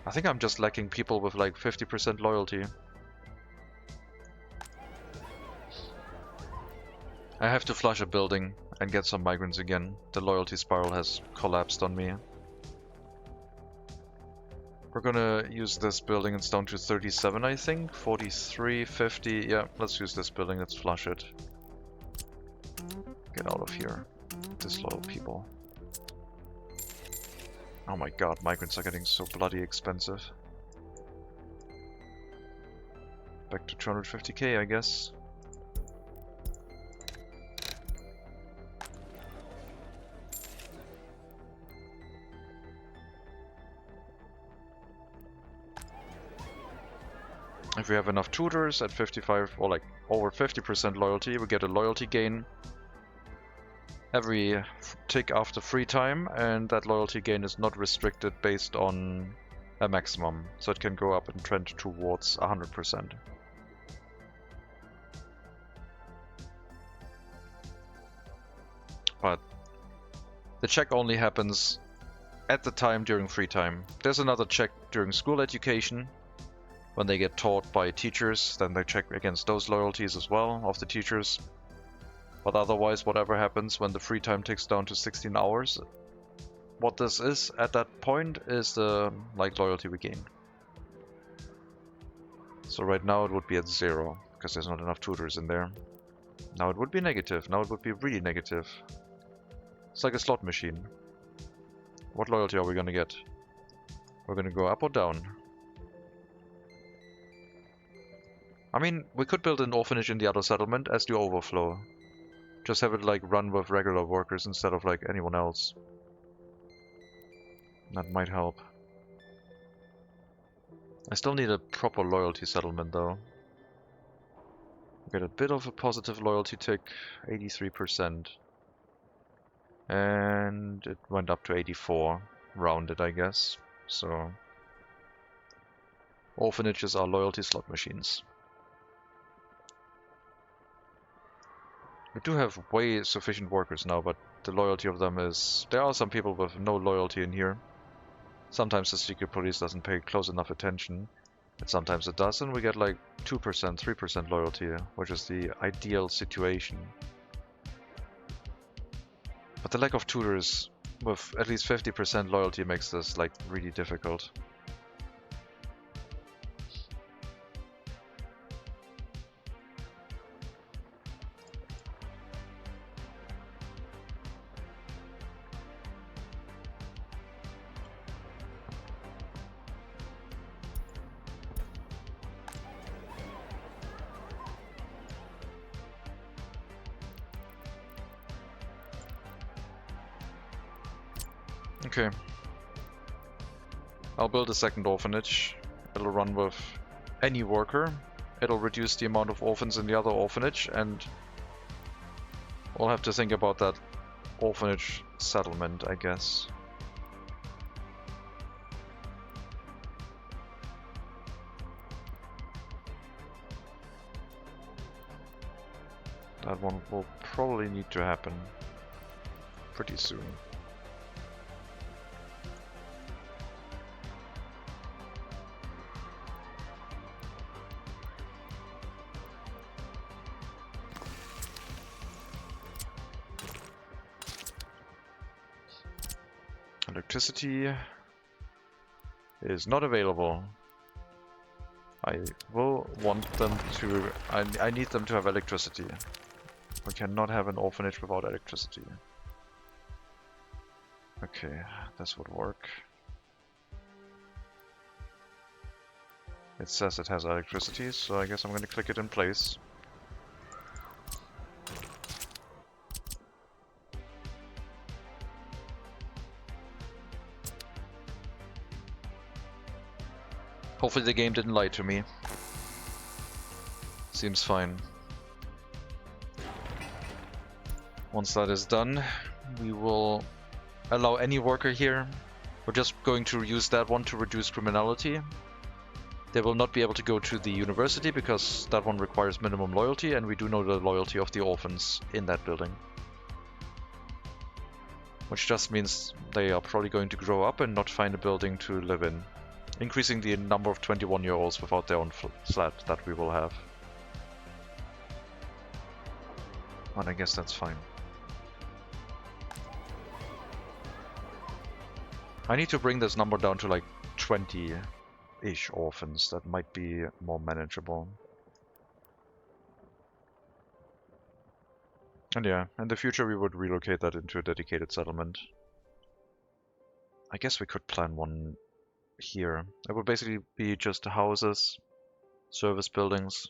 [SPEAKER 1] I think I'm just lacking people with like 50% loyalty. I have to flush a building and get some migrants again. The loyalty spiral has collapsed on me. We're gonna use this building. It's down to 37, I think. 43, 50. Yeah, let's use this building. Let's flush it. Get out of here. Disloyal people. Oh my god, migrants are getting so bloody expensive. Back to 250k, I guess. If we have enough tutors at 55 or like over 50% loyalty, we get a loyalty gain every tick after free time, and that loyalty gain is not restricted based on a maximum, so it can go up and trend towards 100%. But the check only happens at the time during free time. There's another check during school education. When they get taught by teachers, then they check against those loyalties as well of the teachers. But otherwise, whatever happens when the free time ticks down to 16 hours, what this is at that point is the loyalty we gain. So right now it would be at 0 because there's not enough tutors in there. Now it would be negative. Now it would be really negative. It's like a slot machine. What loyalty are we gonna get? We're gonna go up or down? I mean, we could build an orphanage in the other settlement as the overflow. Just have it like run with regular workers instead of like anyone else. That might help. I still need a proper loyalty settlement though. Get a bit of a positive loyalty tick, 83%. And it went up to 84, rounded I guess. So orphanages are loyalty slot machines. We do have way sufficient workers now, but the loyalty of them is... There are some people with no loyalty in here. Sometimes the secret police doesn't pay close enough attention, and sometimes it does, and we get like 2%, 3% loyalty, which is the ideal situation. But the lack of tutors with at least 50% loyalty makes this like really difficult. Okay. I'll build a second orphanage. It'll run with any worker. It'll reduce the amount of orphans in the other orphanage, and we'll have to think about that orphanage settlement, I guess. That one will probably need to happen pretty soon. Electricity is not available. I will want them to... I need them to have electricity. We cannot have an orphanage without electricity. Okay, this would work. It says it has electricity, so I guess I'm going to click it in place. Hopefully the game didn't lie to me. Seems fine. Once that is done, we will allow any worker here. We're just going to use that one to reduce criminality. They will not be able to go to the university because that one requires minimum loyalty, and we do know the loyalty of the orphans in that building. Which just means they are probably going to grow up and not find a building to live in Increasing the number of 21-year-olds without their own flat that we will have. And I guess that's fine. I need to bring this number down to like 20-ish orphans. That might be more manageable. And yeah, in the future we would relocate that into a dedicated settlement. I guess we could plan one here. It would basically be just houses, service buildings.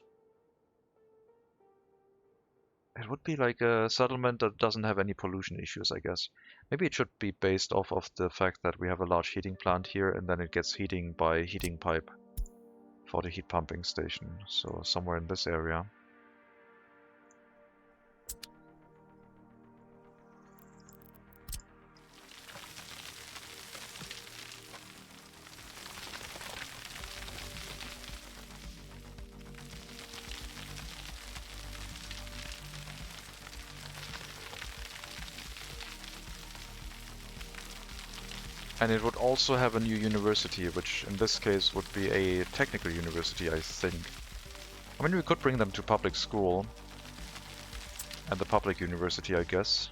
[SPEAKER 1] It would be like a settlement that doesn't have any pollution issues, I guess. Maybe it should be based off of the fact that we have a large heating plant here and then it gets heating by heating pipe for the heat pumping station. So somewhere in this area. And it would also have a new university, which in this case would be a technical university, I think. I mean, we could bring them to public school and the public university, I guess.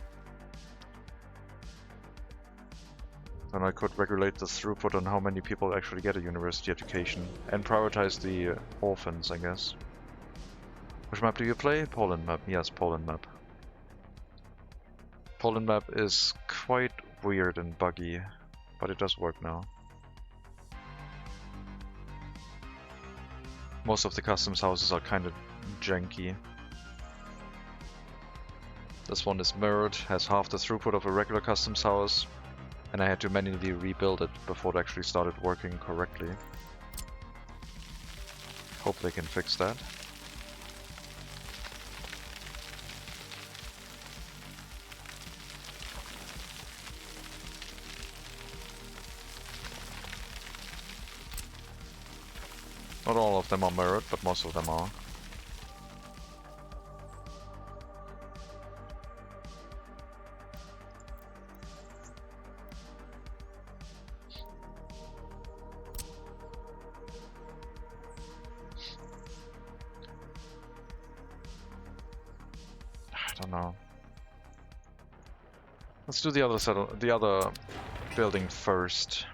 [SPEAKER 1] Then I could regulate the throughput on how many people actually get a university education and prioritize the orphans, I guess. Which map do you play? Poland map. Yes, Poland map. Poland map is quite weird and buggy. But it does work now. Most of the customs houses are kind of janky. This one is mirrored, has half the throughput of a regular customs house, and I had to manually rebuild it before it actually started working correctly. Hope they can fix that. Not all of them are mirrored, but most of them are. I don't know. Let's do the other building first.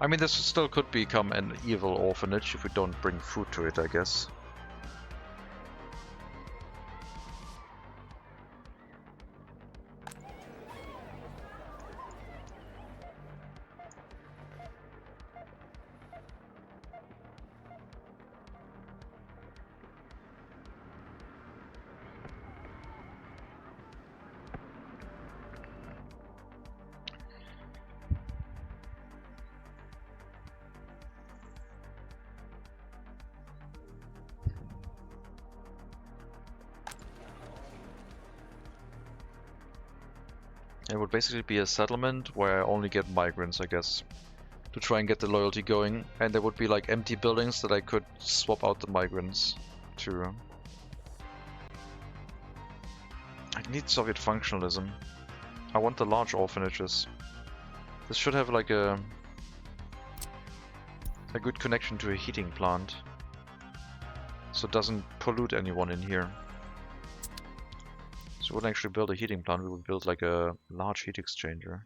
[SPEAKER 1] I mean, this still could become an evil orphanage if we don't bring food to it, I guess. It would basically be a settlement where I only get migrants, I guess, to try and get the loyalty going. And there would be like empty buildings that I could swap out the migrants to. I need Soviet functionalism. I want the large orphanages. This should have like a good connection to a heating plant, so it doesn't pollute anyone in here. So we wouldn't actually build a heating plant, we would build like a large heat exchanger.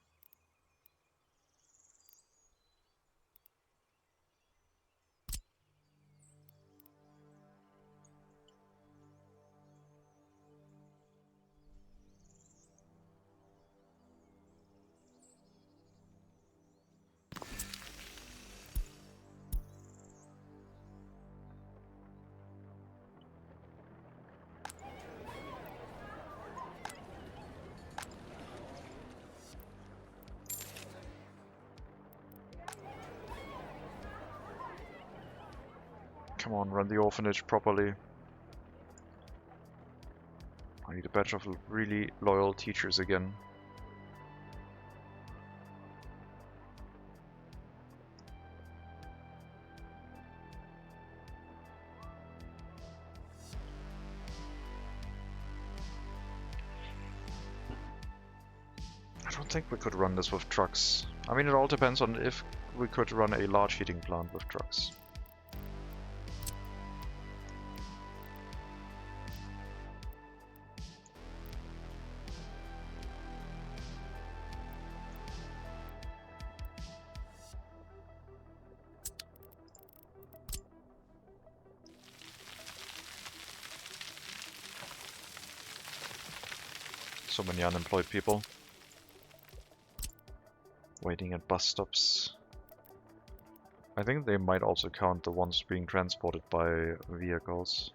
[SPEAKER 1] Come on, run the orphanage properly. I need a batch of really loyal teachers again.
[SPEAKER 2] think we could run this with trucks. I mean, it all depends on if we could run a large heating plant with trucks. So many unemployed people waiting at bus stops. I think they might also count the ones being transported by vehicles.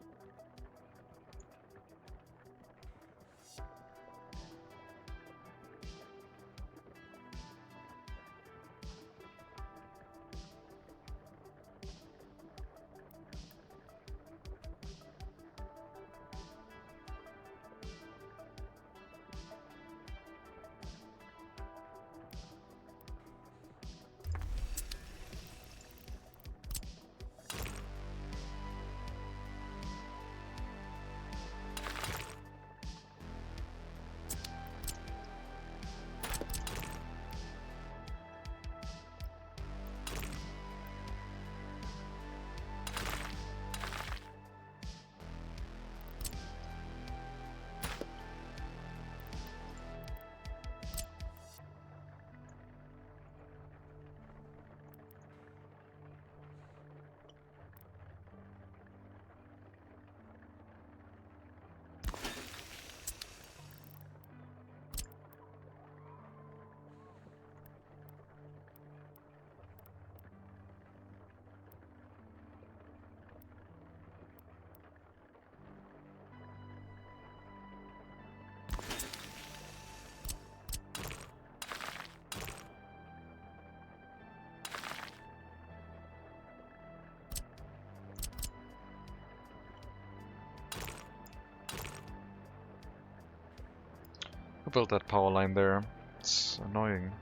[SPEAKER 2] Who built that power line there? It's annoying.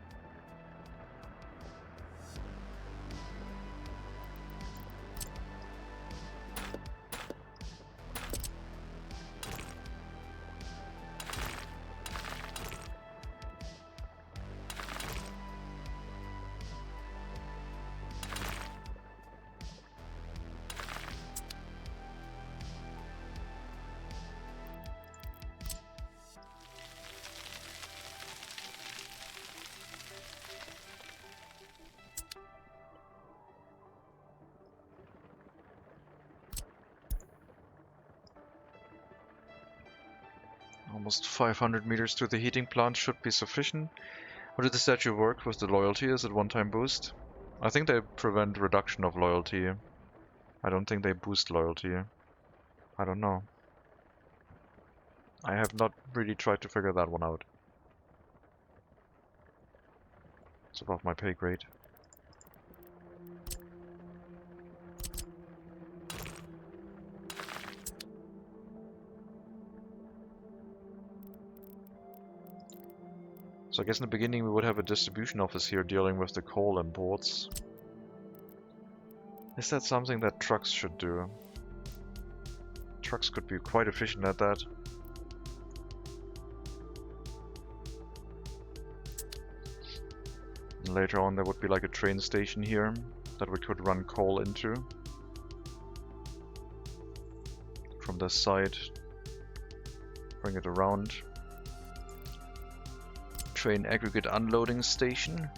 [SPEAKER 2] Almost 500 meters to the heating plant should be sufficient. How did the statue work with the loyalty? Is it one-time boost? I think they prevent reduction of loyalty. I don't think they boost loyalty. I don't know. I have not really tried to figure that one out. It's above my pay grade. So I guess in the beginning we would have a distribution office here dealing with the coal imports. Is that something that trucks should do? Trucks could be quite efficient at that. And later on there would be like a train station here that we could run coal into. From this side, bring it around. Train aggregate unloading station.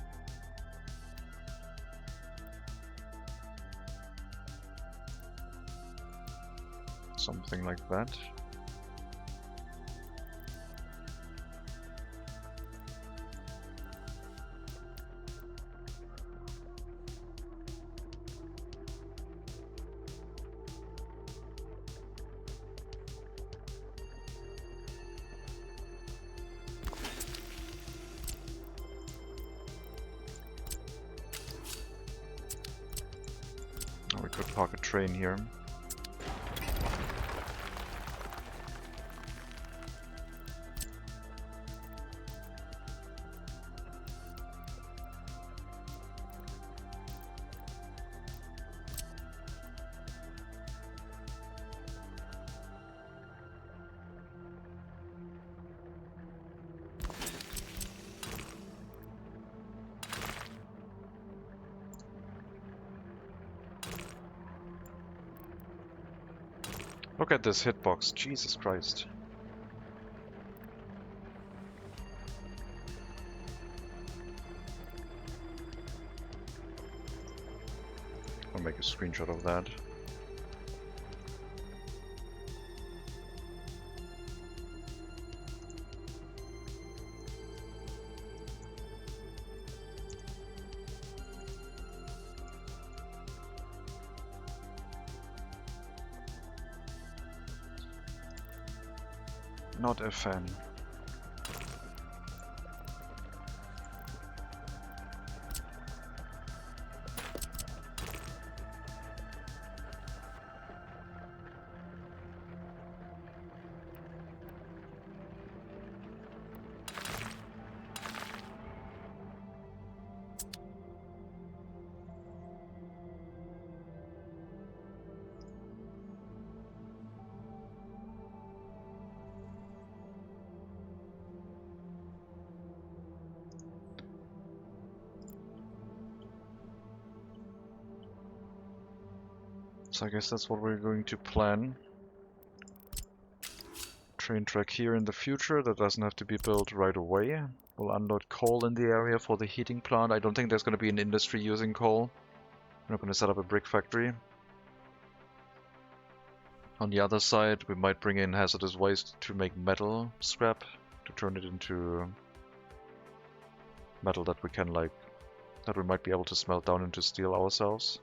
[SPEAKER 2] Something like that. We could park a train here. Look at this hitbox, Jesus Christ. I'll make a screenshot of that. Not a fan. So I guess that's what we're going to plan. Train track here in the future, that doesn't have to be built right away. We'll unload coal in the area for the heating plant. I don't think there's going to be an industry using coal. We're not going to set up a brick factory. On the other side, we might bring in hazardous waste to make metal scrap, to turn it into metal that we can that we might be able to smelt down into steel ourselves.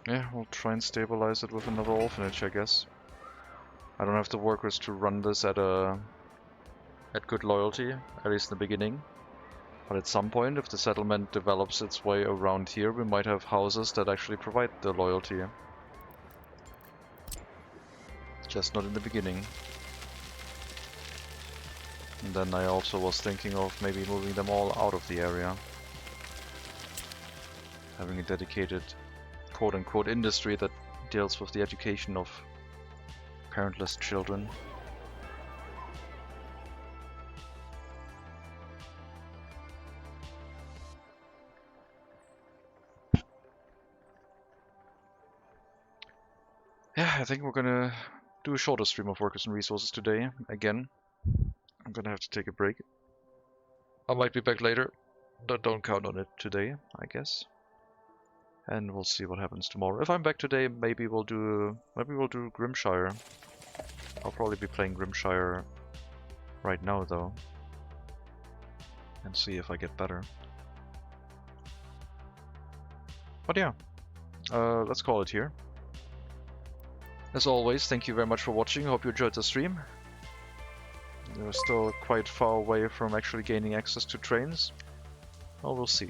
[SPEAKER 2] Yeah, we'll try and stabilize it with another orphanage, I guess. I don't have the workers to run this at good loyalty, at least in the beginning. But at some point, if the settlement develops its way around here, we might have houses that actually provide the loyalty. Just not in the beginning. And then I also was thinking of maybe moving them all out of the area. Having a dedicated quote-unquote industry that deals with the education of parentless children. Yeah, I think we're gonna do a shorter stream of workers and resources today. Again, I'm gonna have to take a break. I might be back later, but don't count on it today, I guess. And we'll see what happens tomorrow. If I'm back today, maybe we'll do Grimshire. I'll probably be playing Grimshire right now though, and see if I get better. But yeah, let's call it here. As always, thank you very much for watching. Hope you enjoyed the stream. We're still quite far away from actually gaining access to trains. Well, we'll see.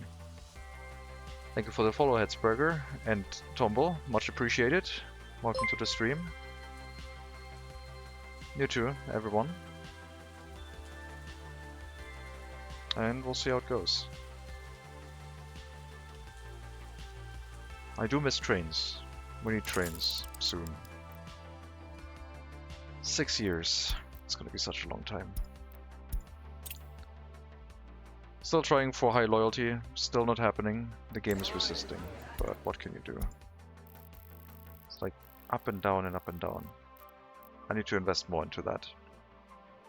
[SPEAKER 2] Thank you for the follow, Hetzberger and Tombo. Much appreciated. Welcome to the stream. You too, everyone. And we'll see how it goes. I do miss trains. We need trains soon. 6 years. It's gonna be such a long time. Still trying for high loyalty, still not happening. The game is resisting, but what can you do? It's like up and down and up and down. I need to invest more into that.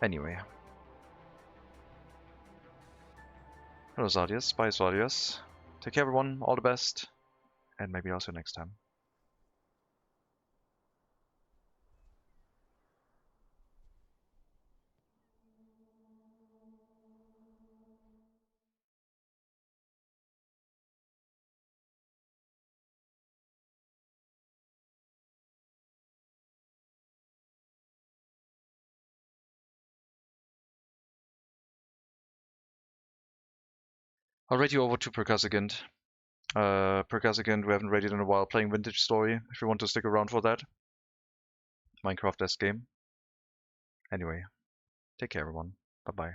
[SPEAKER 2] Anyway. Hello Zadius, bye Zadius. Take care everyone, all the best, and maybe also next time. I'll raid you over to Percussagent. Percussagent, we haven't raided in a while, playing Vintage Story, if you want to stick around for that. Minecraft-esque game. Anyway, take care everyone. Bye-bye.